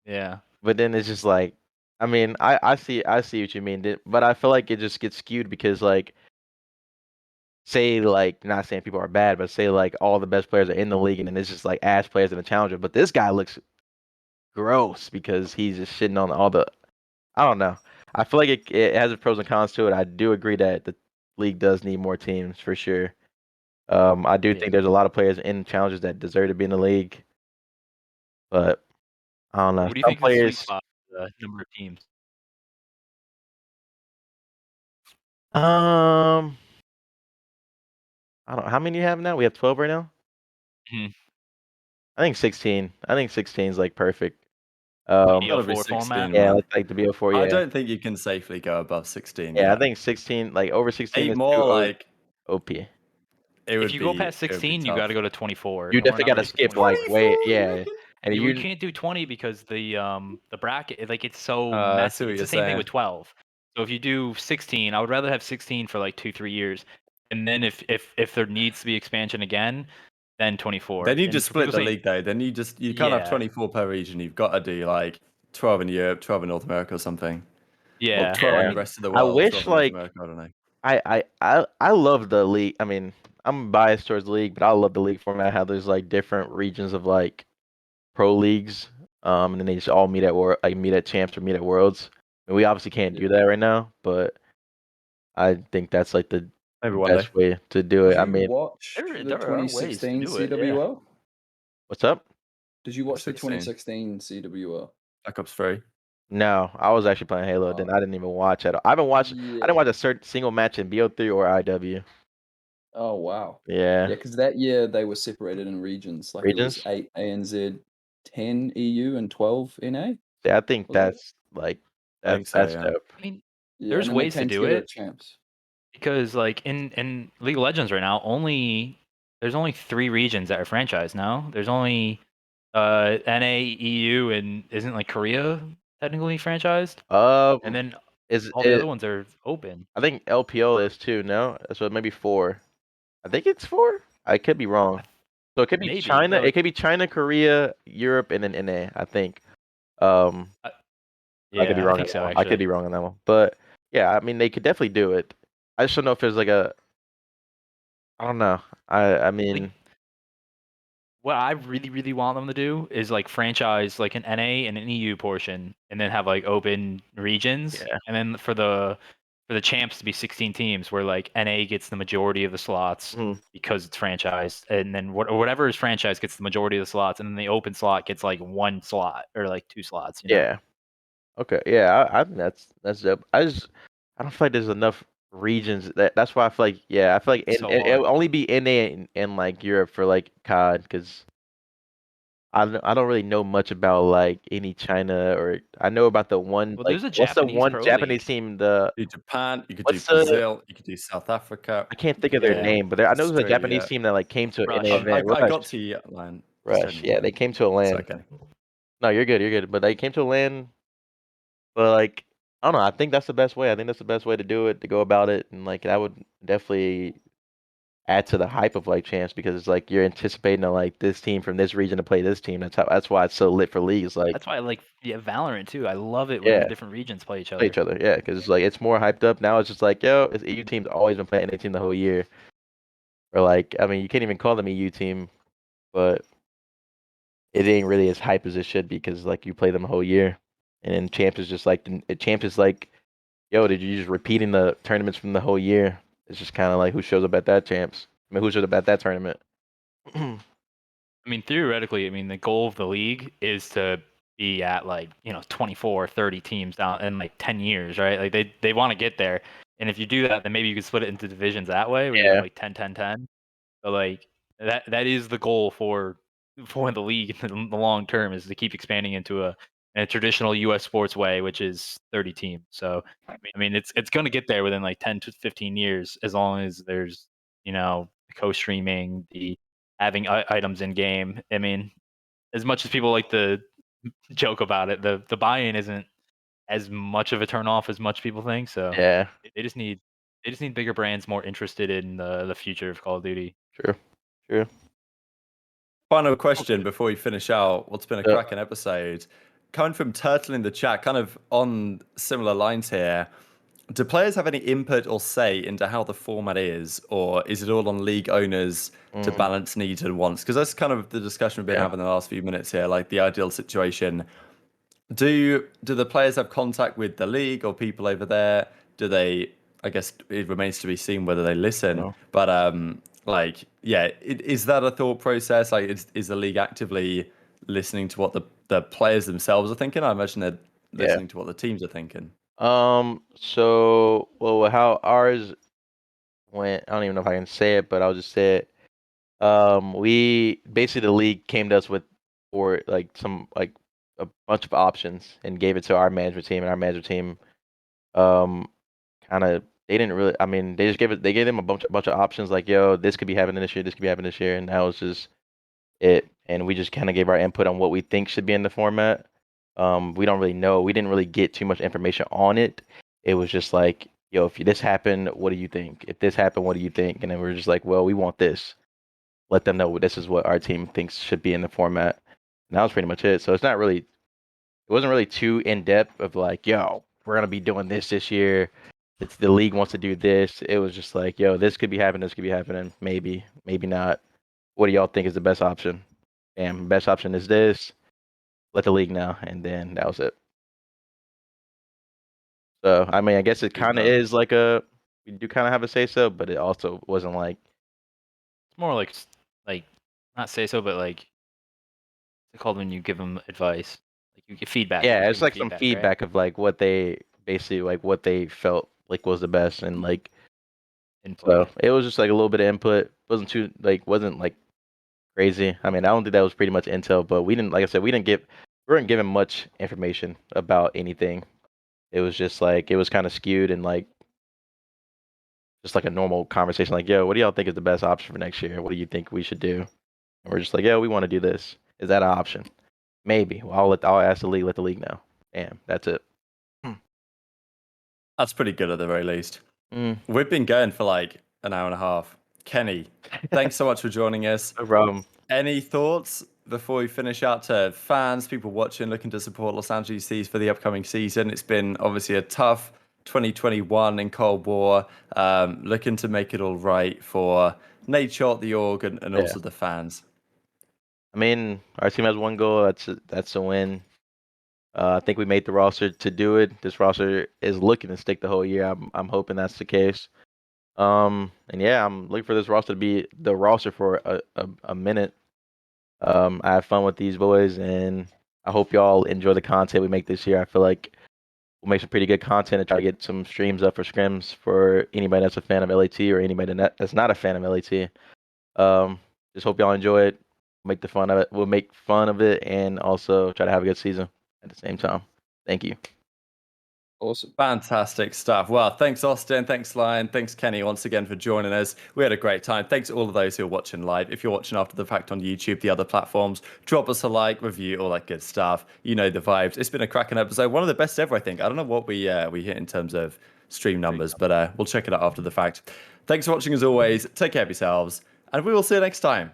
Speaker 1: Yeah.
Speaker 4: But then it's just like, I mean, I see what you mean, but I feel like it just gets skewed because like, say like, not saying people are bad, but say like all the best players are in the league, and then it's just like ass players in the challenger. But this guy looks gross because he's just shitting on all the. I don't know. I feel like it has its pros and cons to it. I do agree that the league does need more teams for sure. I do think there's a lot of players in challenges that deserve to be in the league, but I don't know.
Speaker 1: What do you
Speaker 4: Some
Speaker 1: think is the sweet
Speaker 4: players,
Speaker 1: spot for the number of teams?
Speaker 4: I don't. How many do you have now? We have 12 right now.
Speaker 1: Mhm.
Speaker 4: I think 16. I think 16 is like perfect.
Speaker 2: Gotta be
Speaker 1: BO4
Speaker 2: 16,
Speaker 1: format.
Speaker 4: Yeah,
Speaker 2: man.
Speaker 4: like the BO4.
Speaker 2: I
Speaker 4: Yeah,
Speaker 2: don't think you can safely go above 16
Speaker 4: yeah. I
Speaker 2: yet.
Speaker 4: think 16, like over 16
Speaker 2: 8
Speaker 4: is
Speaker 2: more,
Speaker 4: too
Speaker 2: like
Speaker 4: OP.
Speaker 1: If you go past
Speaker 2: it would be
Speaker 1: 16, you got
Speaker 2: tough.
Speaker 1: to go to 24.
Speaker 4: You
Speaker 1: And we're
Speaker 4: definitely
Speaker 1: not
Speaker 4: got to
Speaker 1: ready for
Speaker 4: skip
Speaker 1: 24.
Speaker 4: like way,
Speaker 2: 24,
Speaker 4: yeah.
Speaker 2: man.
Speaker 4: And
Speaker 1: We
Speaker 4: you
Speaker 1: can't do 20 because the bracket, like, it's so
Speaker 2: I see
Speaker 1: messy.
Speaker 2: what
Speaker 1: It's
Speaker 2: you're
Speaker 1: the same thing
Speaker 2: saying.
Speaker 1: with 12. So if you do 16, I would rather have 16 for like 2-3 years, and then if there needs to be expansion again, then 24.
Speaker 2: Then you
Speaker 1: And
Speaker 2: just
Speaker 1: for
Speaker 2: split
Speaker 1: people
Speaker 2: the
Speaker 1: saying,
Speaker 2: league though. Then you can't have
Speaker 1: yeah,
Speaker 2: 24 per region. You've got to do like 12 in Europe, 12 in North America or something. Or
Speaker 1: yeah.
Speaker 2: 12
Speaker 1: I
Speaker 2: in the
Speaker 1: mean,
Speaker 2: rest of the
Speaker 4: I
Speaker 2: world,
Speaker 4: wish
Speaker 2: 12 in North
Speaker 4: like
Speaker 2: America. I don't know.
Speaker 4: I love the league. I mean, I'm biased towards the league, but I love the league format. How there's like different regions of like pro leagues, and then they just all meet at meet at champs or meet at worlds. And we obviously can't do that right now, but I think that's like the
Speaker 2: Maybe one day.
Speaker 4: best way to do it.
Speaker 3: Did
Speaker 4: I
Speaker 3: you
Speaker 4: mean,
Speaker 3: watch the
Speaker 1: there are ways to
Speaker 3: 2016
Speaker 1: do it, yeah.
Speaker 3: CWL?
Speaker 4: what's up?
Speaker 3: Did you watch the
Speaker 2: 16.
Speaker 3: 2016 CWL?
Speaker 2: Black Ops 3.
Speaker 4: No, I was actually playing Halo. Then I didn't even watch it. I haven't watched. I
Speaker 3: Yeah.
Speaker 4: didn't watch a single match in BO3 or IW.
Speaker 3: Oh wow.
Speaker 4: Yeah.
Speaker 3: Yeah, because that year they were separated in regions. Like it was
Speaker 4: Regions?
Speaker 3: 8 ANZ, 10 EU, and 12 NA.
Speaker 4: Yeah, I think
Speaker 3: Was it?
Speaker 4: that's like
Speaker 2: I think so,
Speaker 4: that's
Speaker 2: yeah.
Speaker 4: dope.
Speaker 1: I mean,
Speaker 3: Yeah,
Speaker 1: there's
Speaker 3: and then they
Speaker 1: ways to
Speaker 3: came
Speaker 1: do
Speaker 3: together
Speaker 1: it
Speaker 3: at champs.
Speaker 1: because like in League of Legends right now, there's only 3 regions that are franchised now. There's only NA, EU, and isn't like Korea technically franchised? And then
Speaker 4: Is
Speaker 1: all the
Speaker 4: it?
Speaker 1: other ones are open.
Speaker 4: I think LPL is too. No, so maybe 4. I think it's 4. I could be wrong. So it could be
Speaker 1: Maybe,
Speaker 4: China.
Speaker 1: but,
Speaker 4: It could be China, Korea, Europe, and then NA. I think. I could be
Speaker 1: yeah, I
Speaker 4: wrong on
Speaker 1: think
Speaker 4: that
Speaker 1: so
Speaker 4: one. I could
Speaker 1: actually.
Speaker 4: be wrong on that one. But yeah, I mean, they could definitely do it. I just don't know if there's like a. I don't know. I mean,
Speaker 1: Like, what I really, really want them to do is like franchise like an NA and an EU portion, and then have like open regions,
Speaker 4: Yeah.
Speaker 1: and then for the champs to be 16 teams, where like NA gets the majority of the slots
Speaker 4: Mhm.
Speaker 1: because it's franchised, and then whatever is franchised gets the majority of the slots, and then the open slot gets like 1 slot or like 2 slots. You know?
Speaker 4: Yeah. Okay. Yeah. I think that's dope. I don't feel like there's enough regions that's why I feel like I feel like
Speaker 1: It's so
Speaker 4: it'll
Speaker 1: hard.
Speaker 4: only be NA in like Europe for like COD because I don't really know much about like any China or I know about the one
Speaker 1: Well,
Speaker 4: like
Speaker 1: there's a
Speaker 4: what's the
Speaker 1: Japanese
Speaker 4: one
Speaker 1: pro
Speaker 4: Japanese
Speaker 1: league.
Speaker 4: team
Speaker 2: You do Japan, you could do
Speaker 4: what's the
Speaker 2: Brazil, you could do South Africa.
Speaker 4: I can't think
Speaker 2: you
Speaker 4: of their
Speaker 2: could do
Speaker 4: name but I know there's a Japanese
Speaker 2: Australia.
Speaker 4: team that like came to an
Speaker 1: Rush.
Speaker 4: event
Speaker 2: I got to you, man.
Speaker 4: Rush yeah they came to a
Speaker 2: It's
Speaker 4: land
Speaker 2: okay.
Speaker 4: no you're good but they came to a land but like I don't know I think that's the best way I think that's the best way to do it to go about it and like that would definitely add to the hype of like champs because it's like you're anticipating like this team from this region to play this team. That's why it's so lit for leagues. Like
Speaker 1: That's why I like Valorant too. I love it when
Speaker 4: yeah,
Speaker 1: the different regions play each
Speaker 4: play
Speaker 1: other.
Speaker 4: each other. Yeah, because it's like it's more hyped up now. It's just like yo, it's EU team's always been playing NA team the whole year. Or like I mean, you can't even call them EU team, but it ain't really as hype as it should be because like you play them the whole year, and then champs is just like champs is like yo, did you just repeating the tournaments from the whole year? It's just kind of like who shows up at that champs. I mean, who shows up at that tournament?
Speaker 1: I mean, theoretically, I mean, the goal of the league is to be at like, 24, 30 teams down in like 10 years, right? Like they want to get there. And if you do that, then maybe you could split it into divisions that way where you have
Speaker 4: Yeah,
Speaker 1: like 10, 10, 10. But like that is the goal for the league in the long term is to keep expanding into a traditional US sports way, which is 30 teams. So, I mean, it's going to get there within like 10 to 15 years as long as there's, co-streaming, the having items in game. I mean, as much as people like to joke about it, the buy-in isn't as much of a turn off as much people think. So
Speaker 4: yeah,
Speaker 1: they just need bigger brands more interested in the future of Call of Duty.
Speaker 4: true.
Speaker 2: Final question before we finish out. What's been a
Speaker 4: Yeah.
Speaker 2: cracking episode? Coming from Turtle in the chat, kind of on similar lines here. Do players have any input or say into how the format is, or is it all on league owners to balance needs and wants? Because that's kind of the discussion we've been having in the last few minutes here, like the ideal situation. Do the players have contact with the league or people over there? Do they? I guess it remains to be seen whether they listen. But is that a thought process? Like, is the league actively listening to what the players themselves are thinking? I imagine they're listening to what the teams are thinking.
Speaker 4: So, well, how ours went, I don't even know if I can say it, but I'll just say it. We basically the league came to us with or like some like a bunch of options and gave it to our management team, and our management team, kind of they didn't really. I mean, they gave them a bunch of options like, yo, this could be happening this year, this could be happening this year, and that was just it. And we just kind of gave our input on what we think should be in the format. We don't really know. We didn't really get too much information on it. It was just like, yo, if this happened, what do you think? If this happened, what do you think? And then we're just like, well, we want this. Let them know this is what our team thinks should be in the format. And that was pretty much it. So it wasn't really too in depth of like, yo, we're gonna be doing this year. it's the league wants to do this. It was just like, yo, this could be happening. This could be happening. Maybe, maybe not. What do y'all think is the best option? And best option is this. Let the league know, and then that was it. So I mean, I guess it kind of is like we do kind of have a say so, but it also wasn't like
Speaker 1: It's more like not say so, but like it's called when you give them advice, like you get feedback.
Speaker 4: yeah,
Speaker 1: Just
Speaker 4: it's
Speaker 1: give 'em
Speaker 4: like some
Speaker 1: right?
Speaker 4: feedback of like what they basically like what they felt like was the best, and like
Speaker 1: Input.
Speaker 4: so it was just like a little bit of input. Wasn't like crazy. I mean, I don't think that was pretty much intel, but we didn't, like I said, we weren't given much information about anything. It was just like it was kind of skewed and like just like a normal conversation, like, yo, what do y'all think is the best option for next year? What do you think we should do? And we're just like, yo, we want to do this. Is that an option? Maybe. Well, I'll ask the league, let the league know. Damn, that's it.
Speaker 2: That's pretty good at the very least. We've been going for like an hour and a half. Kenny, thanks so much for joining us.
Speaker 4: No problem.
Speaker 2: Any thoughts before we finish out to fans, people watching, looking to support Los Angeles Thieves for the upcoming season? It's been obviously a tough 2021 in Cold War. Looking to make it all right for Nate Shot, the org, and also the fans.
Speaker 4: I mean, our team has one goal. That's a win. I think we made the roster to do it. This roster is looking to stick the whole year. I'm hoping that's the case. And yeah, I'm looking for this roster to be the roster for a minute. I have fun with these boys, and I hope y'all enjoy the content we make this year. I feel like we'll make some pretty good content and try to get some streams up for Scrims for anybody that's a fan of LAT or anybody that's not a fan of LAT. Just hope y'all enjoy it. Make the fun of it. We'll make fun of it and also try to have a good season at the same time. Thank you.
Speaker 3: Awesome.
Speaker 2: Fantastic stuff. Well, thanks, Austin. Thanks, Lion. Thanks, Kenny, once again for joining us. We had a great time. Thanks to all of those who are watching live. If you're watching after the fact on YouTube, the other platforms, drop us a like, review, all that good stuff. You know the vibes. It's been a cracking episode. One of the best ever, I think. I don't know what we hit in terms of stream numbers, but we'll check it out after the fact. Thanks for watching as always. Take care of yourselves, and we will see you next time.